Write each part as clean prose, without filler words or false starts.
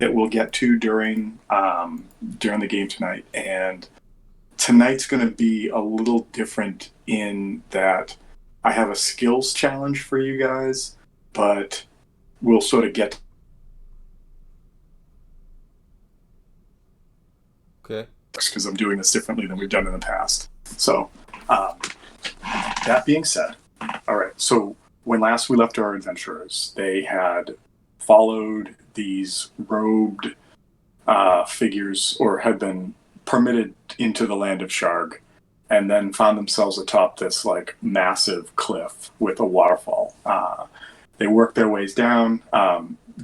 that we'll get to during the game tonight. And tonight's going to be a little different in that I have a skills challenge for you guys, but we'll sort of get Okay. because I'm doing this differently than we've done in the past. So, um, that being said, all right. So when last we left our adventurers, they had followed these robed figures, or had been permitted into the land of Sharg, and then found themselves atop this like massive cliff with a waterfall. They worked their ways down.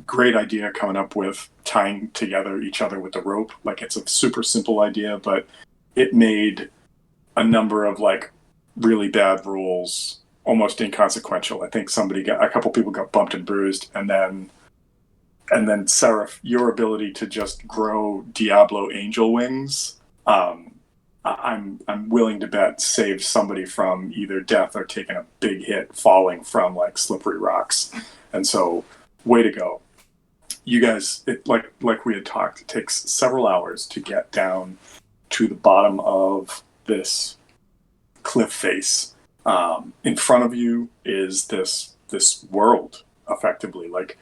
Great idea coming up with tying together each other with the rope. Like, it's a super simple idea, but it made a number of like really bad rules almost inconsequential. I think a couple people got bumped and bruised, and then Seraph, your ability to just grow Diablo angel wings, I'm willing to bet saved somebody from either death or taking a big hit falling from like slippery rocks. And so, way to go, you guys! Like we had talked, it takes several hours to get down to the bottom of this cliff face. In front of you is this world, effectively. Like,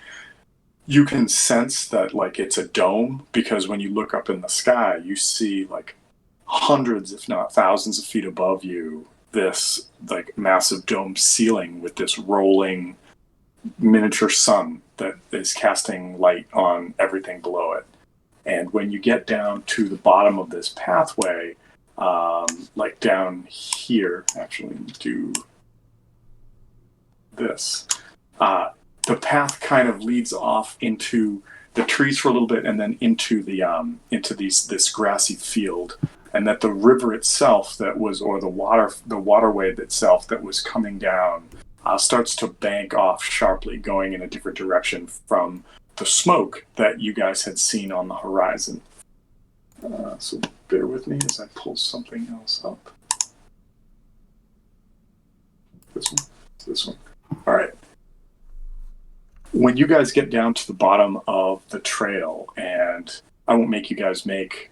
you can sense that like it's a dome, because when you look up in the sky, you see like hundreds, if not thousands of feet above you, this like massive dome ceiling with this rolling miniature sun that is casting light on everything below it. And when you get down to the bottom of this pathway, like down here, actually do this. The path kind of leads off into the trees for a little bit, and then into this grassy field, and that the river itself that was, or the waterway itself that was coming down, starts to bank off sharply, going in a different direction from the smoke that you guys had seen on the horizon. So bear with me as I pull something else up. This one. All right. When you guys get down to the bottom of the trail, and I won't make you guys make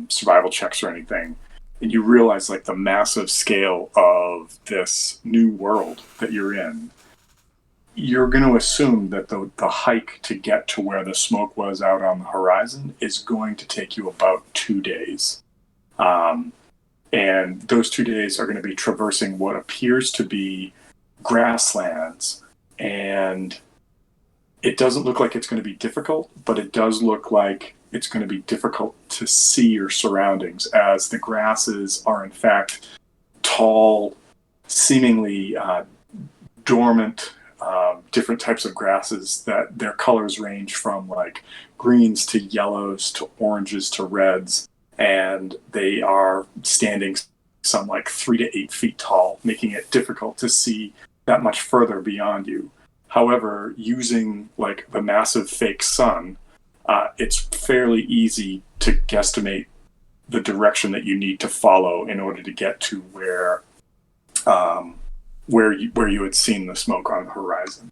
survival checks or anything, and you realize like the massive scale of this new world that you're in, you're going to assume that the hike to get to where the smoke was out on the horizon is going to take you about 2 days. And those 2 days are going to be traversing what appears to be grasslands. And it doesn't look like it's going to be difficult, but it does look like it's going to be difficult to see your surroundings, as the grasses are in fact tall, seemingly dormant, different types of grasses that their colors range from like greens to yellows to oranges to reds, and they are standing some like 3 to 8 feet tall, making it difficult to see that much further beyond you. However, using like the massive fake sun, it's fairly easy to guesstimate the direction that you need to follow in order to get to where you had seen the smoke on the horizon.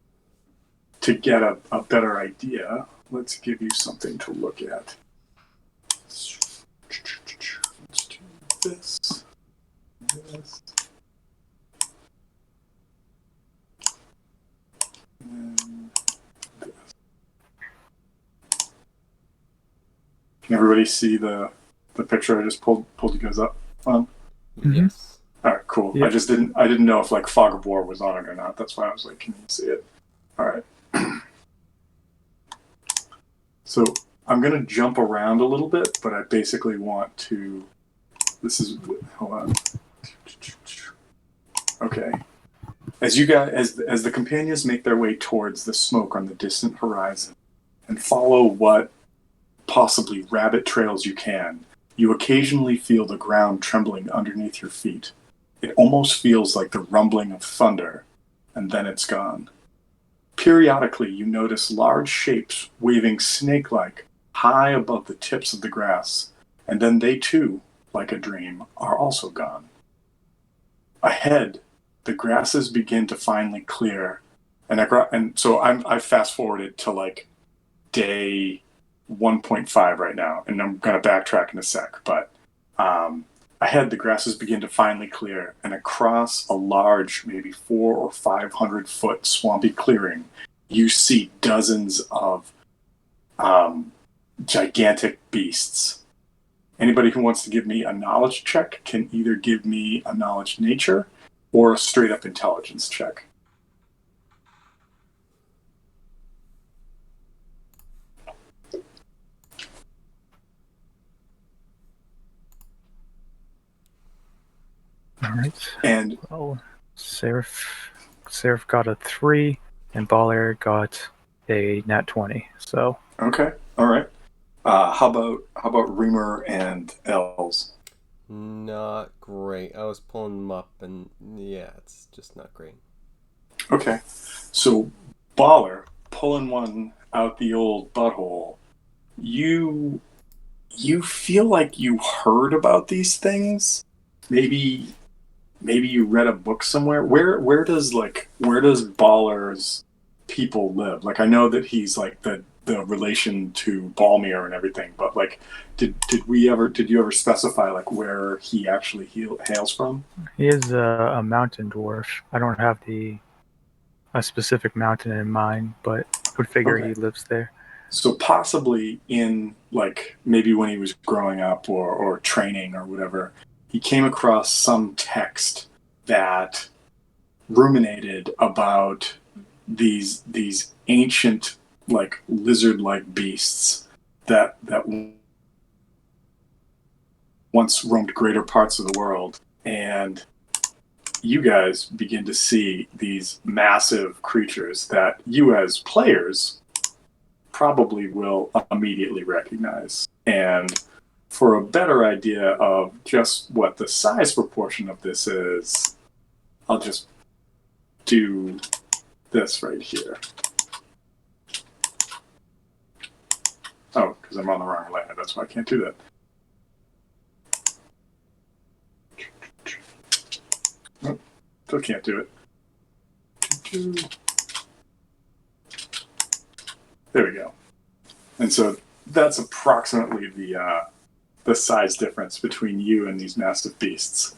To get a better idea, let's give you something to look at. Let's do this. And this. Can everybody see the picture I just pulled you guys up on? Yes. All right, cool. Yeah. I didn't know if like Fog of War was on it or not. That's why I was like, can you see it? All right. So I'm gonna jump around a little bit, but I basically want to. Hold on. Okay. As the companions make their way towards the smoke on the distant horizon, and follow what possibly rabbit trails you can, you occasionally feel the ground trembling underneath your feet. It almost feels like the rumbling of thunder, and then it's gone. Periodically, you notice large shapes waving snake-like high above the tips of the grass, and then they too, like a dream, are also gone. Ahead, the grasses begin to finally clear, and so I fast forwarded to like day 1.5 right now, and I'm going to backtrack in a sec, but ahead the grasses begin to finally clear, and across a large, maybe 400 or 500 foot swampy clearing, you see dozens of gigantic beasts. Anybody who wants to give me a knowledge check can either give me a knowledge nature or a straight up intelligence check. All right. And Seraph got a 3, and Baller got a nat 20. So okay, all right. How about Reamer and Els? Not great. I was pulling them up, and yeah, it's just not great. Okay, so Baller pulling one out the old butthole. You feel like you heard about these things. Maybe you read a book somewhere. Where does Baller's people live? Like, I know that he's like the relation to Balmir and everything, but like, did you ever specify like where he actually hails from? he is a mountain dwarf. I don't have a specific mountain in mind, but I would figure Okay. he lives there. So possibly in like maybe when he was growing up or training or whatever, he came across some text that ruminated about these ancient like lizard-like beasts that once roamed greater parts of the world, and you guys begin to see these massive creatures that you as players probably will immediately recognize. And for a better idea of just what the size proportion of this is, I'll just do this right here. Oh, because I'm on the wrong layer. That's why I can't do that. Oh, still can't do it. There we go. And so that's approximately the size difference between you and these massive beasts.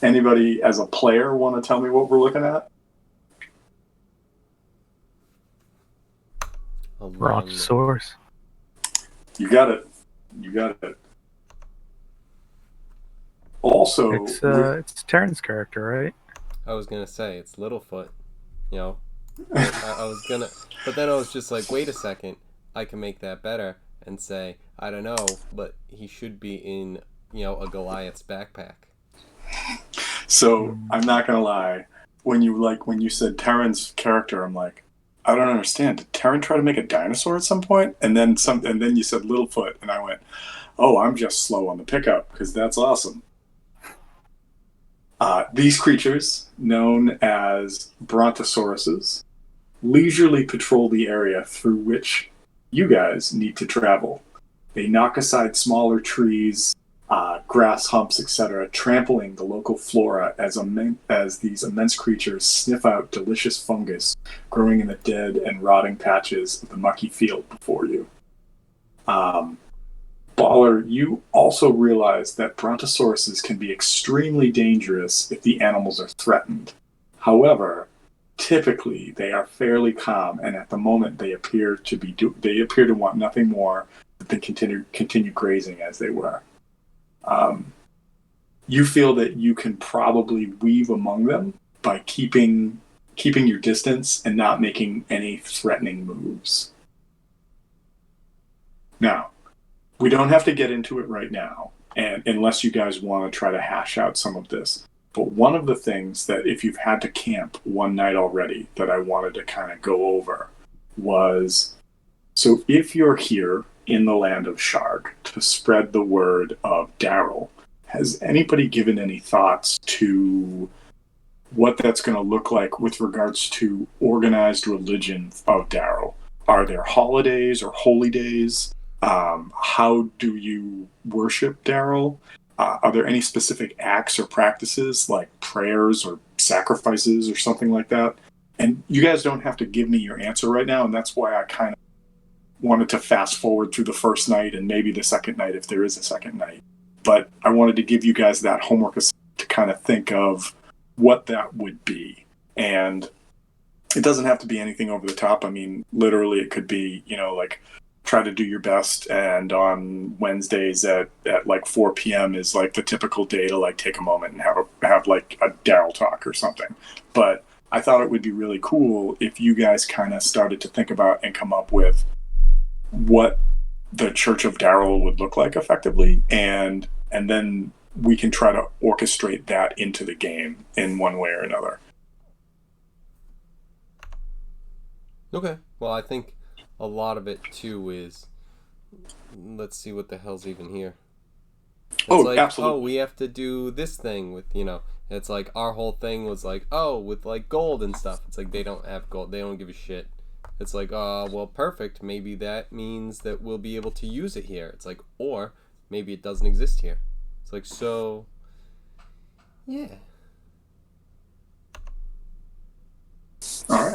Anybody as a player want to tell me what we're looking at? Brontosaurus. You got it. Also, it's Terran's character, right? I was gonna say it's Littlefoot, you know. I was gonna, but then I was just like, wait a second, I can make that better and say, I don't know, but he should be in, a Goliath's backpack. So I'm not gonna lie, when you said Terran's character, I'm like, I don't understand. Did Terran try to make a dinosaur at some point? And then you said Littlefoot, and I went, oh, I'm just slow on the pickup because that's awesome. These creatures, known as brontosauruses, leisurely patrol the area through which you guys need to travel. They knock aside smaller trees, grass humps, etc., trampling the local flora as these immense creatures sniff out delicious fungus growing in the dead and rotting patches of the mucky field before you. Baller, you also realize that brontosauruses can be extremely dangerous if the animals are threatened. However, typically they are fairly calm, and at the moment they appear to want nothing more than continue grazing as they were. You feel that you can probably weave among them by keeping your distance and not making any threatening moves. Now, we don't have to get into it right now, and unless you guys want to try to hash out some of this. But one of the things that if you've had to camp one night already that I wanted to kind of go over was, so if you're here in the land of Sharg to spread the word of Daryl, has anybody given any thoughts to what that's going to look like with regards to organized religion of Daryl? Are there holidays or holy days? How do you worship Daryl? Are there any specific acts or practices like prayers or sacrifices or something like that? And you guys don't have to give me your answer right now, and that's why I kind of wanted to fast forward through the first night and maybe the second night if there is a second night. But I wanted to give you guys that homework to kind of think of what that would be. And it doesn't have to be anything over the top. I mean, literally, it could be, like try to do your best. And on Wednesdays at like 4 p.m. is like the typical day to like take a moment and have like a Daryl talk or something. But I thought it would be really cool if you guys kind of started to think about and come up with what the Church of Daryl would look like effectively, and then we can try to orchestrate that into the game in one way or another. Okay. Well, I think a lot of it too is, let's see what the hell's even here. It's Absolutely. we have to do this thing with, it's like our whole thing was like, with like gold and stuff. It's like they don't have gold. They don't give a shit. It's like, well, perfect. Maybe that means that we'll be able to use it here. It's like, or maybe it doesn't exist here. It's like, so, yeah. All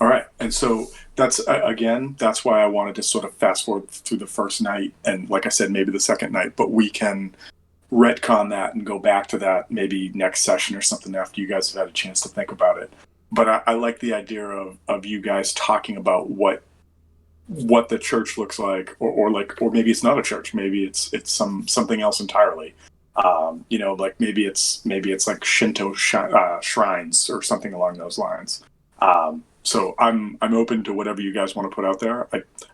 right. And so that's why I wanted to sort of fast forward through the first night. And like I said, maybe the second night, but we can retcon that and go back to that maybe next session or something after you guys have had a chance to think about it. But I like the idea of you guys talking about what the church looks like, or maybe it's not a church, maybe it's something else entirely. Like maybe it's like Shinto shrines or something along those lines. So I'm open to whatever you guys want to put out there.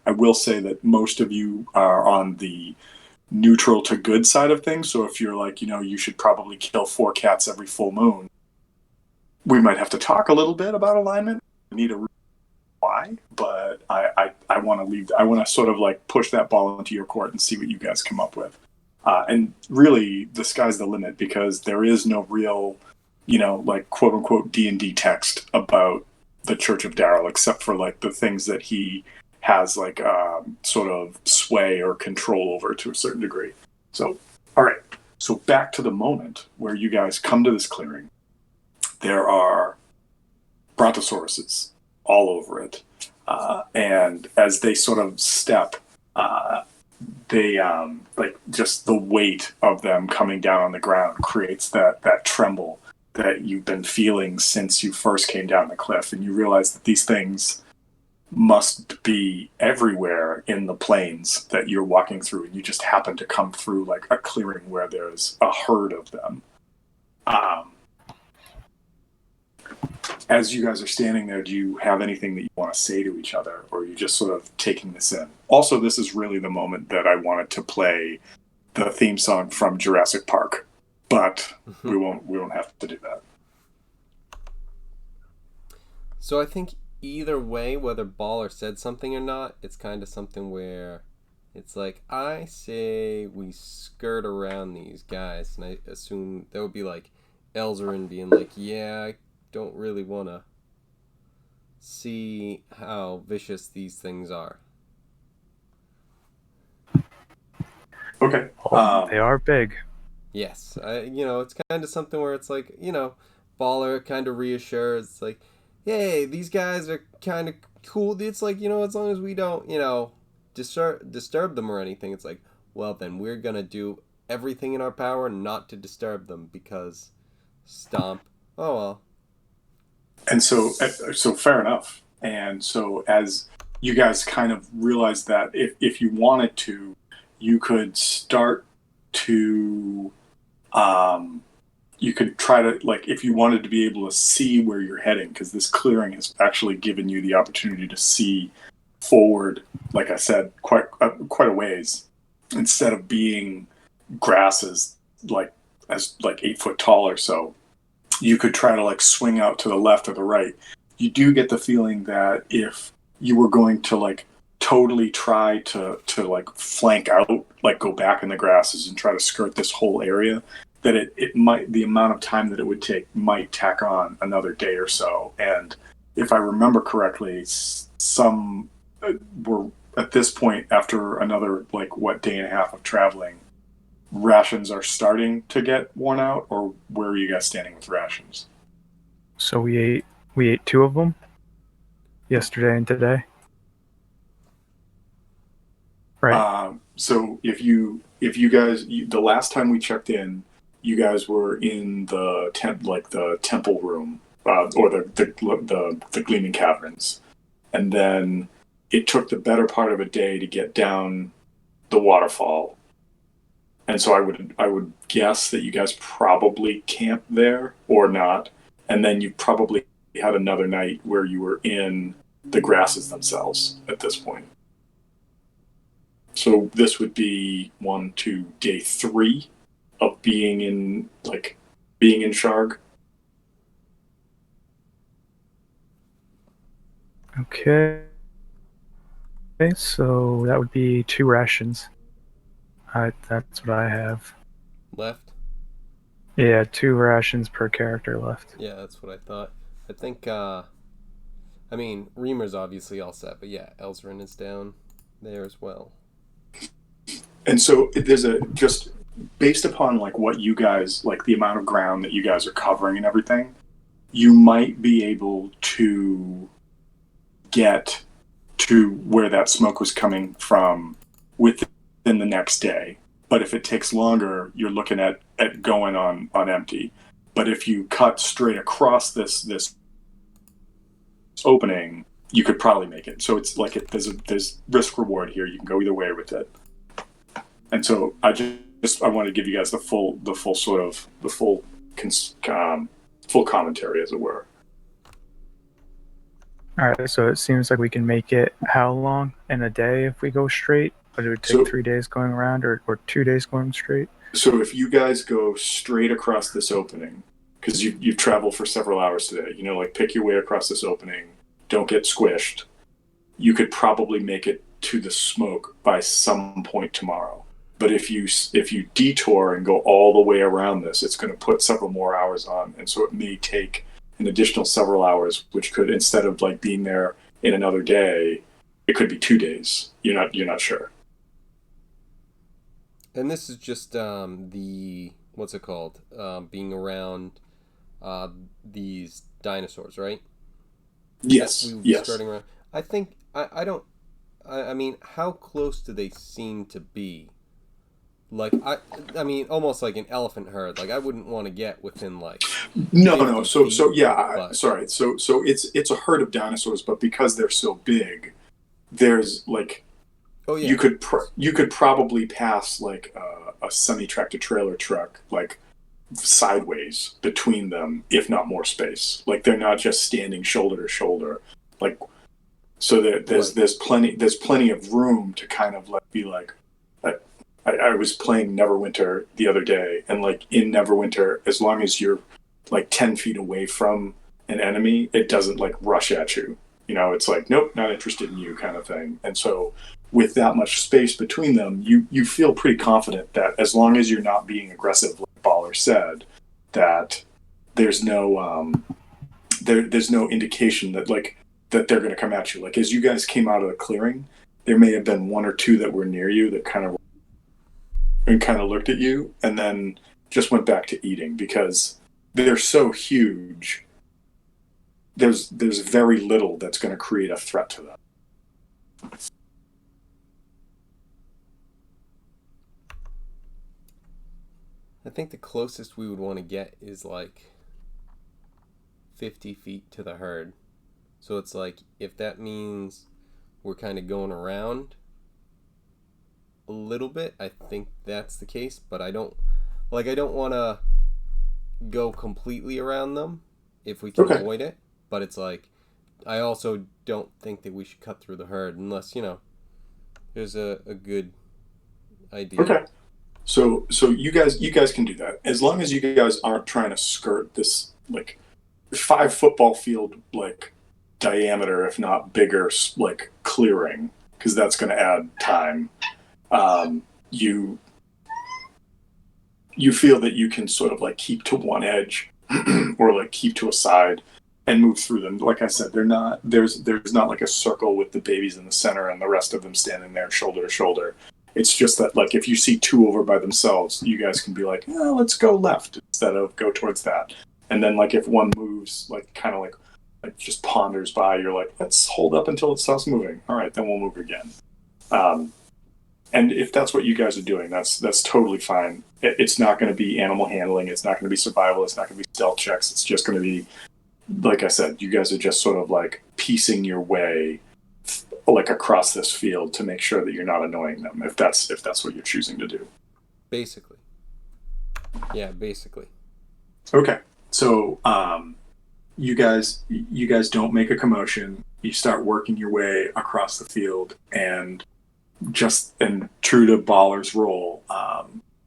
I will say that most of you are on the neutral to good side of things. So if you're like, you should probably kill 4 cats every full moon, we might have to talk a little bit about alignment. I need a reason why, but I want to sort of like push that ball into your court and see what you guys come up with. And really, the sky's the limit, because there is no real, like quote unquote D&D text about the Church of Daryl, except for like the things that he has like sort of sway or control over to a certain degree. So, all right. So back to the moment where you guys come to this clearing. There are brontosauruses all over it. And as they sort of step, they like just the weight of them coming down on the ground creates that tremble that you've been feeling since you first came down the cliff, and you realize that these things must be everywhere in the plains that you're walking through, and you just happen to come through like a clearing where there's a herd of them. As you guys are standing there, do you have anything that you want to say to each other, or are you just sort of taking this in? Also, this is really the moment that I wanted to play the theme song from Jurassic Park, but we won't have to do that. So I think either way, whether Baller said something or not, it's kind of something where it's like, I say we skirt around these guys, and I assume there would be like Elzarin being like, yeah, I don't really want to see how vicious these things are. Okay. They are big. Yes. It's kind of something where it's like, Baller kind of reassures, it's like, hey, these guys are kind of cool. It's like, as long as we don't, disturb them or anything, it's like, well, then we're going to do everything in our power not to disturb them, because stomp. Oh, well. And so fair enough. And so as you guys kind of realize that if you wanted to, you could start to, you could try to, like, if you wanted to be able to see where you're heading, because this clearing has actually given you the opportunity to see forward, like I said, quite a ways, instead of being grasses like 8 foot tall or so. You could try to like swing out to the left or the right. You do get the feeling that if you were going to like totally try to like flank out, like go back in the grasses and try to skirt this whole area, that it might, the amount of time that it would take might tack on another day or so. And if I remember correctly, some were at this point, after another day and a half of traveling, rations are starting to get worn out, or where are you guys standing with rations? So we ate 2 of them yesterday and today. Right. So if you guys the last time we checked in, you guys were in the the temple room, or the Gleaming Caverns, and then it took the better part of a day to get down the waterfall. And so I would guess that you guys probably camped there or not, and then you probably had another night where you were in the grasses themselves at this point. So this would be day 3 of being in Sharg. Okay. Okay, so that would be 2 rations. That's what I have. Left? Yeah, 2 rations per character left. Yeah, that's what I thought. I think, I mean, Reamer's obviously all set, but yeah, Elzrin is down there as well. And so there's just based upon like what you guys like the amount of ground that you guys are covering and everything, you might be able to get to where that smoke was coming from within the next day. But if it takes longer, you're looking at going on empty. But if you cut straight across this opening, you could probably make it. So it's like there's risk reward here. You can go either way with it. And so I want to give you guys the full commentary, as it were. All right, so it seems like we can make it how long in a day if we go straight? But it would take 3 days going around, or 2 days going straight? So if you guys go straight across this opening, because you've traveled for several hours today, like pick your way across this opening, don't get squished, you could probably make it to the smoke by some point tomorrow. But if you detour and go all the way around this, it's going to put several more hours on, and so it may take an additional several hours, which could, instead of like being there in another day, it could be 2 days. You're not sure. And this is just the what's it called? Being around these dinosaurs, right? Yes. Yes. Starting around. I think I don't. I mean, how close do they seem to be? Like I mean, almost like an elephant herd. Like I wouldn't want to get within like. No. So yeah. But... Sorry. So it's a herd of dinosaurs, but because they're so big, there's like. Oh yeah. You could probably pass like a semi-tractor trailer truck like sideways between them, if not more space. Like they're not just standing shoulder to shoulder. Like so there's plenty of room to kind of like be like. I was playing Neverwinter the other day, and like in Neverwinter, as long as you're like 10 feet away from an enemy, it doesn't like rush at you. It's like, nope, not interested in you kind of thing. And so with that much space between them, you feel pretty confident that as long as you're not being aggressive, like Baller said, that there's no there's no indication that that they're going to come at you. Like as you guys came out of the clearing, there may have been 1 or 2 that were near you that kind of looked at you and then just went back to eating, because they're so huge. There's very little that's going to create a threat to them. I think the closest we would want to get is like 50 feet to the herd. So it's like, if that means we're kind of going around a little bit, I think that's the case. But I don't want to go completely around them if we can avoid it. But it's like, I also don't think that we should cut through the herd unless, there's a good idea. Okay. So you guys can do that, as long as you guys aren't trying to skirt this like 5 football field like diameter, if not bigger, like clearing, because that's going to add time. You feel that you can sort of like keep to one edge or like keep to a side and move through them. Like I said, there's not like a circle with the babies in the center and the rest of them standing there shoulder to shoulder. It's just that like if you see 2 over by themselves, you guys can be like, let's go left instead of go towards that. And then like if one moves like kind of like just ponders by, you're like, let's hold up until it stops moving. All right, then we'll move again. And if that's what you guys are doing, that's totally fine. It's not going to be animal handling. It's not going to be survival. It's not going to be stealth checks. It's just going to be, like I said, you guys are just sort of like piecing your way like across this field to make sure that you're not annoying them. If that's what you're choosing to do. Basically. Yeah, basically. Okay. So you guys don't make a commotion. You start working your way across the field, and true to Baller's role,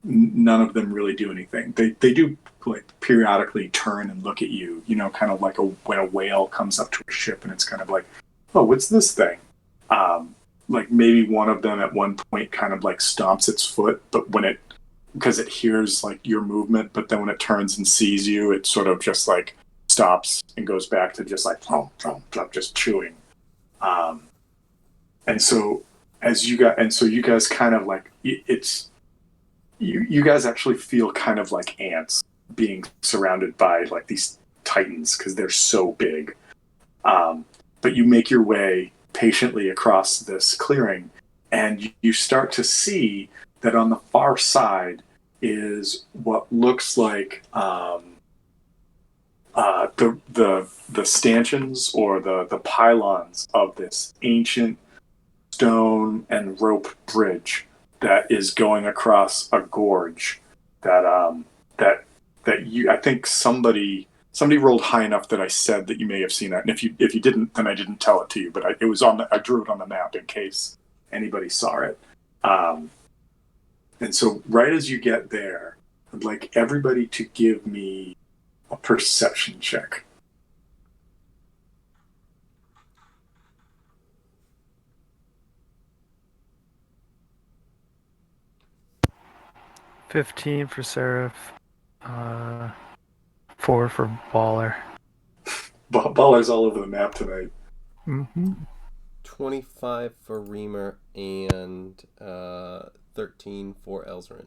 none of them really do anything. They do like periodically turn and look at you, kind of like when a whale comes up to a ship and it's kind of like, oh, what's this thing? Like maybe one of them at one point kind of like stomps its foot, but because it hears like your movement, but then when it turns and sees you, it sort of just like stops and goes back to just like just chewing. And so you guys kind of like you guys actually feel kind of like ants being surrounded by like these titans because they're so big. But you make your way patiently across this clearing, and you start to see that on the far side is what looks like the stanchions or the pylons of this ancient stone and rope bridge that is going across a gorge that you, I think somebody rolled high enough that I said that you may have seen that, and if you didn't, then I didn't tell it to you, but I drew it on the map in case anybody saw it. And so right as you get there, I'd like everybody to give me a perception check. $15 for Seraph, 4 for Baller. Baller's all over the map tonight. Mm-hmm. 25 for Reamer and 13 for Elzerin.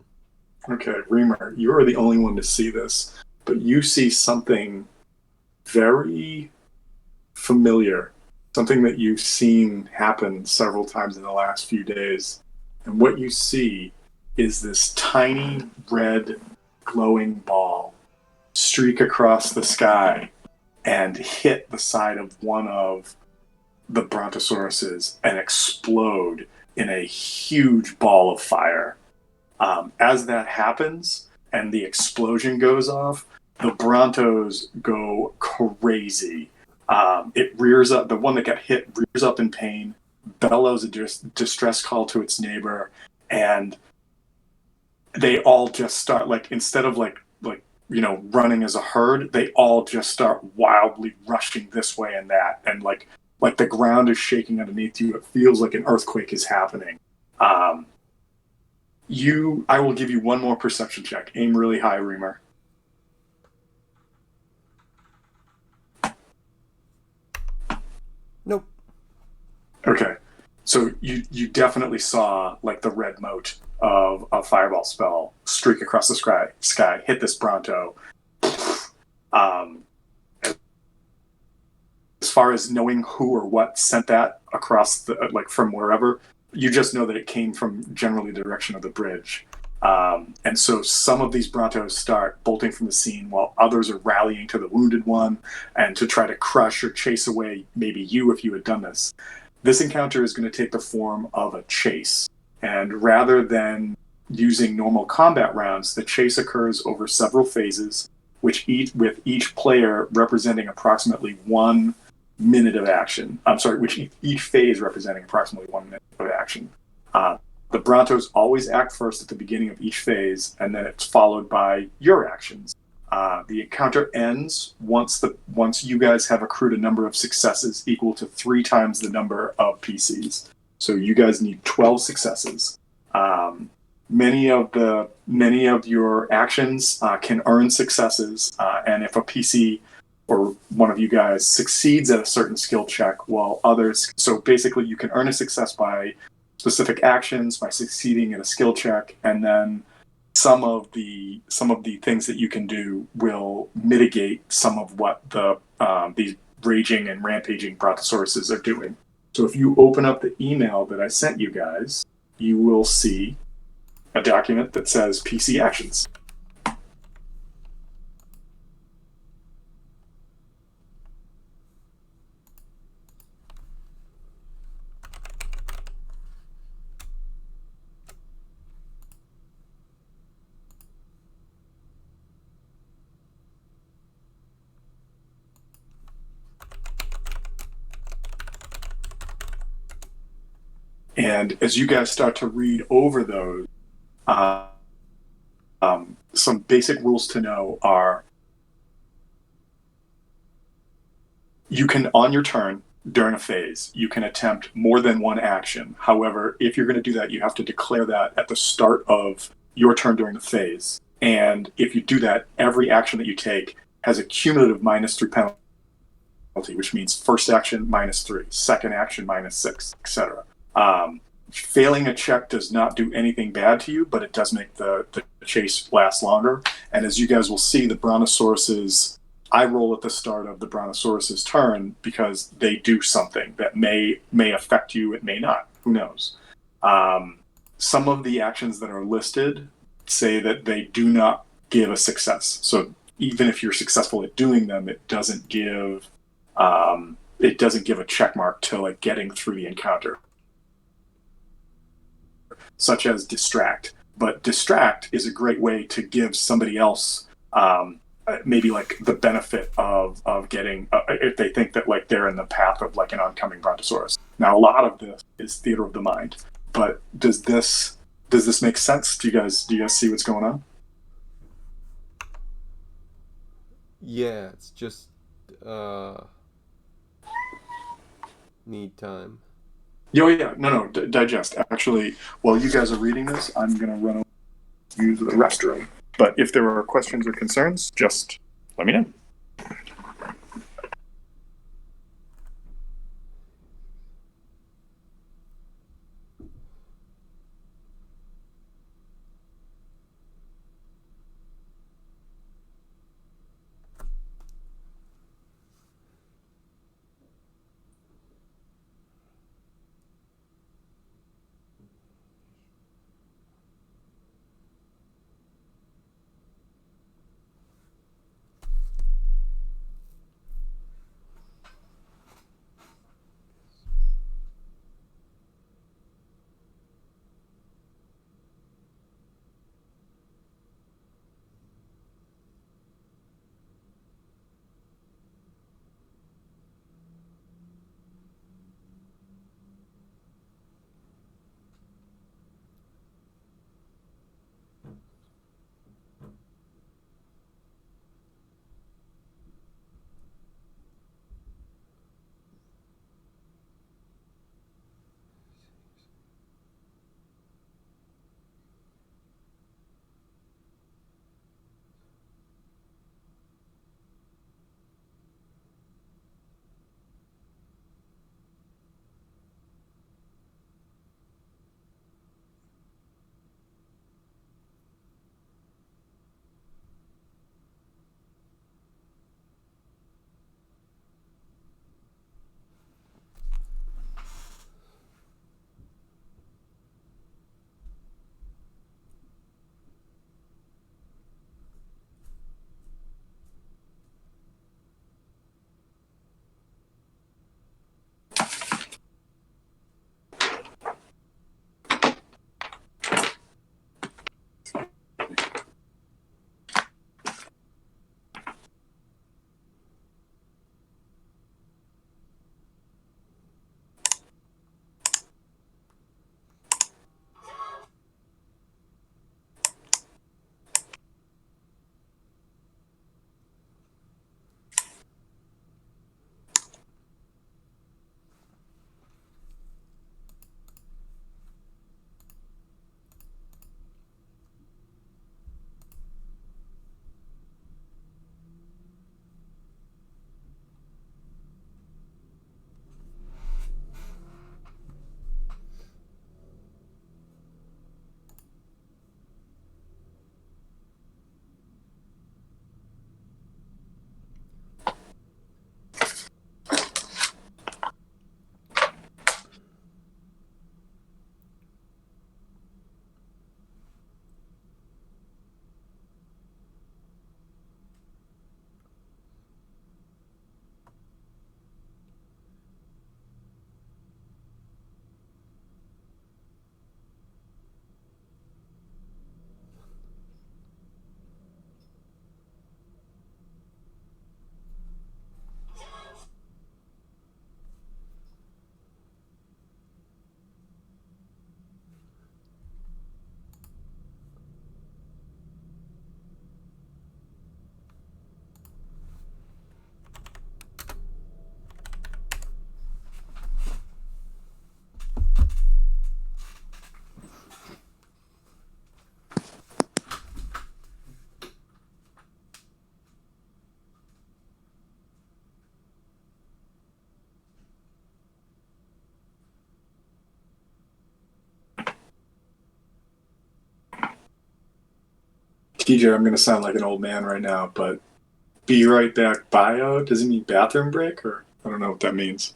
Okay, Reamer, you are the only one to see this, but you see something very familiar, something that you've seen happen several times in the last few days. And what you see is this tiny red glowing ball streak across the sky and hit the side of one of the brontosauruses and explode in a huge ball of fire. As that happens and the explosion goes off, the Brontos go crazy. It rears up. The one that got hit rears up in pain, bellows a distress call to its neighbor, and they all just start, like, instead of like running as a herd, they all just start wildly rushing this way and that, and like the ground is shaking underneath you. It feels like an earthquake is happening. I will give you one more perception check. Aim really high, Reamer. Nope. Okay. So you definitely saw like the red mote of a fireball spell streak across the sky, hit this Bronto. As far as knowing who or what sent that across from wherever, you just know that it came from generally the direction of the bridge. And so some of these Brontos start bolting from the scene while others are rallying to the wounded one and to try to crush or chase away maybe you if you had done this. This encounter is going to take the form of a chase. And rather than using normal combat rounds, the chase occurs over several phases, with each player representing approximately 1 minute of action. Each phase representing approximately 1 minute of action. The Brontos always act first at the beginning of each phase, and then it's followed by your actions. The encounter ends once you guys have accrued a number of successes equal to 3 times the number of PCs. So you guys need 12 successes. Many of your actions can earn successes, and if a PC or one of you guys succeeds at a certain skill check, while others, so basically you can earn a success by specific actions, by succeeding at a skill check, and then some of the things that you can do will mitigate some of what these raging and rampaging brontosauruses are doing. So if you open up the email that I sent you guys, you will see a document that says PC Actions. And as you guys start to read over those, some basic rules to know are you can, on your turn during a phase, you can attempt more than one action. However, if you're going to do that, you have to declare that at the start of your turn during the phase. And if you do that, every action that you take has a cumulative -3 penalty, which means first action -3, second action -6, etc. Failing a check does not do anything bad to you, but it does make the chase last longer. And as you guys will see, the Brontosauruses, I roll at the start of the Brontosauruses' turn because they do something that may affect you, it may not. Who knows? Some of the actions that are listed say that they do not give a success. So even if you're successful at doing them, it doesn't give a check mark to like getting through the encounter, such as distract. But distract is a great way to give somebody else maybe like the benefit of getting if they think that like they're in the path of like an oncoming Brontosaurus. Now, a lot of this is theater of the mind, but does this make sense? Do you guys see what's going on? Yeah, it's just need time. Oh yeah, no, digest. Actually, while you guys are reading this, I'm gonna run over to use the restroom. But if there are questions or concerns, just let me know. TJ, I'm going to sound like an old man right now, but be right back bio, does it mean bathroom break? Or I don't know what that means.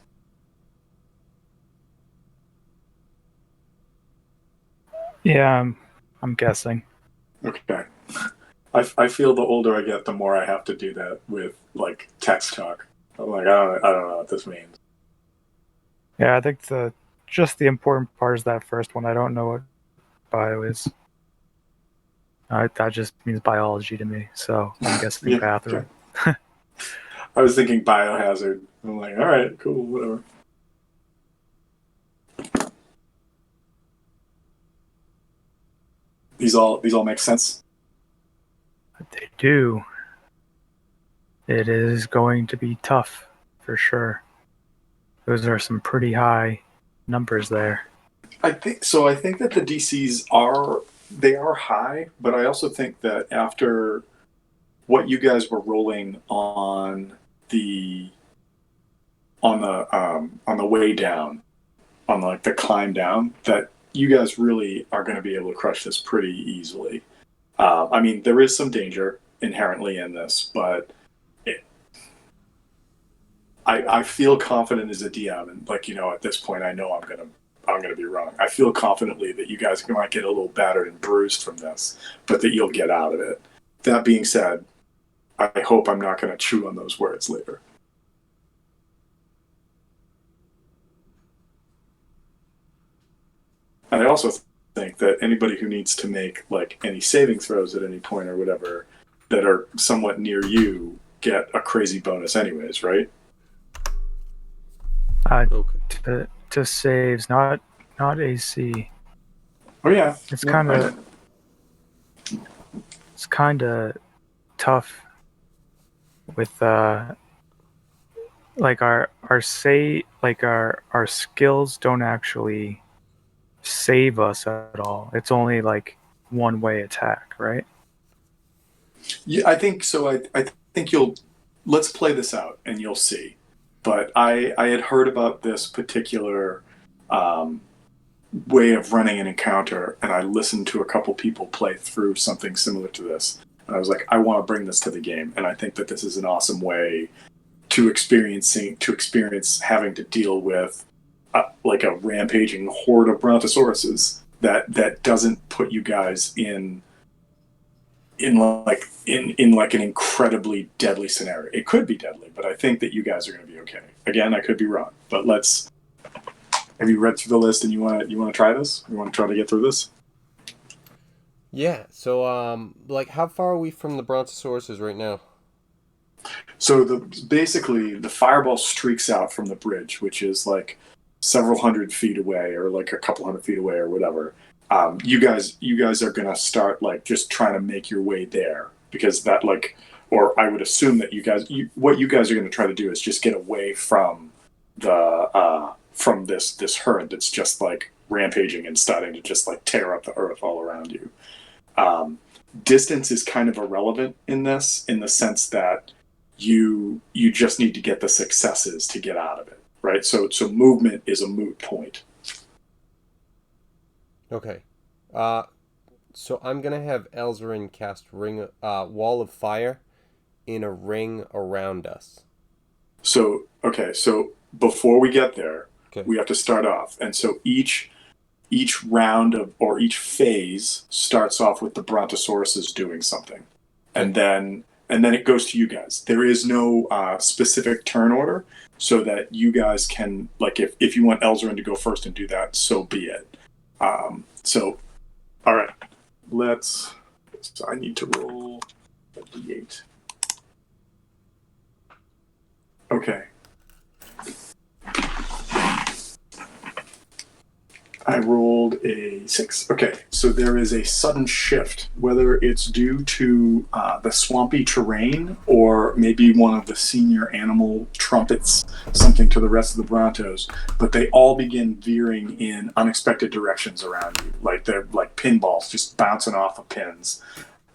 Yeah, I'm guessing. Okay. I feel the older I get, the more I have to do that with like text talk. I'm like, I don't know what this means. Yeah, I think the important part is that first one. I don't know what bio is. That just means biology to me, so I'm guessing Yeah. Okay. bathroom. I was thinking biohazard. I'm like, all right, cool, whatever. These all make sense. They do. It is going to be tough, for sure. Those are some pretty high numbers there. I think so. I think that the DCs are high, but I also think that after what you guys were rolling the on the way down, on like the climb down, that you guys really are going to be able to crush this pretty easily. I mean, there is some danger inherently in this, but it, I feel confident as a DM, and like at this point, I know I'm gonna be wrong. I feel confidently that you guys might get a little battered and bruised from this, but that you'll get out of it. That being said, I hope I'm not going to chew on those words later. And I also think that anybody who needs to make like any saving throws at any point or whatever that are somewhat near you get a crazy bonus anyways, right? Okay. To saves, not AC. Oh yeah. It's Yeah, kind I of know. it's kind of tough with like our skills don't actually save us at all. It's only like one way attack, right? Yeah, I think so. I think you'll let's play this out and you'll see. But I had heard about this particular um, way of running an encounter, and I listened to a couple people play through something similar to this. And I was like, I want to bring this to the game, and I think that this is an awesome way to experience having to deal with like a rampaging horde of brontosauruses that doesn't put you guys in like an incredibly deadly scenario. It could be deadly, but I think that you guys are going to be okay. Again, I could be wrong, but let's. Have you read through the list and you want to try this? You want to try to get through this? Yeah. So, like, how far are we from the brontosauruses right now? So basically the fireball streaks out from the bridge, which is like several hundred feet away, or like a couple hundred feet away, or whatever. You guys are gonna start like just trying to make your way there because that like, or I would assume that what you guys are gonna try to do is just get away from this herd that's just like rampaging and starting to just like tear up the earth all around you. Um, Distance is kind of irrelevant in this, in the sense that you just need to get the successes to get out of it, right? So movement is a moot point. Okay. So I'm gonna have Elzarin cast wall of fire in a ring around us. So okay, so before we get there, Okay. we have to start off, and so each round of or each phase starts off with the brontosauruses doing something, and then it goes to you guys. There is no specific turn order, so that you guys can like if you want Elzarin to go first and do that, so be it. So all right, let's. So I need to roll a d8. Okay. I rolled a 6. Okay, so there is a sudden shift, whether it's due to the swampy terrain or maybe one of the senior animal trumpets something to the rest of the Brontos, but they all begin veering in unexpected directions around you, like they're like pinballs just bouncing off of pins.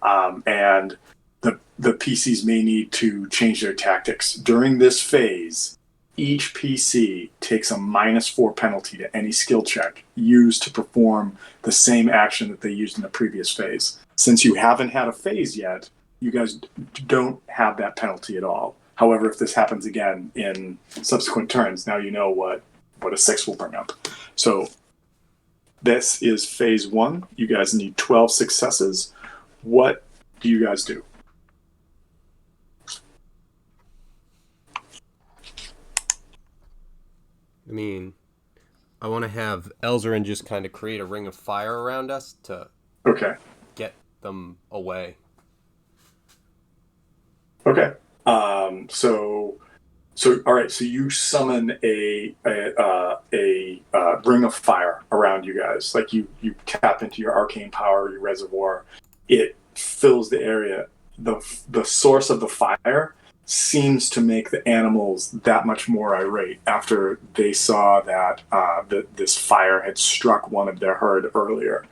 And the PCs may need to change their tactics. During this phase, each PC takes a -4 penalty to any skill check used to perform the same action that they used in the previous phase. Since you haven't had a phase yet, you guys don't have that penalty at all. However, if this happens again in subsequent turns, now you know what a 6 will bring up. So this is phase 1. You guys need 12 successes. What do you guys do? I mean, I want to have Elzarin just kind of create a ring of fire around us to Okay. get them away. Okay. All right. So you summon a ring of fire around you guys. Like you tap into your arcane power, your reservoir. It fills the area. The source of the fire seems to make the animals that much more irate after they saw that this fire had struck one of their herd earlier.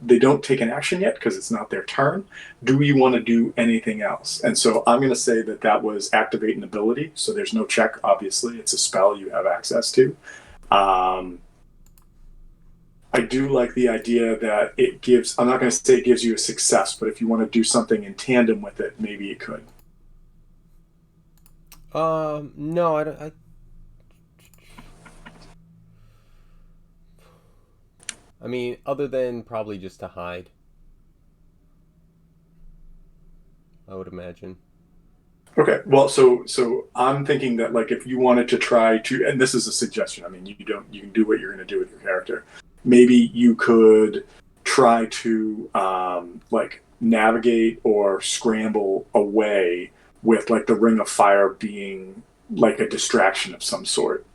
They don't take an action yet because it's not their turn. Do we want to do anything else? And so I'm going to say that was activate an ability. So there's no check, obviously. It's a spell you have access to. I do like the idea that it gives, I'm not going to say it gives you a success, but if you want to do something in tandem with it, maybe it could. No, I don't. I mean, other than probably just to hide, I would imagine. Okay. Well, so I'm thinking that like if you wanted to try to, and this is a suggestion. I mean, you can do what you're going to do with your character. Maybe you could try to like navigate or scramble away with like the ring of fire being like a distraction of some sort,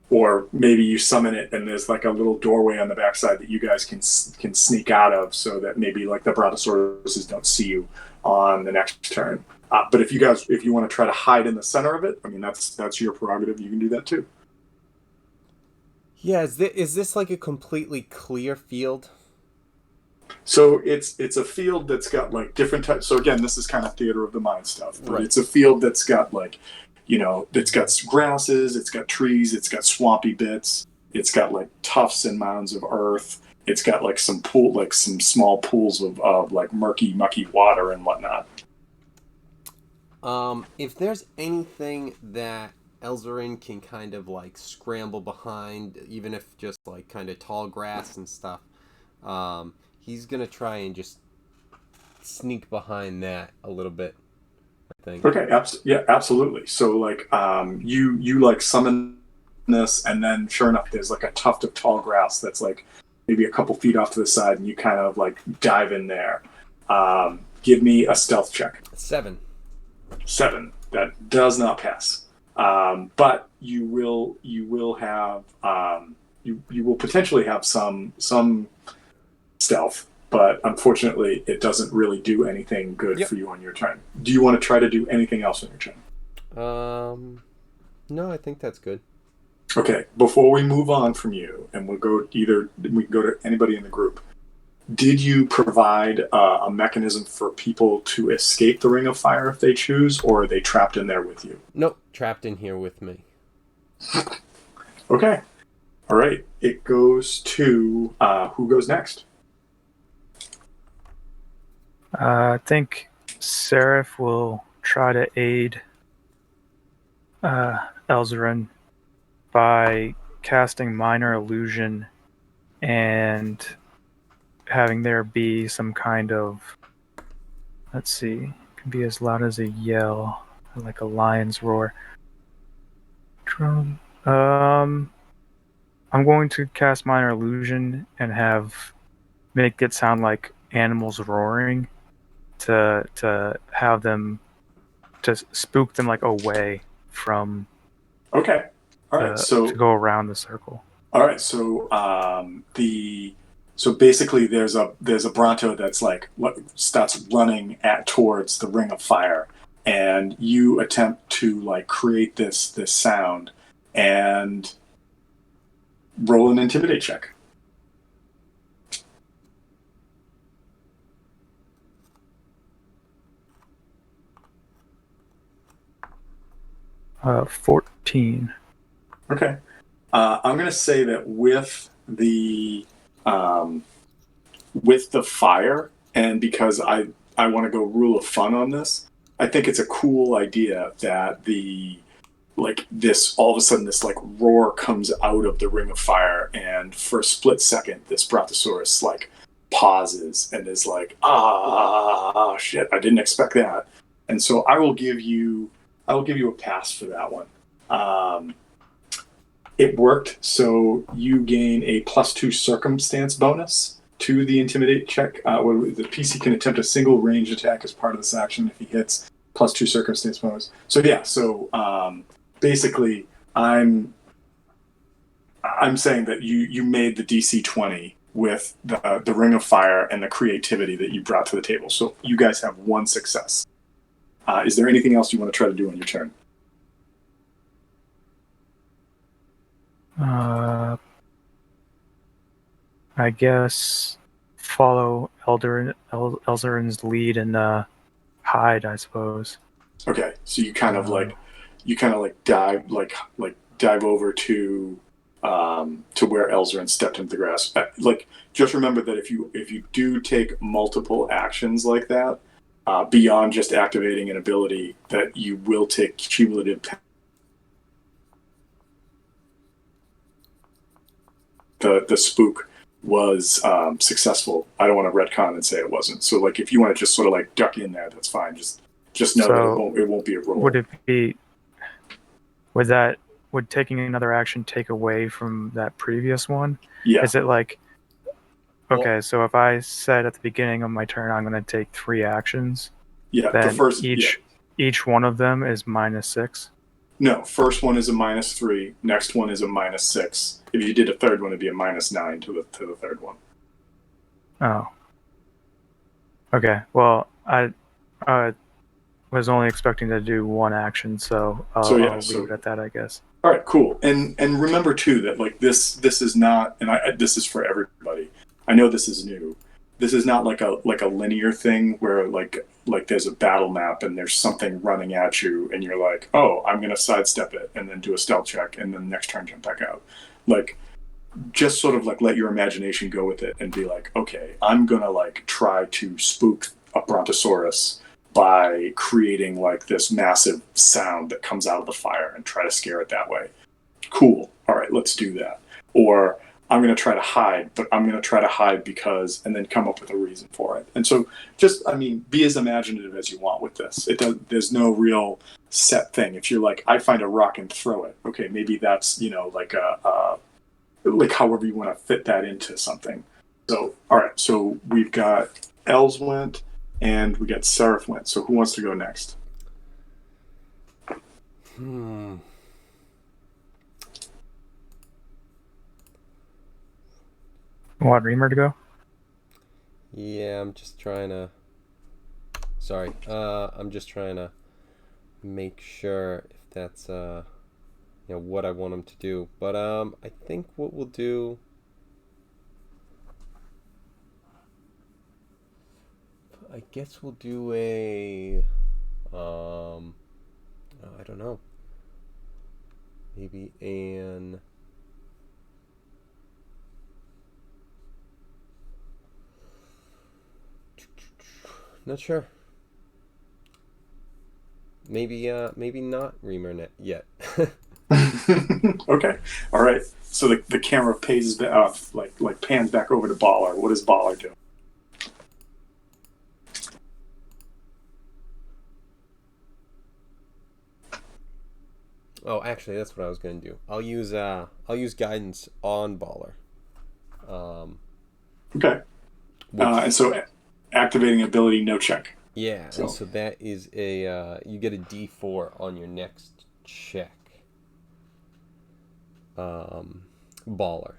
or maybe you summon it and there's like a little doorway on the backside that you guys can sneak out of, so that maybe like the brontosauruses don't see you on the next turn. But if you want to try to hide in the center of it, I mean that's your prerogative. You can do that too. Yeah, is this like a completely clear field? So it's a field that's got like different types. So again, this is kind of theater of the mind stuff. But Right. It's a field that's got like, it's got grasses, it's got trees, it's got swampy bits, it's got like tufts and mounds of earth. It's got like some small pools of like murky, mucky water and whatnot. If there's anything that Elzarin can kind of like scramble behind, even if just like kind of tall grass and stuff, he's gonna try and just sneak behind that a little bit, I think. Okay, yeah, absolutely. So like you like summon this, and then sure enough, there's like a tuft of tall grass that's like maybe a couple feet off to the side, and you kind of like dive in there. Give me a stealth check. 7. 7. That does not pass. But you will have you will potentially have some stealth, but unfortunately it doesn't really do anything good for you on your turn. Do you want to try to do anything else on your turn? No, I think that's good. Okay, before we move on from you, and we can go to anybody in the group. Did you provide a mechanism for people to escape the ring of fire if they choose, or are they trapped in there with you? Nope, trapped in here with me. Okay. All right. It goes to who goes next? I think Seraph will try to aid Elzarin by casting Minor Illusion and having there be some kind of, let's see, it can be as loud as a yell, like a lion's roar. I'm going to cast Minor Illusion and make it sound like animals roaring to have them, to spook them like away from. Okay. All right. To go around the circle. All right. So so basically there's a Bronto that's like starts running towards the ring of fire, and you attempt to like create this sound and roll an intimidate check. 14. Okay. I'm gonna say that with the fire, and because I want to go rule of fun on this, I think it's a cool idea that the like this all of a sudden this like roar comes out of the ring of fire, and for a split second this Brontosaurus like pauses and is like, ah shit, I didn't expect that. And so I will give you a pass for that one. It worked, so you gain a +2 circumstance bonus to the intimidate check. The PC can attempt a single ranged attack as part of this action if he hits +2 circumstance bonus. So yeah, basically, I'm saying that you made the DC 20 with the Ring of Fire and the creativity that you brought to the table. So you guys have one success. Is there anything else you want to try to do on your turn? I guess follow Elzarin's lead and hide, I suppose. Okay, so you kind of dive over to where Elzarin stepped into the grass. Like, just remember that if you do take multiple actions like that, beyond just activating an ability, that you will take cumulative. The spook was successful. I don't want to retcon and say it wasn't. So like, if you want to just sort of like duck in there, that's fine. Just know that it won't be a roll. Would taking another action take away from that previous one? Yeah. Is it like, okay, so if I said at the beginning of my turn I'm going to take 3 actions, Yeah. then each one of them is -6? No, first one is a -3. Next one is a -6. If you did a third one, it'd be a -9 to the third one. Oh. Okay. Well, I was only expecting to do one action, so I'll leave it at that, I guess. All right, cool. And remember too that like this is not, and this is for everybody. I know this is new. This is not like a linear thing where like there's a battle map and there's something running at you and you're like, oh, I'm gonna sidestep it and then do a stealth check and then next turn jump back out. Like, just sort of like let your imagination go with it and be like, okay, I'm gonna like try to spook a Brontosaurus by creating like this massive sound that comes out of the fire and try to scare it that way. Cool. All right, let's do that. Or I'm going to try to hide, but I'm going to try to hide because, and then come up with a reason for it. And so be as imaginative as you want with this. There's no real set thing. If you're like, I find a rock and throw it. Okay, maybe that's, like however you want to fit that into something. So, all right, so we've got Els went and we got Seraph went. So who wants to go next? Want Reamer to go? Yeah, I'm just trying to. Sorry, I'm just trying to make sure if that's what I want him to do. But I think what we'll do. I guess we'll do a. I don't know. Maybe an. Not sure. Maybe not Reamer yet. Okay. All right. So the camera pans back over to Baller. What does Baller do? Oh, actually, that's what I was going to do. I'll use guidance on Baller. Okay. And so activating ability, no check. Yeah, and so that is you get a D4 on your next check. Baller.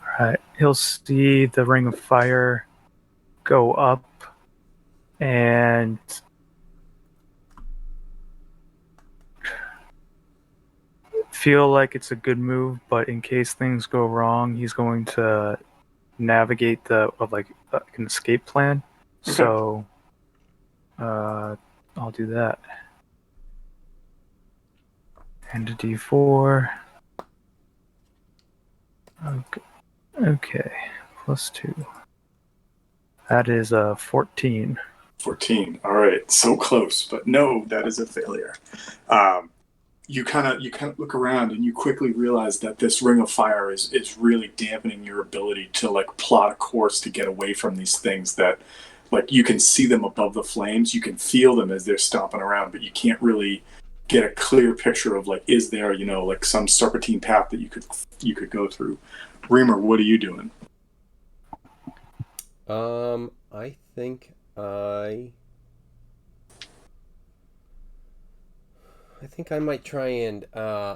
Alright, he'll see the Ring of Fire go up and feel like it's a good move, but in case things go wrong, he's going to navigate an escape plan. Okay. So I'll do that. And a d4. Okay. Okay. +2. That is a 14. 14. All right, so close, but no, that is a failure. You kind of look around and you quickly realize that this ring of fire is really dampening your ability to like plot a course to get away from these things that like you can see them above the flames, you can feel them as they're stomping around, but you can't really get a clear picture of like is there, like some serpentine path that you could go through. Reamer, what are you doing? I think I might try and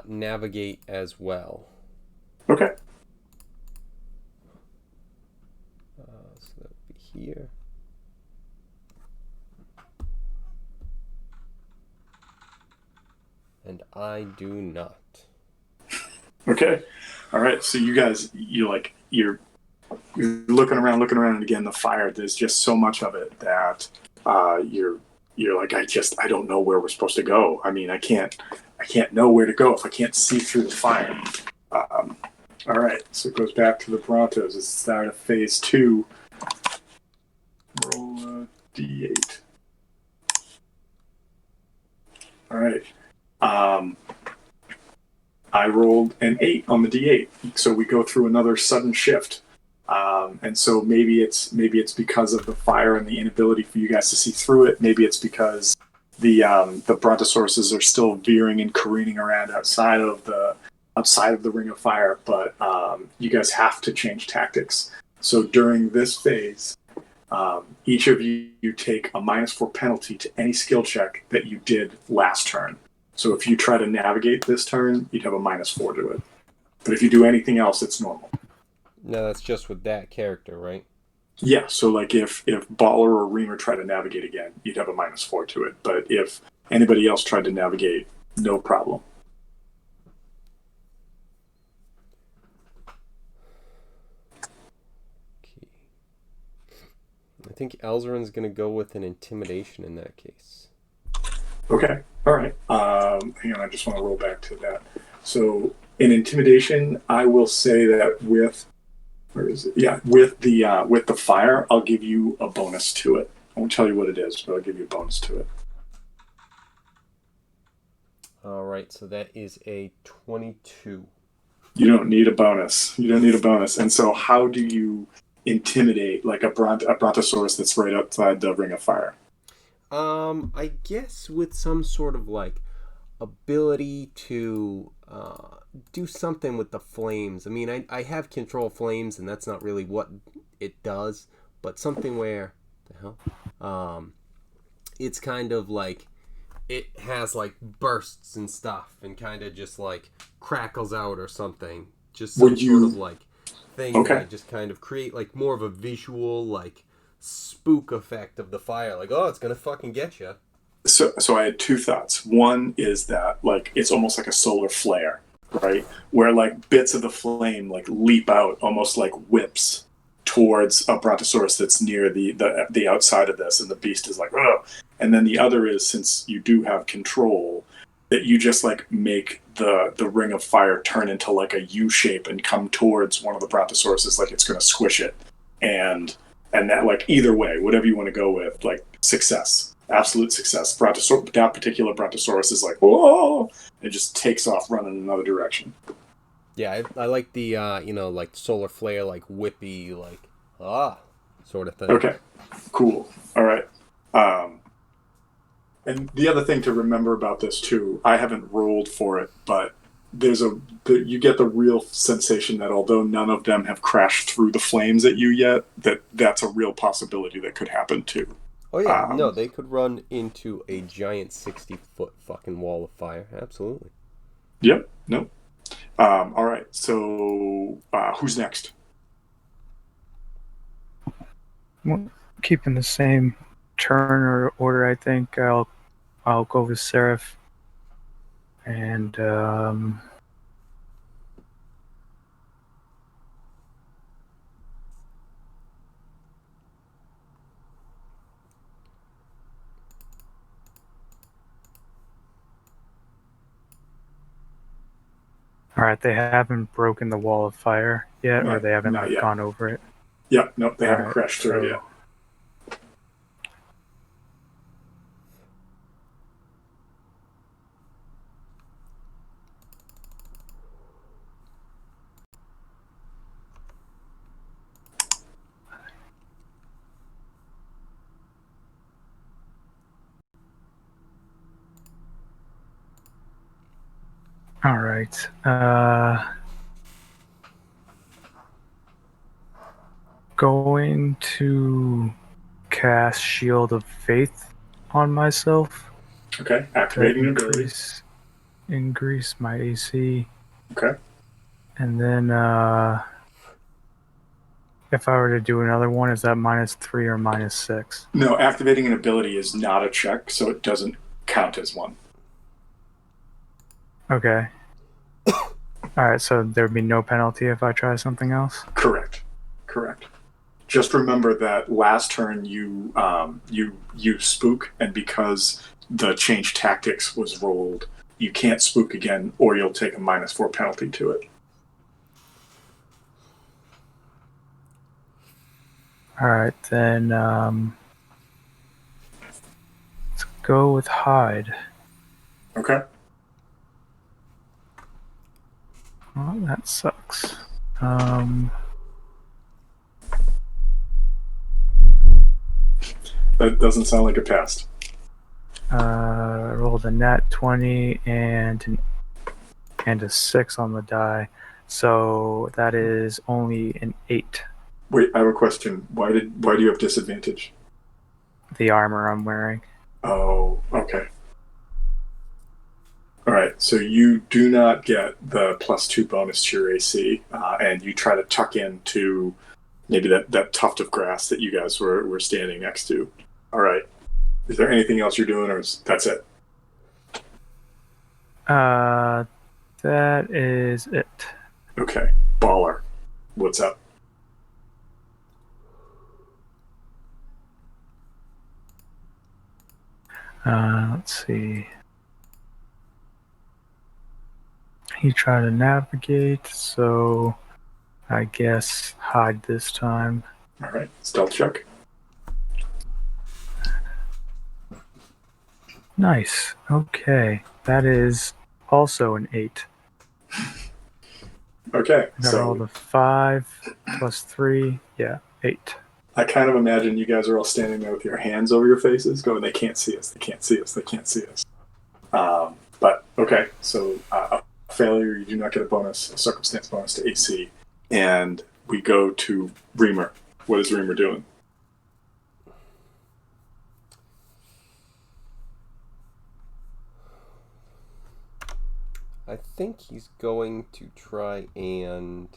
navigate as well. Okay. So that would be here. And I do not. Okay. All right. So you guys, you're looking around, and again, the fire. There's just so much of it that you're like, I don't know where we're supposed to go. I mean, I can't know where to go if I can't see through the fire. All right. So it goes back to the Brontos. It's the start of phase 2. Roll a d8. All right. I rolled an 8 on the d8, so we go through another sudden shift. And so maybe it's because of the fire and the inability for you guys to see through it. Maybe it's because the brontosauruses are still veering and careening around outside of the ring of fire. But you guys have to change tactics. So during this phase, each of you take a -4 penalty to any skill check that you did last turn. So if you try to navigate this turn, you'd have a -4 to it. But if you do anything else, it's normal. No, that's just with that character, right? Yeah, so like if Baller or Reamer try to navigate again, you'd have a -4 to it. But if anybody else tried to navigate, no problem. Okay. I think Elzarin's going to go with an intimidation in that case. Okay, all right. Hang on, I just want to roll back to that. So in intimidation, I will say that with with the fire, I'll give you a bonus to it. I won't tell you what it is, but I'll give you a bonus to it. All right, so that is a 22. You don't need a bonus. And so how do you intimidate like a brontosaurus that's right outside the ring of fire? I guess with some sort of like ability to do something with the flames. I mean, I have control flames, and that's not really what it does, but something where the hell, it's kind of like it has like bursts and stuff, and kind of just like crackles out or something. Just some sort of like thing that I just kind of create like more of a visual like spook effect of the fire, like, oh, it's gonna fucking get you. So I had two thoughts. One is that like it's almost like a solar flare, right? Where like bits of the flame like leap out almost like whips towards a brontosaurus that's near the outside of this, and the beast is like, oh. And then the other is, since you do have control, that you just like make the ring of fire turn into like a U shape and come towards one of the brontosauruses like it's gonna squish it. And that, like, either way, whatever you want to go with, like, success, absolute success. That particular brontosaurus is like, whoa, it just takes off running in another direction. Yeah, I like the like solar flare, like whippy, like sort of thing. Okay, cool. All right. And the other thing to remember about this too, I haven't rolled for it, but you get the real sensation that although none of them have crashed through the flames at you yet, that's a real possibility that could happen too. Oh yeah, no, they could run into a giant 60-foot fucking wall of fire. Absolutely. Yep. Nope. All right. So who's next? Well, keeping the same turn or order, I think I'll go with Seraph. And All right, they haven't broken the wall of fire yet, or they haven't Not like yet. gone over it. Yep, nope, they haven't Alright, crashed through it so- yet. All right. Going to cast Shield of Faith on myself Okay, to activating an ability. increase my AC. Okay. And then if I were to do another one, is that -3 or -6? No, activating an ability is not a check, so it doesn't count as one. Okay. All right, so there'd be no penalty if I try something else. Correct. Just remember that last turn you spook, and because the change tactics was rolled, you can't spook again, or you'll take a -4 penalty to it. All right, then let's go with hide. Okay. Well, that sucks. That doesn't sound like it passed. I rolled a nat 20 and a 6 on the die, so that is only an 8. Wait, I have a question. Why do you have disadvantage? The armor I'm wearing. Oh, okay. All right, so you do not get the +2 bonus to your AC, and you try to tuck into maybe that tuft of grass that you guys were standing next to. All right. Is there anything else you're doing, or that's it? That is it. Okay. Baller. What's up? Let's see. He tried to navigate, so I guess hide this time. All right. Stealth check. Nice. Okay. That is also an 8. Okay. And I rolled a 5 plus 3. Yeah, 8. I kind of imagine you guys are all standing there with your hands over your faces, going, "They can't see us. They can't see us. They can't see us." But okay, so a failure, you do not get a circumstance bonus to AC, and we go to Reamer. What is Reamer doing? I think he's going to try and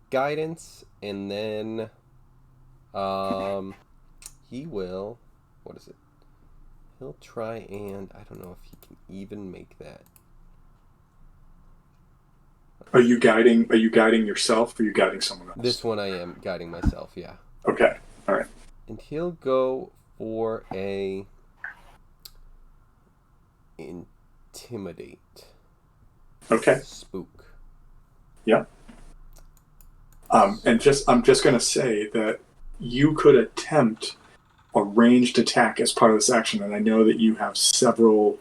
guidance, and then he will, what is it? He'll try and, I don't know if he can even make that. Are you guiding yourself, or are you guiding someone else? This one I am guiding myself, yeah. Okay. All right. And he'll go for a intimidate. Okay. Spook. Yeah. And I'm just going to say that you could attempt a ranged attack as part of this action, and I know that you have several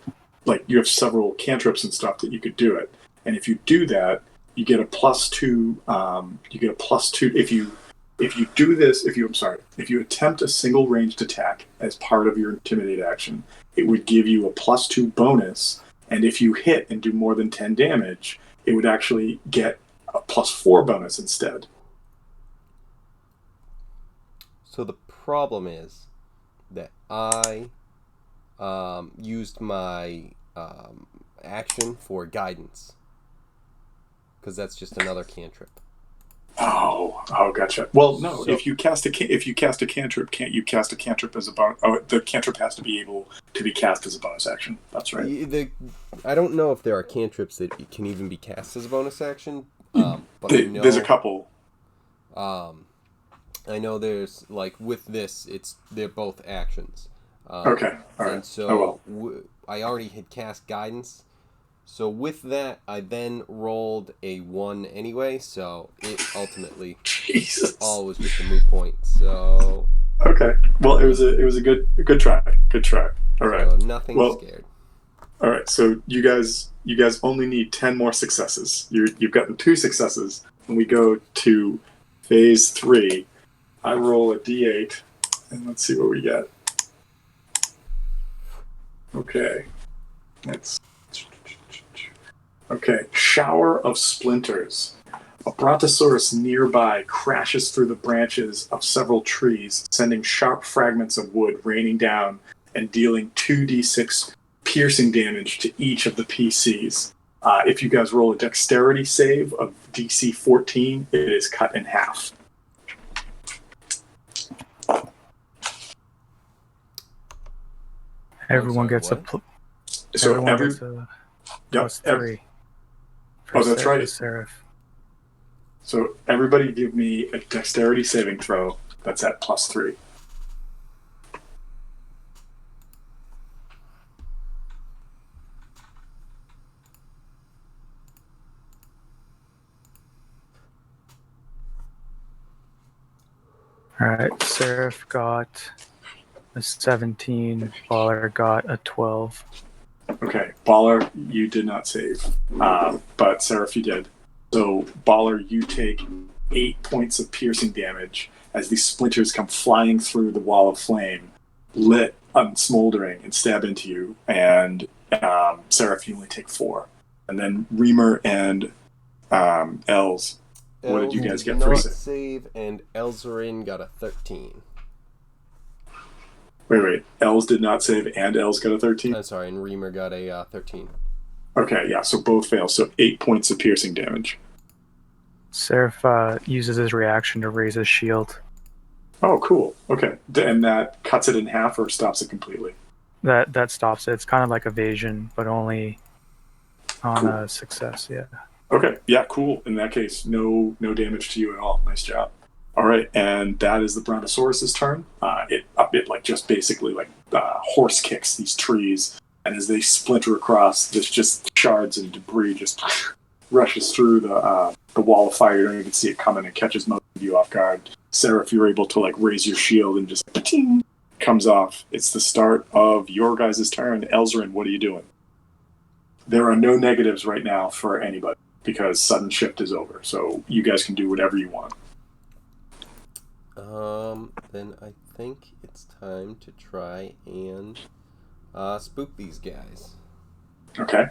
cantrips and stuff that you could do it. And if you do that, you get a +2. You get a +2 if you do this. If you attempt a single ranged attack as part of your intimidate action, it would give you a +2 bonus. And if you hit and do more than 10 damage, it would actually get a +4 bonus instead. So the problem is that I used my action for guidance, because that's just another cantrip. Oh, gotcha. Well, no. So- if you cast a cantrip, can't you cast a cantrip as a bonus? Oh, the cantrip has to be able to be cast as a bonus action. That's right. I don't know if there are cantrips that can even be cast as a bonus action, but I know There's a couple. I know there's, like, with this, they're both actions. Okay. All right. And so Oh, well. I already had cast guidance. So with that, I then rolled a 1 anyway, so it ultimately Jesus. all was just a moot point. So Okay. Well, it was a good try. Good try. All right. so nothing Well, scared. all right. So you guys only need 10 more successes. You've gotten 2 successes, and we go to phase 3. I roll a d8, and let's see what we get. Okay. That's okay. Shower of splinters. A brontosaurus nearby crashes through the branches of several trees, sending sharp fragments of wood raining down and dealing 2d6 piercing damage to each of the PCs. If you guys roll a dexterity save of DC 14, it is cut in half. Everyone sorry, gets what? So everyone every gets a yep, plus 3. oh, that's right. Seraph. So everybody give me a dexterity saving throw that's at plus 3. All right, Seraph got a 17. Baller got a 12. Okay, Baller, you did not save, but Seraph, you did. So, Baller, you take 8 points of piercing damage as these splinters come flying through the wall of flame, lit, smoldering, and stab into you. And Seraph, you only take 4. And then Reamer and Els, what did you guys get for not save? save, and Elzarin got a 13. Wait. Els did not save, and Els got a 13? I'm sorry, and Reamer got a 13. Okay, yeah, so both fail. So 8 points of piercing damage. Seraph uses his reaction to raise his shield. Oh, cool. Okay. And that cuts it in half or stops it completely? That stops it. It's kind of like evasion, but only on a success. Yeah. Okay. Yeah, cool. In that case, no damage to you at all. Nice job. All right, and that is the Brontosaurus's turn. It like just basically like horse kicks these trees, and as they splinter across, this just shards and debris just rushes through the wall of fire. You don't even see it coming and catches most of you off guard. Sarah, if you're able to like raise your shield and just ting, comes off. It's the start of your guys' turn. Elzarin, what are you doing? There are no negatives right now for anybody because sudden shift is over. So you guys can do whatever you want. Then I think it's time to try and spook these guys. Okay.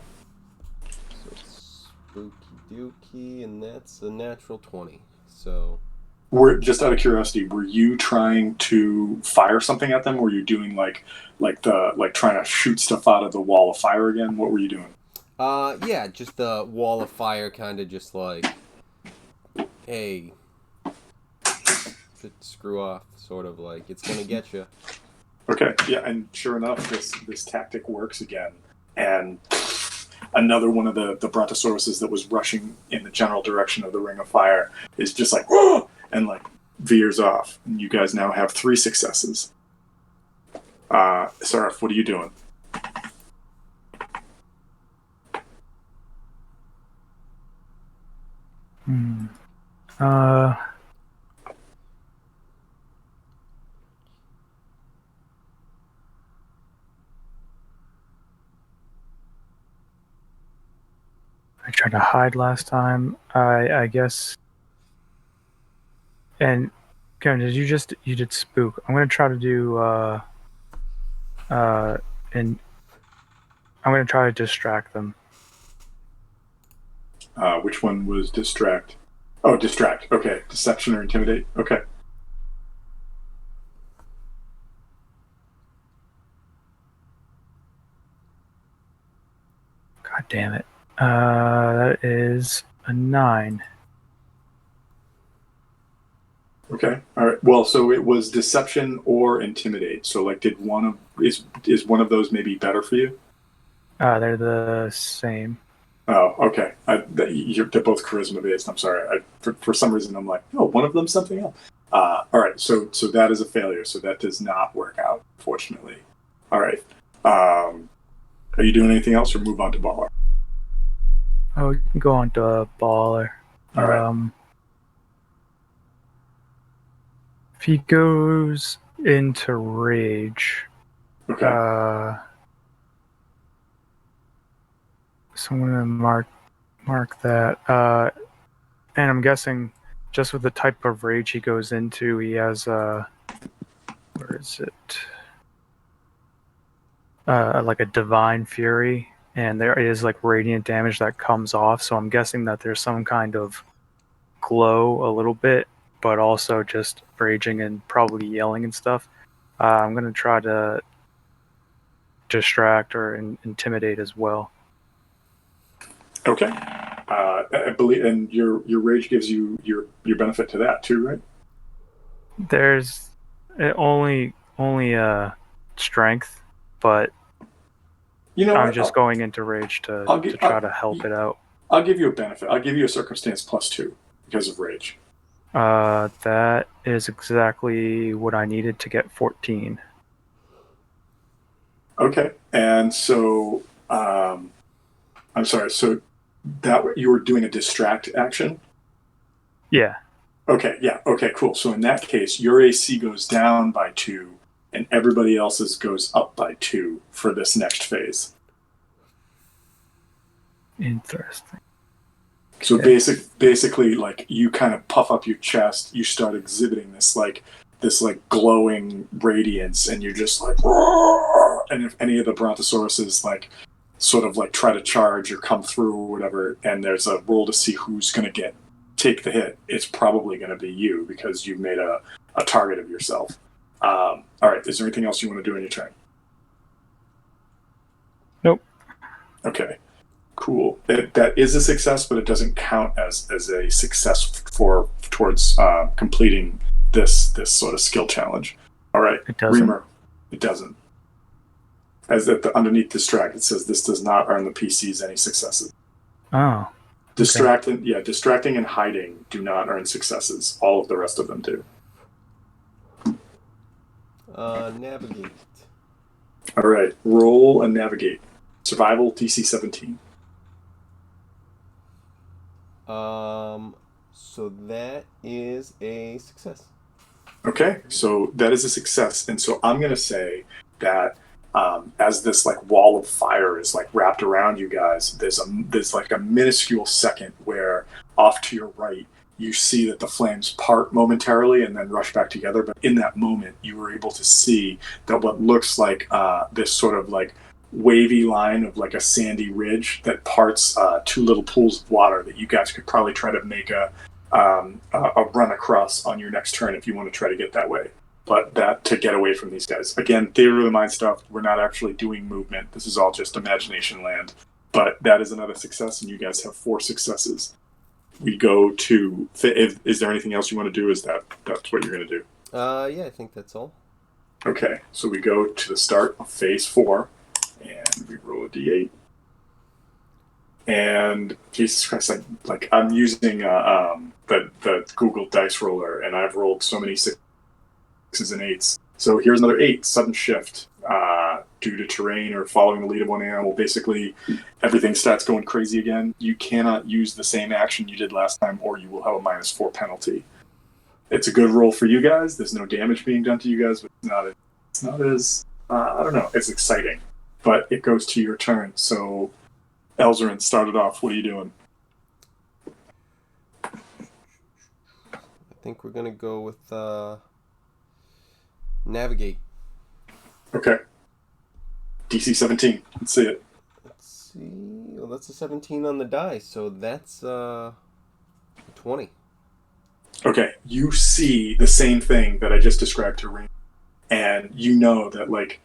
So spooky dookie, and that's a natural 20. So We're just out of curiosity. Were you trying to fire something at them? Were you doing like trying to shoot stuff out of the wall of fire again? What were you doing? yeah, just the wall of fire, kind of just like, hey, screw off, sort of like it's gonna get you. Okay, yeah, and sure enough, this tactic works again, and another one of the Brontosauruses that was rushing in the general direction of the Ring of Fire is just like, whoa, and like veers off. And you guys now have 3 successes. Seraph, what are you doing? I tried to hide last time. I guess. And Karen, you did spook? I'm gonna try to do and I'm gonna try to distract them. Which one was distract? Oh, distract. Okay, deception or intimidate. Okay. God damn it. That is a 9. Okay. All right. Well, so it was deception or intimidate. So, like, did is one of those maybe better for you? They're the same. Oh, okay. They're both charisma based. I'm sorry. For some reason, I'm like, oh, one of them's something else. All right. So that is a failure. So that does not work out, fortunately. All right. Are you doing anything else, or move on to Baller? Oh, you can go on to Baller. All right. If he goes into Rage, Okay. so I'm gonna mark that. And I'm guessing, just with the type of rage he goes into, he has where is it? Like a divine fury, and there is like radiant damage that comes off. So I'm guessing that there's some kind of glow a little bit, but also just raging and probably yelling and stuff. I'm gonna try to distract or intimidate as well. Okay. I believe, and your rage gives you your benefit to that too, right? There's only strength, but You know I'm what? just going into rage to try to help it out. I'll give you a benefit. I'll give you a circumstance +2 because of rage. That is exactly what I needed to get 14. Okay. And so, I'm sorry. So that you were doing a distract action. Yeah. Okay. Yeah. Okay. Cool. So in that case, your AC goes down by 2, and everybody else's goes up by 2 for this next phase. Interesting. So Okay. basically, like, you kind of puff up your chest, you start exhibiting this glowing radiance, and you're just like, "Roar!" And if any of the brontosauruses like sort of like try to charge or come through or whatever, and there's a roll to see who's going to take the hit, it's probably going to be you because you've made a target of yourself. All right, is there anything else you want to do in your turn? Nope. Okay. Cool. That is a success, but it doesn't count as a success towards completing this sort of skill challenge. All right, It doesn't? Reamer, it doesn't. As underneath distract, it says this does not earn the PCs any successes. Oh. Distracting and hiding do not earn successes. All of the rest of them do. Navigate. All right, roll and navigate. Survival DC 17. So that is a success. Okay, so that is a success, and so I'm gonna say that as this like wall of fire is like wrapped around you guys, there's like a minuscule second where off to your right you see that the flames part momentarily and then rush back together. But in that moment, you were able to see that what looks like this sort of like wavy line of like a sandy ridge that parts 2 little pools of water that you guys could probably try to make a run across on your next turn if you want to try to get that way. But that to get away from these guys. Again, theater of the mind stuff. We're not actually doing movement. This is all just imagination land. But that is another success, and you guys have 4 successes. We go to. Is there anything else you want to do? That's what you're going to do? Yeah, I think that's all. Okay, so we go to the start of phase 4, and we roll a d8. And Jesus Christ, like I'm using the Google Dice Roller, and I've rolled so many 6s and 8s. So here's another 8, sudden shift. Due to terrain or following the lead of one animal, basically everything starts going crazy again. You cannot use the same action you did last time, or you will have a -4 penalty. It's a good roll for you guys. There's no damage being done to you guys, but it's not as I don't know. It's exciting, but it goes to your turn. So, Elzerin, started off. What are you doing? I think we're gonna go with navigate. Okay. DC 17. Let's see it. Let's see. Well, that's a 17 on the die, so that's 20. Okay, you see the same thing that I just described to Ring, and you know that like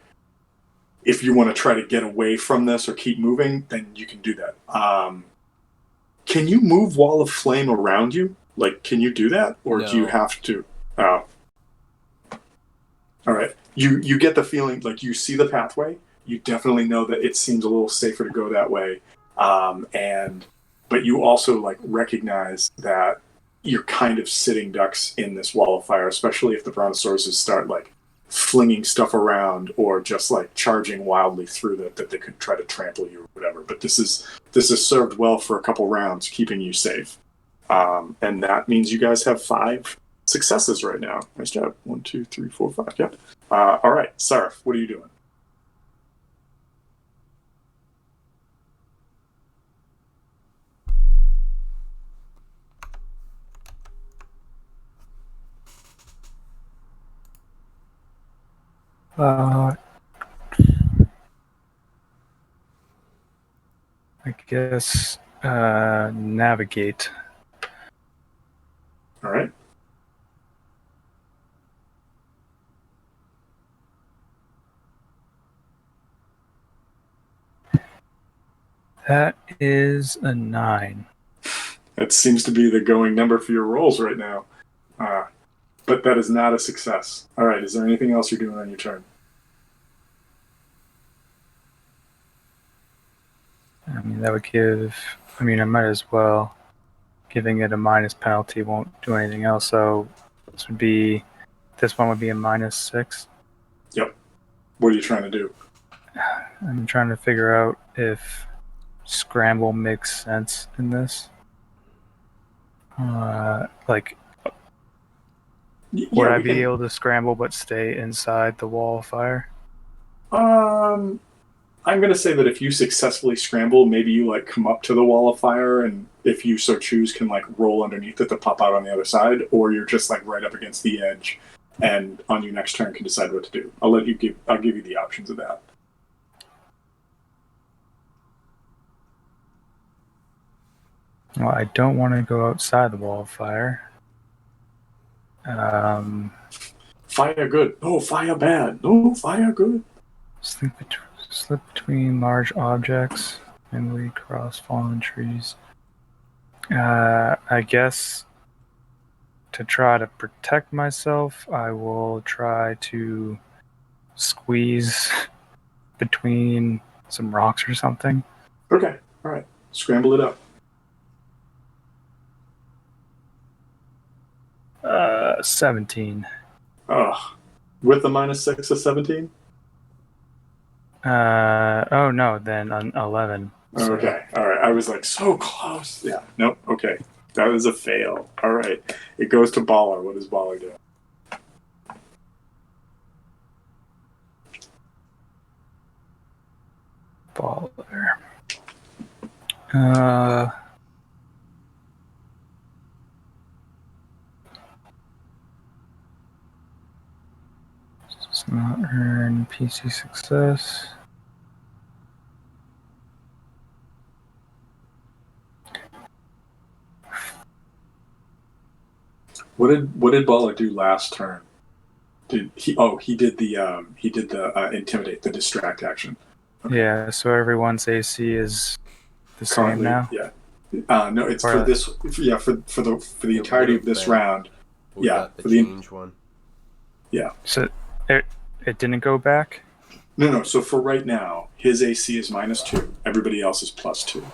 if you want to try to get away from this or keep moving, then you can do that. Can you move Wall of Flame around you? Like, can you do that, or No. do you have to? Oh, all right. You get the feeling like you see the pathway. You definitely know that it seems a little safer to go that way, but you also like recognize that you're kind of sitting ducks in this wall of fire, especially if the brontosauruses start like flinging stuff around or just like charging wildly through that they could try to trample you or whatever. But this has served well for a couple rounds, keeping you safe. And that means you guys have 5 successes right now. Nice job. 1, 2, 3, 4, 5. Yeah. All right, Sarif, what are you doing? I guess navigate. All right. That is a 9. That seems to be the going number for your rolls right now. But that is not a success. All right, is there anything else you're doing on your turn? I mean, that would give. I mean, I might as well. Giving it a minus penalty won't do anything else. So this would be. This one would be a -6. Yep. What are you trying to do? I'm trying to figure out if scramble makes sense in this. Like, would I be able to scramble but stay inside the wall of fire? I'm going to say that if you successfully scramble, maybe you like come up to the wall of fire, and if you so choose, can like roll underneath it to pop out on the other side, or you're just like right up against the edge, and on your next turn can decide what to do. I'll give you the options of that. Well, I don't want to go outside the wall of fire. Fire good. No, fire bad. No, fire good. Slip between large objects, nimbly cross fallen trees. I guess to try to protect myself, I will try to squeeze between some rocks or something. Okay, all right. Scramble it up. 17. With the -6 of 17? Oh no, then 11. So. Okay, all right. I was like, so close. Yeah, nope, okay. That was a fail. All right. It goes to Baller. What does Baller do? Baller. Does not earn PC success. What did Baller do last turn? He did the intimidate, the distract action. Okay. Yeah, so everyone's AC is the Currently, same now. Yeah. No, it's for this. Yeah, for the entirety of this round. We got the change one. Yeah. So it didn't go back? No. So for right now, his AC is -2. Everybody else is +2.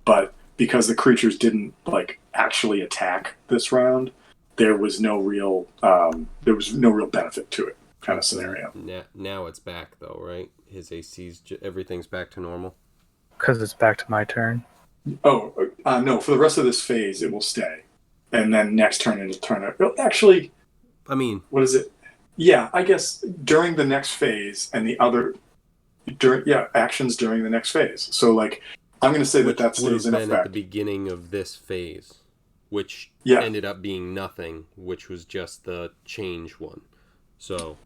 But because the creatures didn't like actually attack this round, there was no real benefit to it, kind of scenario. Now it's back though, right? His AC's everything's back to normal. Because it's back to my turn. Oh no! For the rest of this phase, it will stay, and then next turn it'll turn it. Actually, I mean, what is it? Yeah, I guess during the next phase and the other actions during the next phase. So like, I'm going to say that stays in effect at the beginning of this phase, which ended up being nothing, which was just the change one. So,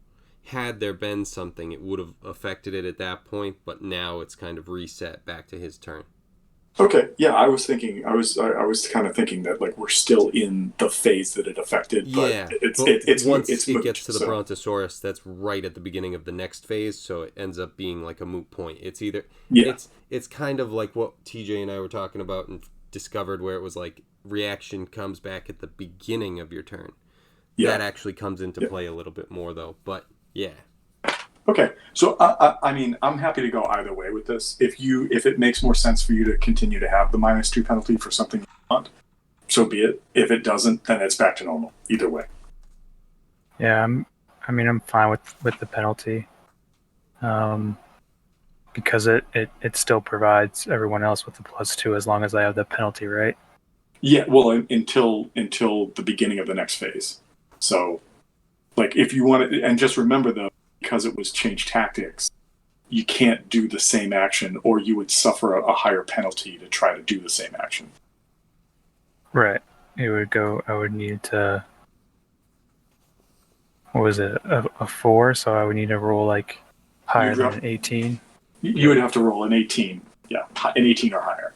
had there been something, it would have affected it at that point, but now it's kind of reset back to his turn. Okay, yeah, I was kind of thinking that like we're still in the phase that it affected, but yeah, once it gets to the Brontosaurus, that's right at the beginning of the next phase, so it ends up being like a moot point. It's either it's kind of like what TJ and I were talking about and discovered, where it was like reaction comes back at the beginning of your turn. Yeah. That actually comes into play a little bit more though, but yeah. Okay, so I mean, I'm happy to go either way with this. If it makes more sense for you to continue to have the -2 penalty for something you want, so be it. If it doesn't, then it's back to normal. Either way. Yeah, I mean, I'm fine with the penalty, because it still provides everyone else with the +2 as long as I have the penalty, right? Yeah, well, until the beginning of the next phase. So, like, if you want to, and just remember though, because it was change tactics, you can't do the same action, or you would suffer a higher penalty to try to do the same action. Right. It would go. I would need to. What was it? A 4, so I would need to roll like higher You'd than roll- an 18. You would have to roll an 18. Yeah, an 18 or higher.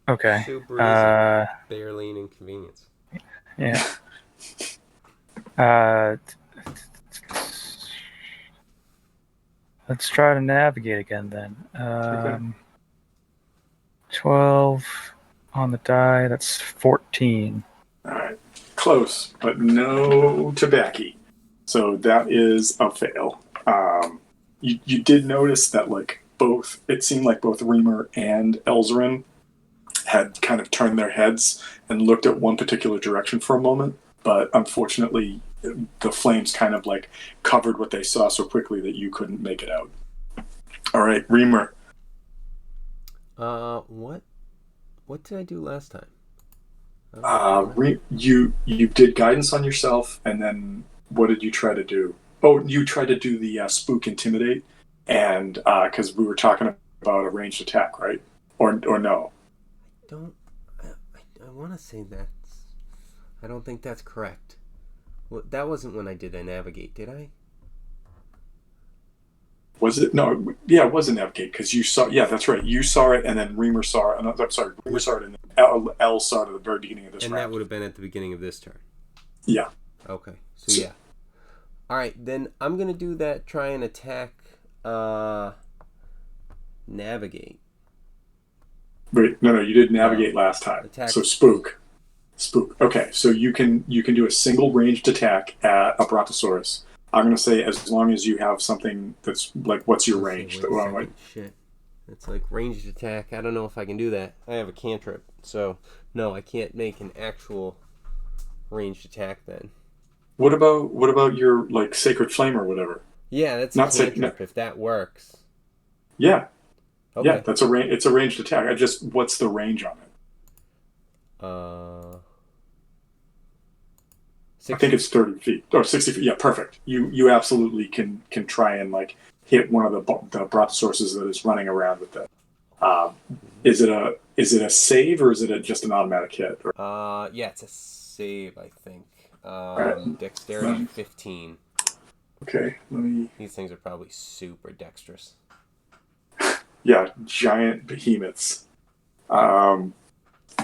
Okay. Super easy. Barely an inconvenience. Yeah. Let's try to navigate again then. Okay. 12 on the die. That's 14. All right, close, but no tobacco. So that is a fail. You did notice that like both, it seemed like both Reamer and Elzarin had kind of turned their heads and looked at one particular direction for a moment, but unfortunately, the flames kind of like covered what they saw so quickly that you couldn't make it out. All right, Reamer. What did I do last time? You did guidance on yourself, and then what did you try to do? Oh, you tried to do the spook intimidate, and because we were talking about a ranged attack, right? Or no? I want to say that's. I don't think that's correct. Well, that wasn't when I did a navigate, did I? Was it? No, yeah, it was a navigate because you saw. Yeah, that's right. You saw it, and then Reamer saw it. I'm sorry, Reamer saw it, and then L saw it at the very beginning of this and round. that would have been at the beginning of this turn. Yeah. Okay. So yeah. All right, then I'm gonna do that. Try and attack. Navigate. Wait, no, you did navigate last time. Attack. So spook. Okay, so you can do a single ranged attack at a Brontosaurus. I'm gonna say as long as you have something that's like, what's your range? Shit. It's like ranged attack. I don't know if I can do that. I have a cantrip, so no, I can't make an actual ranged attack then. What about your like Sacred Flame or whatever? Yeah, that's Not a cantrip if that works. Yeah. Okay. Yeah, that's it's a ranged attack. What's the range on it? 60. I think it's 30 feet or 60 feet. Yeah, perfect. You absolutely can try and like hit one of the Brontosauruses that is running around with that. Is it a save or is it just an automatic hit? Yeah, it's a save, I think. Right. Dexterity 15. Okay, let me. These things are probably super dexterous. Yeah, giant behemoths. They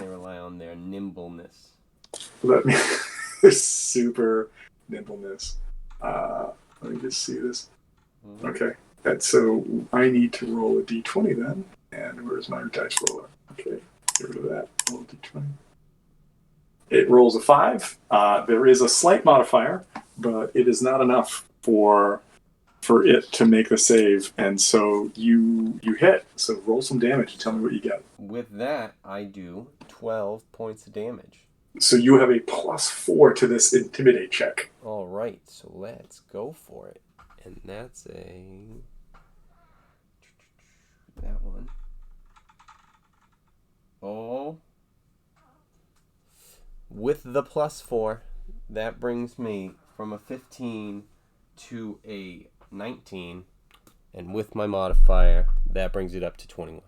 rely on their nimbleness. Let me. Super nimbleness. Let me just see this. Okay, so I need to roll a d20 then. And where's my dice roller? Okay, get rid of that. Roll a d20. It rolls a 5. There is a slight modifier, but it is not enough for it to make the save, and so you hit. So roll some damage and tell me what you get. With that, I do 12 points of damage. So you have a +4 to this intimidate check. All right, so let's go for it. And that's that one. Oh. With the +4, that brings me from a 15 to a 19. And with my modifier, that brings it up to 21.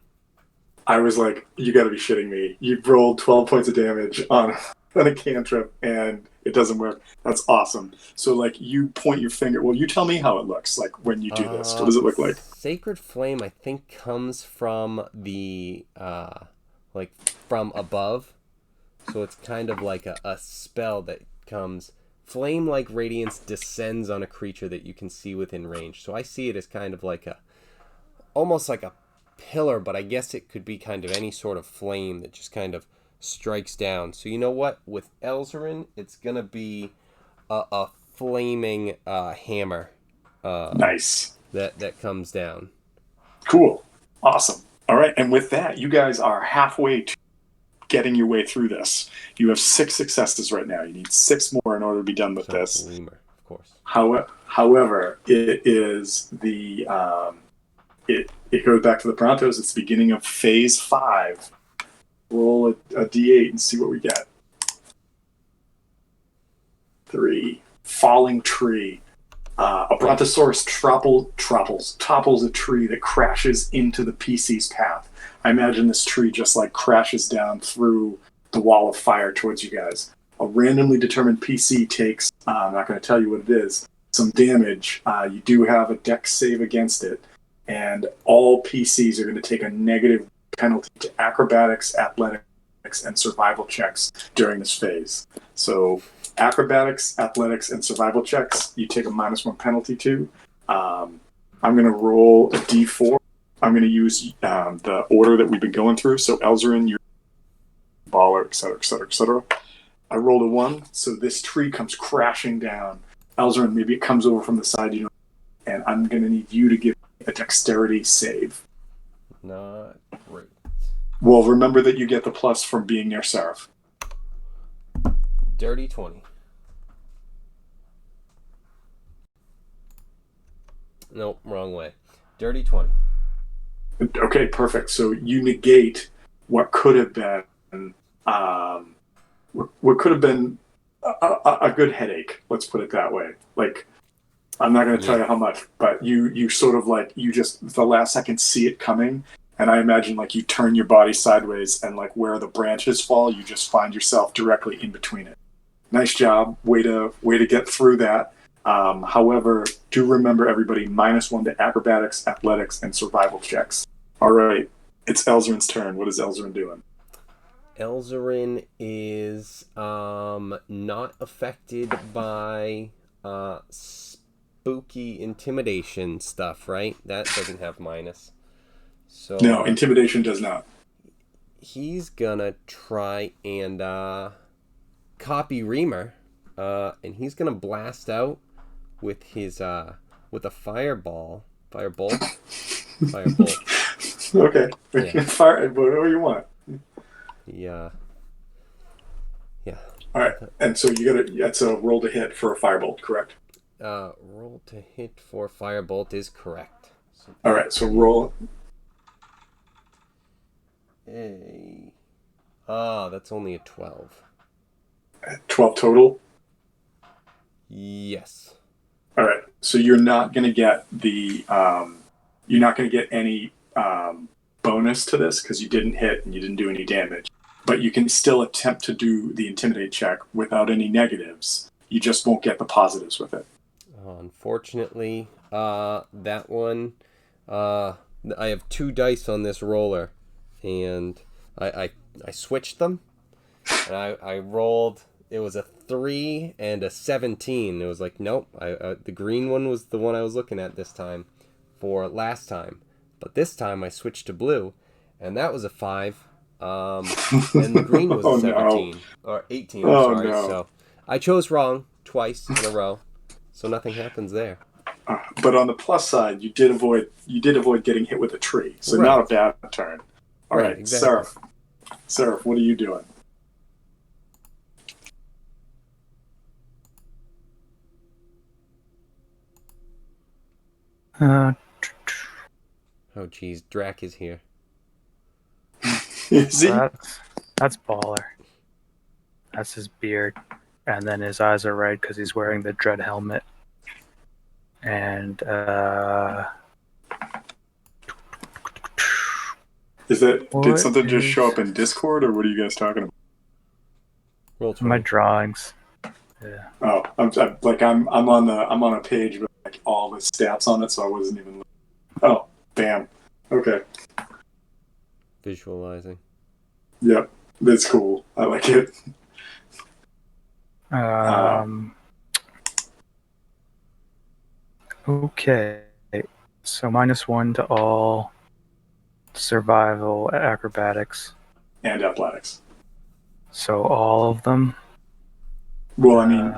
I was like, you gotta be shitting me. You rolled 12 points of damage on a cantrip and it doesn't work. That's awesome. So like you point your finger. Well, you tell me how it looks like when you do this. What does it look like? Sacred Flame, I think, comes from the like from above. So it's kind of like a spell that comes. Flame-like radiance descends on a creature that you can see within range. So I see it as kind of like almost like a pillar, but I guess it could be kind of any sort of flame that just kind of strikes down. So you know what? With Elzarin, it's gonna be a flaming hammer. Nice. That comes down. Cool. Awesome. All right, and with that, you guys are halfway getting your way through this. You have 6 successes right now. You need 6 more in order to be done with So, this. lemur, of course. However, it is the it goes back to the Prontos. It's the beginning of phase 5. Roll a d8 and see what we get. 3. Falling tree. A Brontosaurus topples a tree that crashes into the PC's path. I imagine this tree just like crashes down through the wall of fire towards you guys. A randomly determined PC takes, I'm not going to tell you what it is, some damage. You do have a dex save against it, and all PCs are going to take a negative penalty to acrobatics, athletics, and survival checks during this phase. So acrobatics, athletics, and survival checks, you take a -1 penalty to. I'm going to roll a d4. I'm going to use the order that we've been going through. So Elzarin, you're baller, etc. I rolled a 1, so this tree comes crashing down. Elzarin, maybe it comes over from the side, and I'm going to need you to give a dexterity save. Not great. Well, remember that you get the plus from being near Seraph. Dirty 20. Nope, wrong way. Dirty 20. Okay, perfect. So you negate what could have been a good headache. Let's put it that way. Like, I'm not going to tell you how much, but you sort of like, you just the last second see it coming, and I imagine like you turn your body sideways, and like where the branches fall, you just find yourself directly in between it. Nice job. Way to get through that. However, do remember, everybody, -1 to acrobatics, athletics, and survival checks. All right, it's Elzarin's turn. What is Elzarin doing? Elzarin is not affected by spooky intimidation stuff, right? That doesn't have minus. So No, intimidation does not. He's gonna try and copy Reamer, and he's gonna blast out with his with a firebolt. Okay, Yeah. fire whatever you want. Yeah. All right, and so that's a roll to hit for a firebolt, correct? Roll to hit for firebolt is correct. So, All right, so roll. That's only a 12. 12 total. Yes. All right, so you're not going to get any bonus to this because you didn't hit and you didn't do any damage. But you can still attempt to do the intimidate check without any negatives. You just won't get the positives with it. Unfortunately, that one, I have 2 dice on this roller, and I switched them, and I rolled. It was a 3 and a 17. It was like, nope. The green one was the one I was looking at this time for last time, but this time I switched to blue, and that was a 5. And the green was a 17 or 18. I'm sorry. No. So I chose wrong twice in a row, so nothing happens there. But on the plus side, you did avoid getting hit with a tree, so Right. not a bad turn. All right, exactly. Seraph, what are you doing? Uh, Oh, geez, Drac is here. Is he? that's baller. That's his beard, and then his eyes are red because he's wearing the dread helmet. And Did What something just is- show up in Discord, or what are you guys talking about? Roll 20. my drawings. Yeah. Oh, I'm on a page with like all the stats on it, so I wasn't even. Oh, bam. Okay. Visualizing. Yep, that's cool. I like it. Okay. So -1 to all survival acrobatics. And athletics. So all of them. Well, I mean,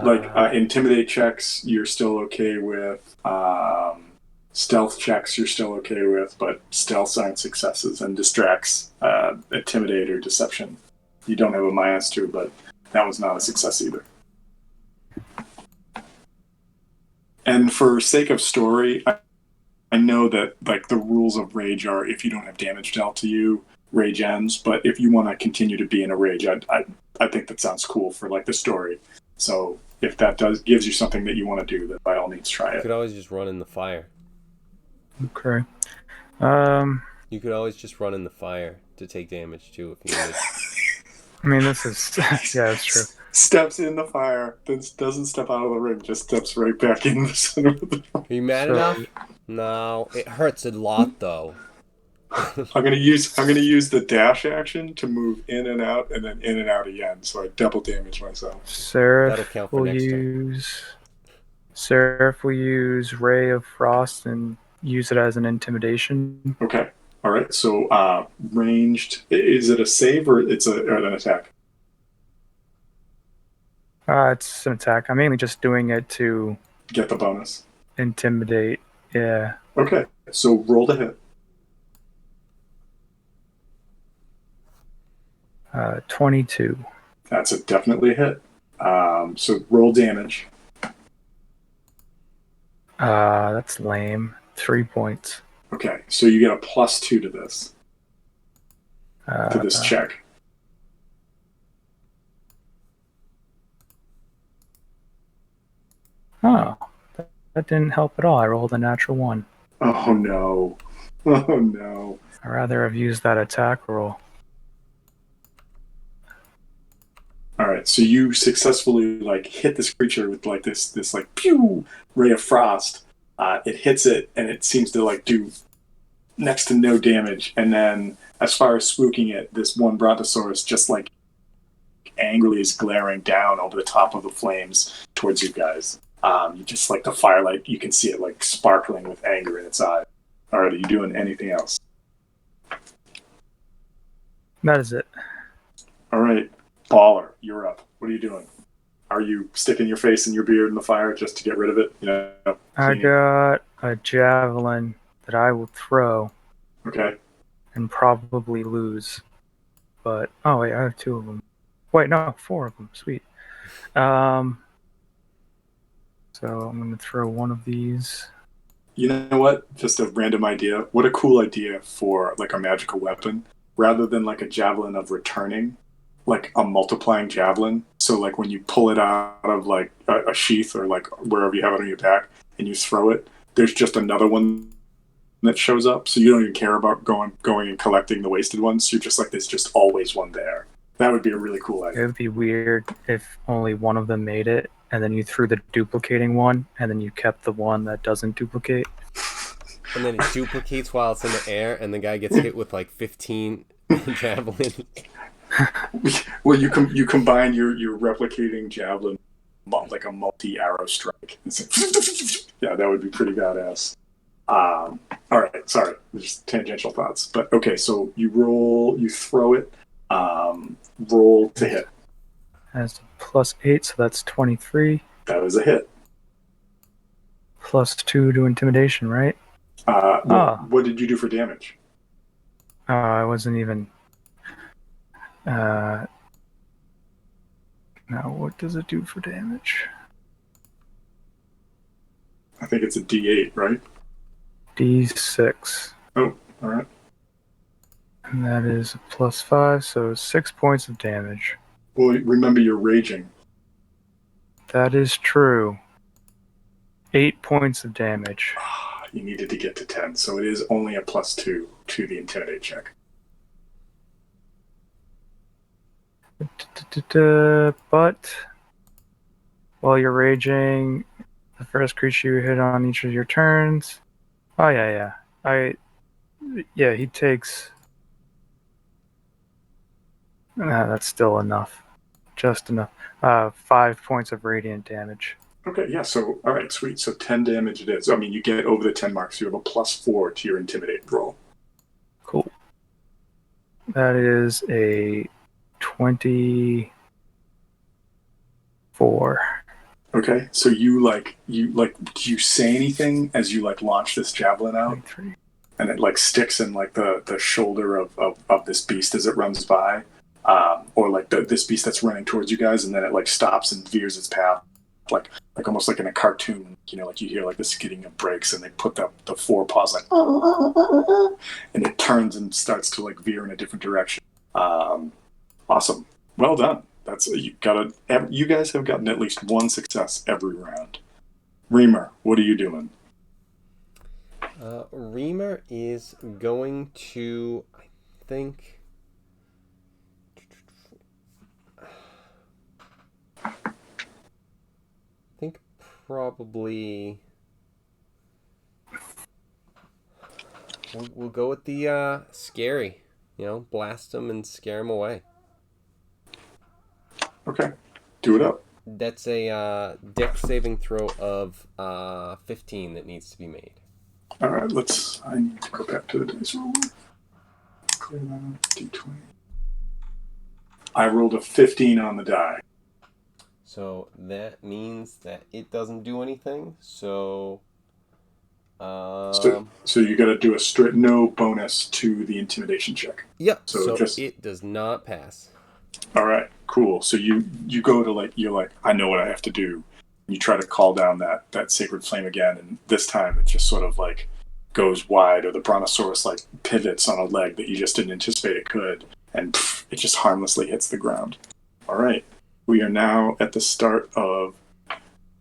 intimidate checks, you're still okay with. Stealth checks, you're still okay with, but stealth aren't successes, and distracts, intimidate or deception. You don't have a -2, but that was not a success either. And for sake of story, I know that like the rules of rage are if you don't have damage dealt to you, rage ends. But if you want to continue to be in a rage, I think that sounds cool for like the story. So if that gives you something that you want to do, then by all means try You it. could always just run in the fire. Okay. You could always just run in the fire to take damage too if you needed. I mean, this is yeah, that's true. Steps in the fire, then doesn't step out of the ring, just steps right back in the center of the fire. Are you mad enough? No, it hurts a lot though. I'm gonna use the dash action to move in and out, and then in and out again, so I double damage myself. That'll count Seraph for will next turn. use. Seraph will use Ray of Frost and use it as an intimidation. Okay, all right. So ranged, is it a save or it's an attack? It's an attack. I'm mainly just doing it to Get the bonus. intimidate. Yeah. Okay, so roll to hit. 22. That's a definitely hit. So roll damage. That's lame. 3 points. Okay, so you get a +2 to this check. Oh, that didn't help at all. I rolled a natural 1. Oh no! Oh no! I'd rather have used that attack roll. All right, so you successfully like hit this creature with like this like pew ray of frost. It hits it, and it seems to like do next to no damage. And then, as far as spooking it, this one brontosaurus just like angrily is glaring down over the top of the flames towards you guys. You just like the firelight, you can see it like sparkling with anger in its eye. All right, are you doing anything else? That is it. All right, Baller, you're up. What are you doing? Are you sticking your face and your beard in the fire just to get rid of it? You know, I got a javelin that I will throw okay. and probably lose. But, oh wait, I have 2 of them. Wait, no, 4 of them. Sweet. So I'm going to throw one of these. You know what? Just a random idea. What a cool idea for like a magical weapon. Rather than like a javelin of returning, like a multiplying javelin. So like when you pull it out of like a sheath or like wherever you have it on your back and you throw it, there's just another one that shows up. So you don't even care about going and collecting the wasted ones. You're just like, there's just always one there. That would be a really cool idea. It would be weird if only one of them made it, and then you threw the duplicating one, and then you kept the one that doesn't duplicate. And then it duplicates while it's in the air, and the guy gets hit with like 15 javelins. Well, you combine your replicating javelin like a multi-arrow strike. Yeah, that would be pretty badass. All right, sorry, just tangential thoughts. But okay, so you throw it, roll to hit. Has a +8, so that's 23. That was a hit. +2 to intimidation, right? What did you do for damage? I wasn't even. Now, what does it do for damage? I think it's a D8, right? D6. Oh, all right. And that is a +5, so 6 points of damage. Well, remember you're raging. That is true. 8 points of damage. You needed to get to 10, so it is only a +2 to the intimidate check. But while you're raging, the first creature you hit on each of your turns. Oh yeah. He takes. That's still enough. Just enough. 5 points of radiant damage. Okay, yeah, so, all right, sweet. So 10 damage it is. I mean, you get over the 10 marks, you have a +4 to your intimidate roll. Cool. That is a 24. Okay, so do you say anything as you like launch this javelin out? 23. And it like sticks in like the shoulder of this beast as it runs by, or like this beast that's running towards you guys, and then it like stops and veers its path, like almost like in a cartoon. Like you hear like the skidding of brakes, and they put the forepaws like, and it turns and starts to like veer in a different direction. Awesome, well done. You guys have gotten at least one success every round. Reamer, what are you doing? Reamer is going to, I think. Probably. We'll go with the scary. Blast them and scare them away. Okay, do it up. That's a dex saving throw of 15 that needs to be made. All right, I need to go back to the dice roll. Clear that up. D20. I rolled a 15 on the die. So that means that it doesn't do anything. So you got to do a straight no bonus to the intimidation check. Yep. So it does not pass. All right, cool. So you go to you're like, I know what I have to do. You try to call down that sacred flame again, and this time it just sort of like goes wide, or the brontosaurus like pivots on a leg that you just didn't anticipate it could, and it just harmlessly hits the ground. All right, we are now at the start of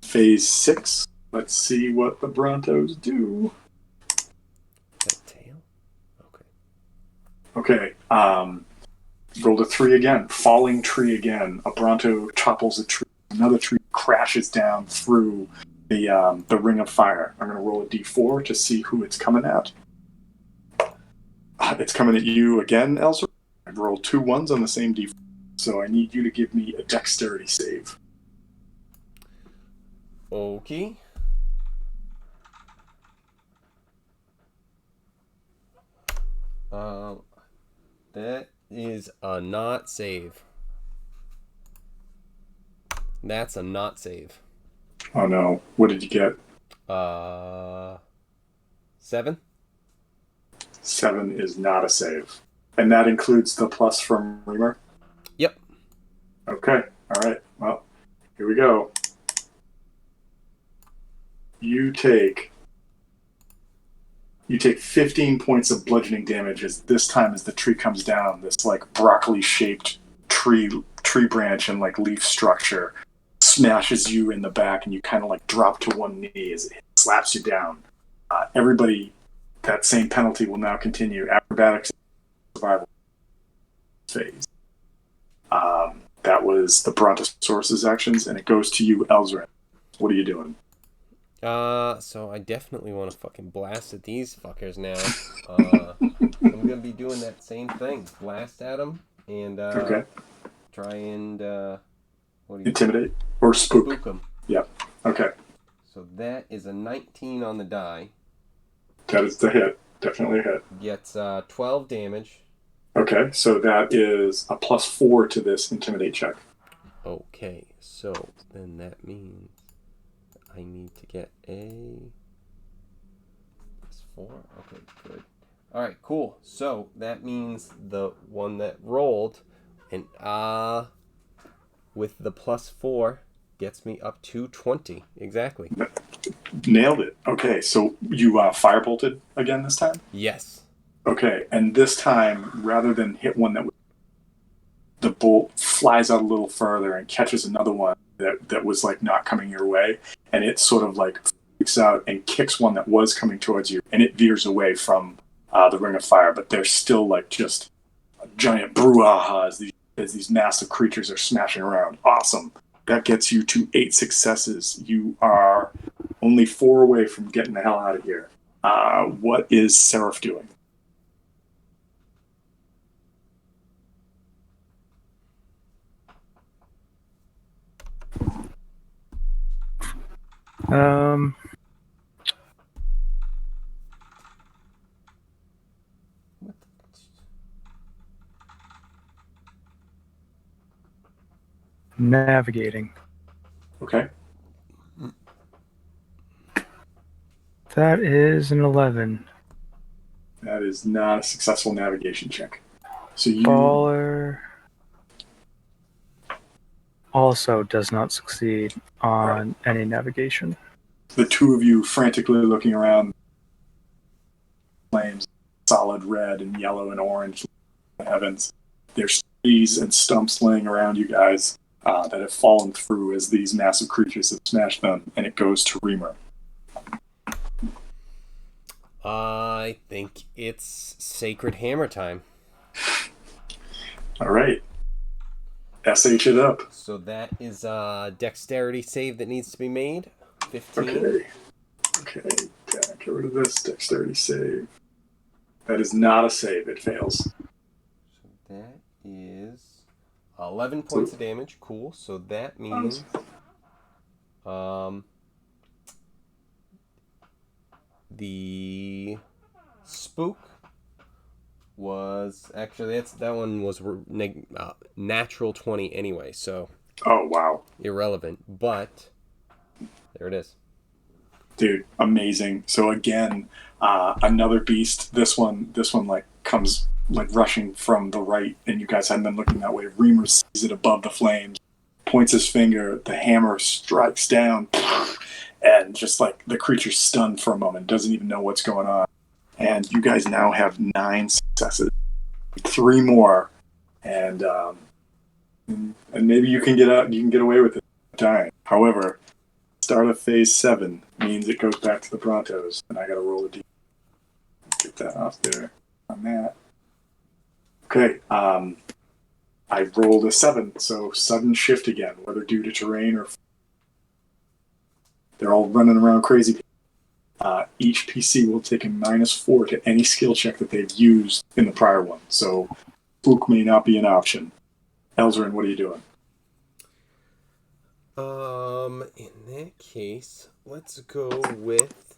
phase 6. Let's see what the Brontos do. That tail? Okay. Rolled a 3 again. Falling tree again. A Bronto topples a tree. Another tree crashes down through the ring of fire. I'm going to roll a d4 to see who it's coming at. It's coming at you again, Elsa. I've rolled 2 1s on the same d4, so I need you to give me a dexterity save. Okay. That is a not save. That's a not save. Oh no. What did you get? 7? 7 is not a save. And that includes the plus from Reamer? Yep. Okay. All right. Well, here we go. You take 15 points of bludgeoning damage as the tree comes down, this like broccoli-shaped tree branch and like leaf structure smashes you in the back, and you kind of like drop to one knee as it slaps you down. Everybody, that same penalty will now continue. Acrobatics survival phase. That was the Brontosaurus's actions, and it goes to you, Elzrin. What are you doing? So I definitely want to fucking blast at these fuckers now. I'm gonna be doing that same thing. Blast at them and okay. Try and intimidate or spook. Spook them. Yeah. Okay. So that is a 19 on the die. That is the hit. Definitely a hit. Gets 12 damage. Okay, so that is a +4 to this intimidate check. Okay, so then that means I need to get a +4. Okay, good. All right, cool. So that means the one that rolled, and with the +4 gets me up to 20 exactly. Nailed it. Okay, so you firebolted again this time? Yes. Okay, and this time, rather than hit one the bolt flies out a little further and catches another one that was like not coming your way, and it sort of like freaks out and kicks one that was coming towards you, and it veers away from the ring of fire, but there's still like just a giant brouhaha as these massive creatures are smashing around. Awesome. That gets you to 8 successes. You are only 4 away from getting the hell out of here. What is Seraph doing? Navigating. Okay. That is an 11. That is not a successful navigation check. So you Baller. also does not succeed All right. on any navigation. The two of you frantically looking around, flames, solid red and yellow and orange in the heavens. There's trees and stumps laying around you guys that have fallen through as these massive creatures have smashed them, and it goes to Reamer. I think it's Sacred Hammer time. All right. SH it up. So that is a dexterity save that needs to be made. 15. Okay. Yeah, get rid of this dexterity save. That is not a save. It fails. So that is 11 points of damage. Cool. So that means the spook was actually that one was natural 20 anyway, so Oh, wow. irrelevant, but there it is. Dude, amazing. So again, another beast. This one like comes like rushing from the right, and you guys hadn't been looking that way. Reamer sees it above the flames, points his finger, the hammer strikes down, and just like the creature's stunned for a moment, doesn't even know what's going on. And you guys now have 9 successes, 3 more, and maybe you can get out. You can get away with it dying. However, start of phase 7 means it goes back to the Brontos, and I got to roll a D. Get that off there on that. Okay, I rolled a 7, so sudden shift again, whether due to terrain or they're all running around crazy. Each PC will take a -4 to any skill check that they've used in the prior one, so Fluke may not be an option. Elzarin, what are you doing? In that case, let's go with.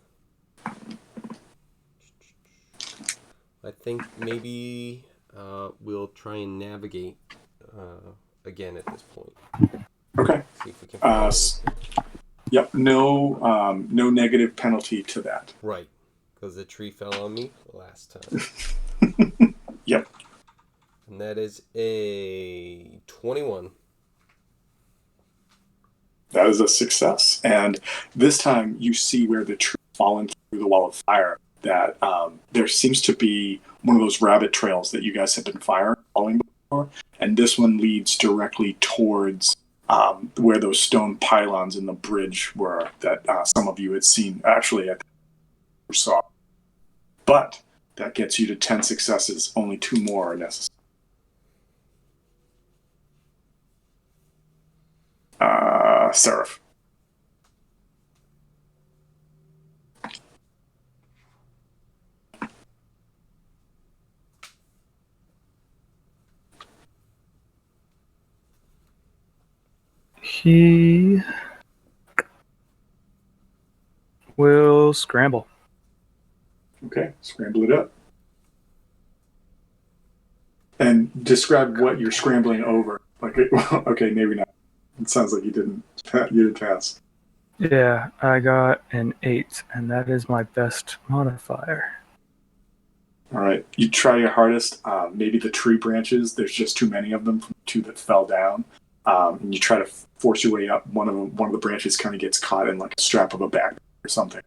I think maybe we'll try and navigate again at this point. Okay. See if we can find anything. Yep. No. No negative penalty to that. Right, because the tree fell on me last time. Yep. And that is a 21. That is a success. And this time you see where the tree fallen through the wall of fire. That there seems to be one of those rabbit trails that you guys have been following before, and this one leads directly towards where those stone pylons in the bridge were that some of you had seen. Actually, I saw. But that gets you to 10 successes. Only 2 more are necessary. Seraph. He will scramble. Okay, scramble it up. And describe what you're scrambling over. Like, okay, maybe not. It sounds like you didn't pass. Yeah, I got an 8, and that is my best modifier. All right, you try your hardest. Maybe the tree branches. There's just too many of them from the 2 that fell down. And you try to force your way up. One of the branches kind of gets caught in like a strap of a bag or something,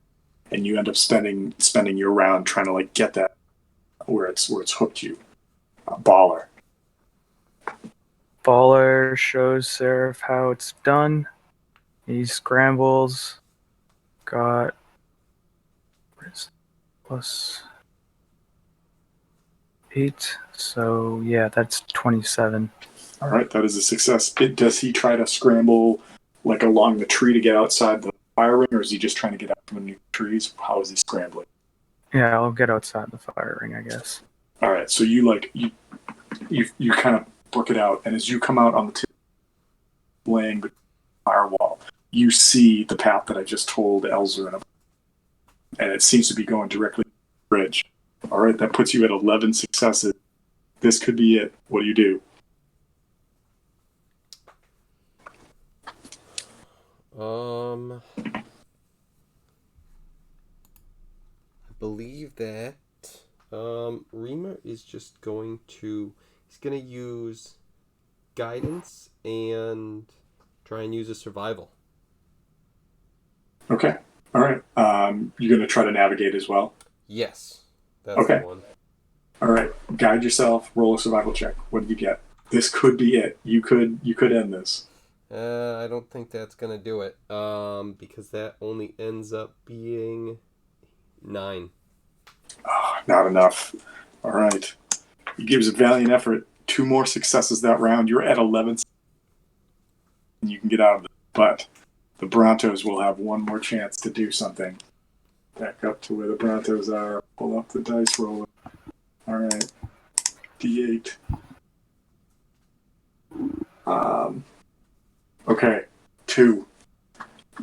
and you end up spending your round trying to like get that where it's hooked you. Baller. Baller shows Seraph how it's done. He scrambles. Got plus 8. So yeah, that's 27. All right, that is a success. Does he try to scramble like along the tree to get outside the fire ring, or is he just trying to get out from the trees? How is he scrambling? Yeah, I'll get outside the fire ring, I guess. All right, so you kind of book it out, and as you come out on the tip, laying the firewall, you see the path that I just told Elzarin about, and it seems to be going directly to the bridge. All right, that puts you at 11 successes. This could be it. What do you do? I believe that Reamer is just going to use guidance and Try and use a survival. Okay. All right. You're going to try to navigate as well? Yes. That's Okay. the one. All right. Guide yourself. Roll a survival check. What did you get? This could be it. You could end this. I don't think that's gonna do it. Because that only ends up being 9. Oh, not enough. All right. He gives a valiant effort. 2 more successes that round. You're at 11. And you can get out of it. But the Brontos will have one more chance to do something. Back up to where the Brontos are. Pull up the dice roller. All right. D8. Okay. 2.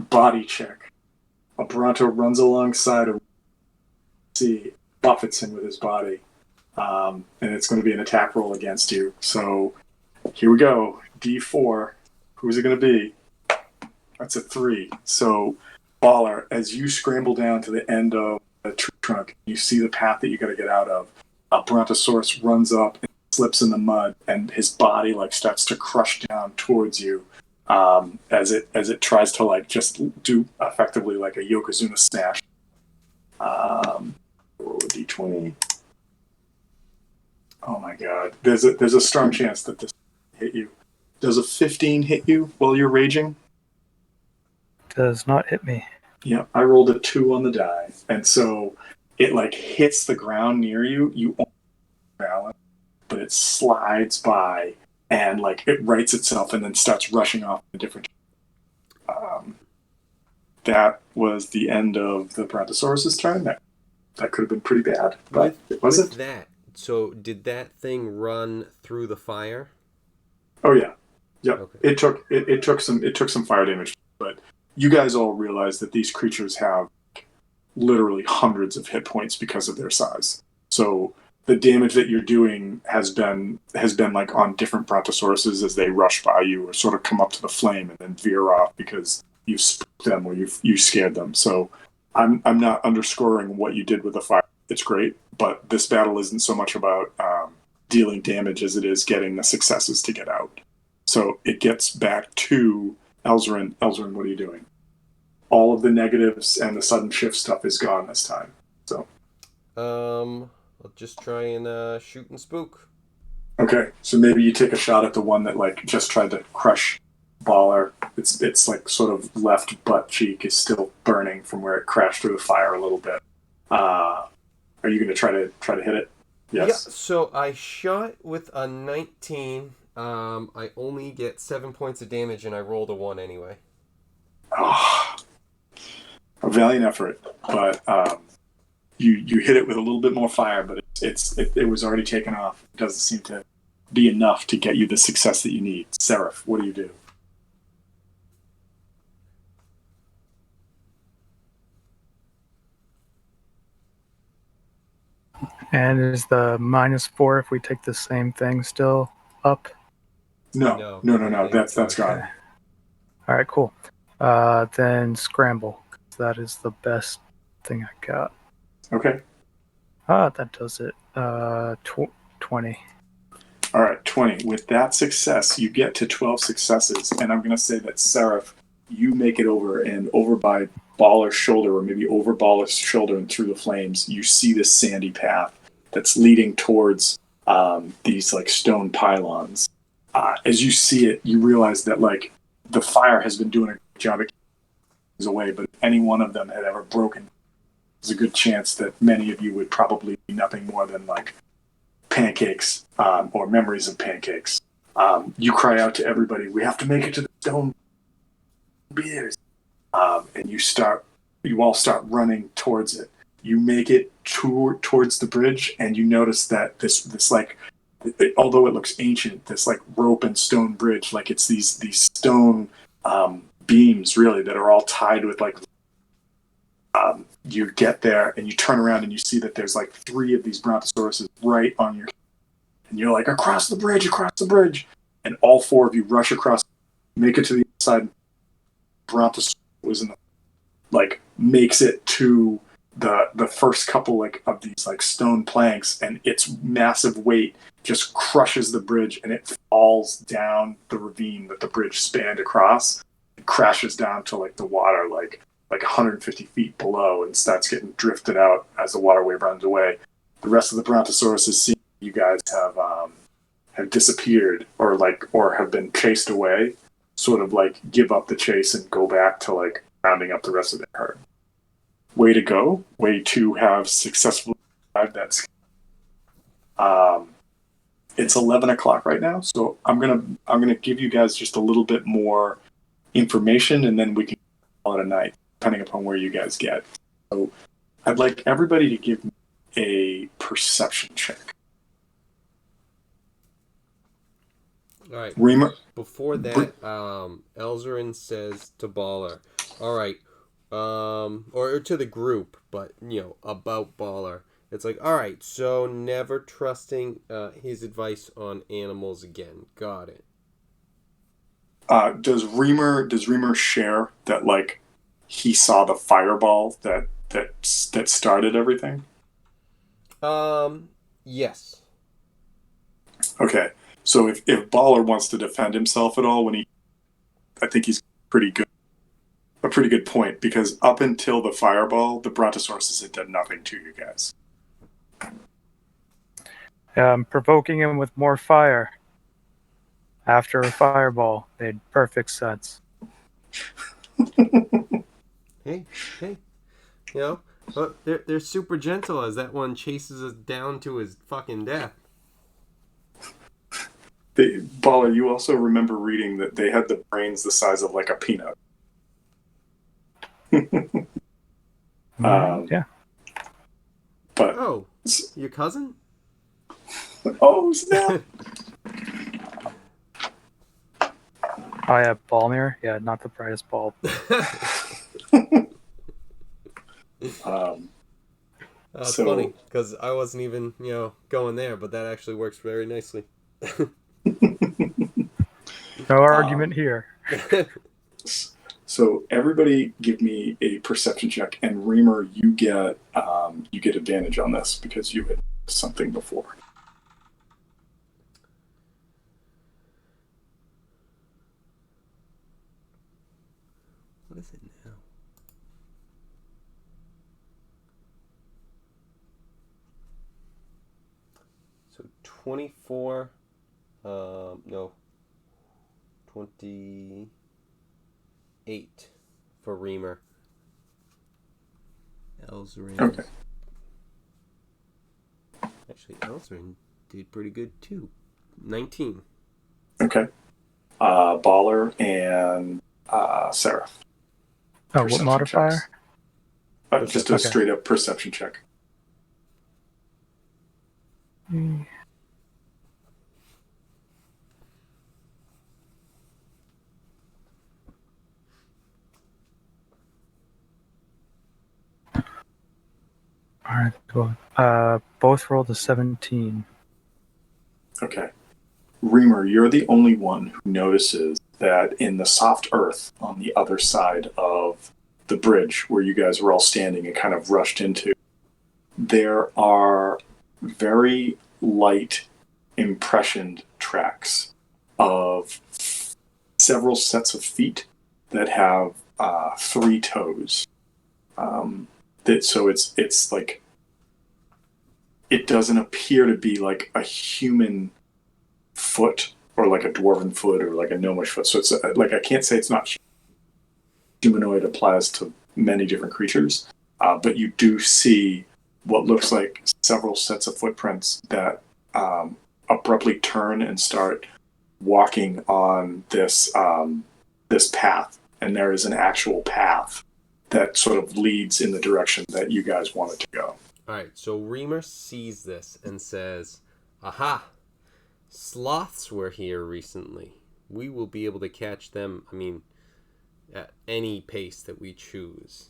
Body check. A Bronto runs alongside of C, buffets him with his body. And it's going to be an attack roll against you. So here we go. D4. Who's it going to be? That's a 3. So, Baller, as you scramble down to the end of the tree trunk, you see the path that you got to get out of. A Brontosaurus runs up and slips in the mud, and his body like starts to crush down towards you as it tries to like just do effectively like a Yokozuna smash. Roll a d20. Oh my god! There's a strong chance that this hit you. Does a 15 hit you while you're raging? Does not hit me. Yeah, I rolled a 2 on the die, and so it like hits the ground near you. You only balance, but it slides by and like it rights itself and then starts rushing off in a different. That was the end of the Brontosaurus's turn. That could have been pretty bad, but it wasn't. That. So did that thing run through the fire? Oh yeah, yep. Okay. It took some fire damage, but you guys all realize that these creatures have literally hundreds of hit points because of their size. So the damage that you're doing has been like on different Brontosauruses as they rush by you or sort of come up to the flame and then veer off because you spooked them or you scared them. So I'm not underscoring what you did with the fire. It's great, but this battle isn't so much about dealing damage as it is getting the successes to get out. So it gets back to Elzarin. Elzarin, what are you doing? All of the negatives and the sudden shift stuff is gone this time. So I'll just try and shoot and spook. okay, so maybe you take a shot at the one that like just tried to crush Baller. It's like sort of left butt cheek is still burning from where it crashed through the fire a little bit. Are you going to try to hit it? Yes. Yeah. So I shot with a 19. I only get 7 points of damage, and I rolled a 1 anyway. Oh, a valiant effort, but you hit it with a little bit more fire, but it was already taken off. It doesn't seem to be enough to get you the success that you need. Seraph, what do you do? And is the -4 if we take the same thing still up? No. That's gone. Okay. All right, cool. Then scramble. That is the best thing I got. Okay. That does it. 20. All right, 20. With that success, you get to 12 successes, and I'm going to say that Seraph, you make it over, and over by Baller's shoulder, or maybe over Baller's shoulder and through the flames, you see this sandy path that's leading towards these like stone pylons. As you see it, you realize that like the fire has been doing a good job of keeping things away, but if any one of them had ever broken, there's a good chance that many of you would probably be nothing more than like pancakes or memories of pancakes. You cry out to everybody, "We have to make it to the stone beers," and you all start running towards it. You make it towards the bridge, and you notice that this like, although it looks ancient, this like rope and stone bridge, like it's these stone beams really that are all tied with like. You get there and you turn around and you see that there's like 3 of these Brontosauruses right on your, and you're like, across the bridge, and all 4 of you rush across, make it to the inside. Brontosaurus was in the, like makes it to the first couple like of these like stone planks, and its massive weight just crushes the bridge, and it falls down the ravine that the bridge spanned across. It crashes down to like the water, like 150 feet below, and starts getting drifted out as the water wave runs away. The rest of the brontosauruses see you guys have disappeared or have been chased away, sort of like give up the chase and go back to like rounding up the rest of their herd. Way to go! Way to have successfully survived that scale. It's 11 o'clock right now, so I'm gonna give you guys just a little bit more information, and then we can call it a night, depending upon where you guys get. So I'd like everybody to give me a perception check. All right. Reamer, Before that, Elzarin says to Baller, all right, or to the group, but, about Baller. It's like, all right, so never trusting his advice on animals again. Got it. does Reamer share that like he saw the fireball that started everything? Yes. Okay, so if Baller wants to defend himself at all, I think he's a pretty good point, because up until the fireball, the brontosauruses had done nothing to you guys. Provoking him with more fire. After a fireball made perfect sense. Hey, but they're super gentle as that one chases us down to his fucking death. Baller, you also remember reading that they had the brains the size of like a peanut. Yeah. But Oh, your cousin? oh snap! I have Balmir. Yeah, not the brightest bulb. It's So- funny because I wasn't even going there, but that actually works very nicely. No argument here. So everybody, give me a perception check, and Reamer, you get advantage on this because you had something before. What is it now? So 24, no, 28 for Reamer. Elzarin. Okay. Actually, Elzarin did pretty good too. 19. Okay. Baller and Sarah. Oh, what Perception modifier? checks. Just a Okay. straight up perception check. All right, cool. Both rolled a 17. Okay. Reamer, you're the only one who notices that in the soft earth on the other side of the bridge where you guys were all standing and kind of rushed into, there are very light impressioned tracks of several sets of feet that have 3 toes. So it's like, it doesn't appear to be like a human foot or like a dwarven foot or like a gnomish foot. So it's like, I can't say it's not humanoid, applies to many different creatures, but you do see what looks like several sets of footprints that abruptly turn and start walking on this path, and there is an actual path that sort of leads in the direction that you guys wanted to go. Alright, so Reamer sees this and says, aha! Sloths were here recently. We will be able to catch them, at any pace that we choose.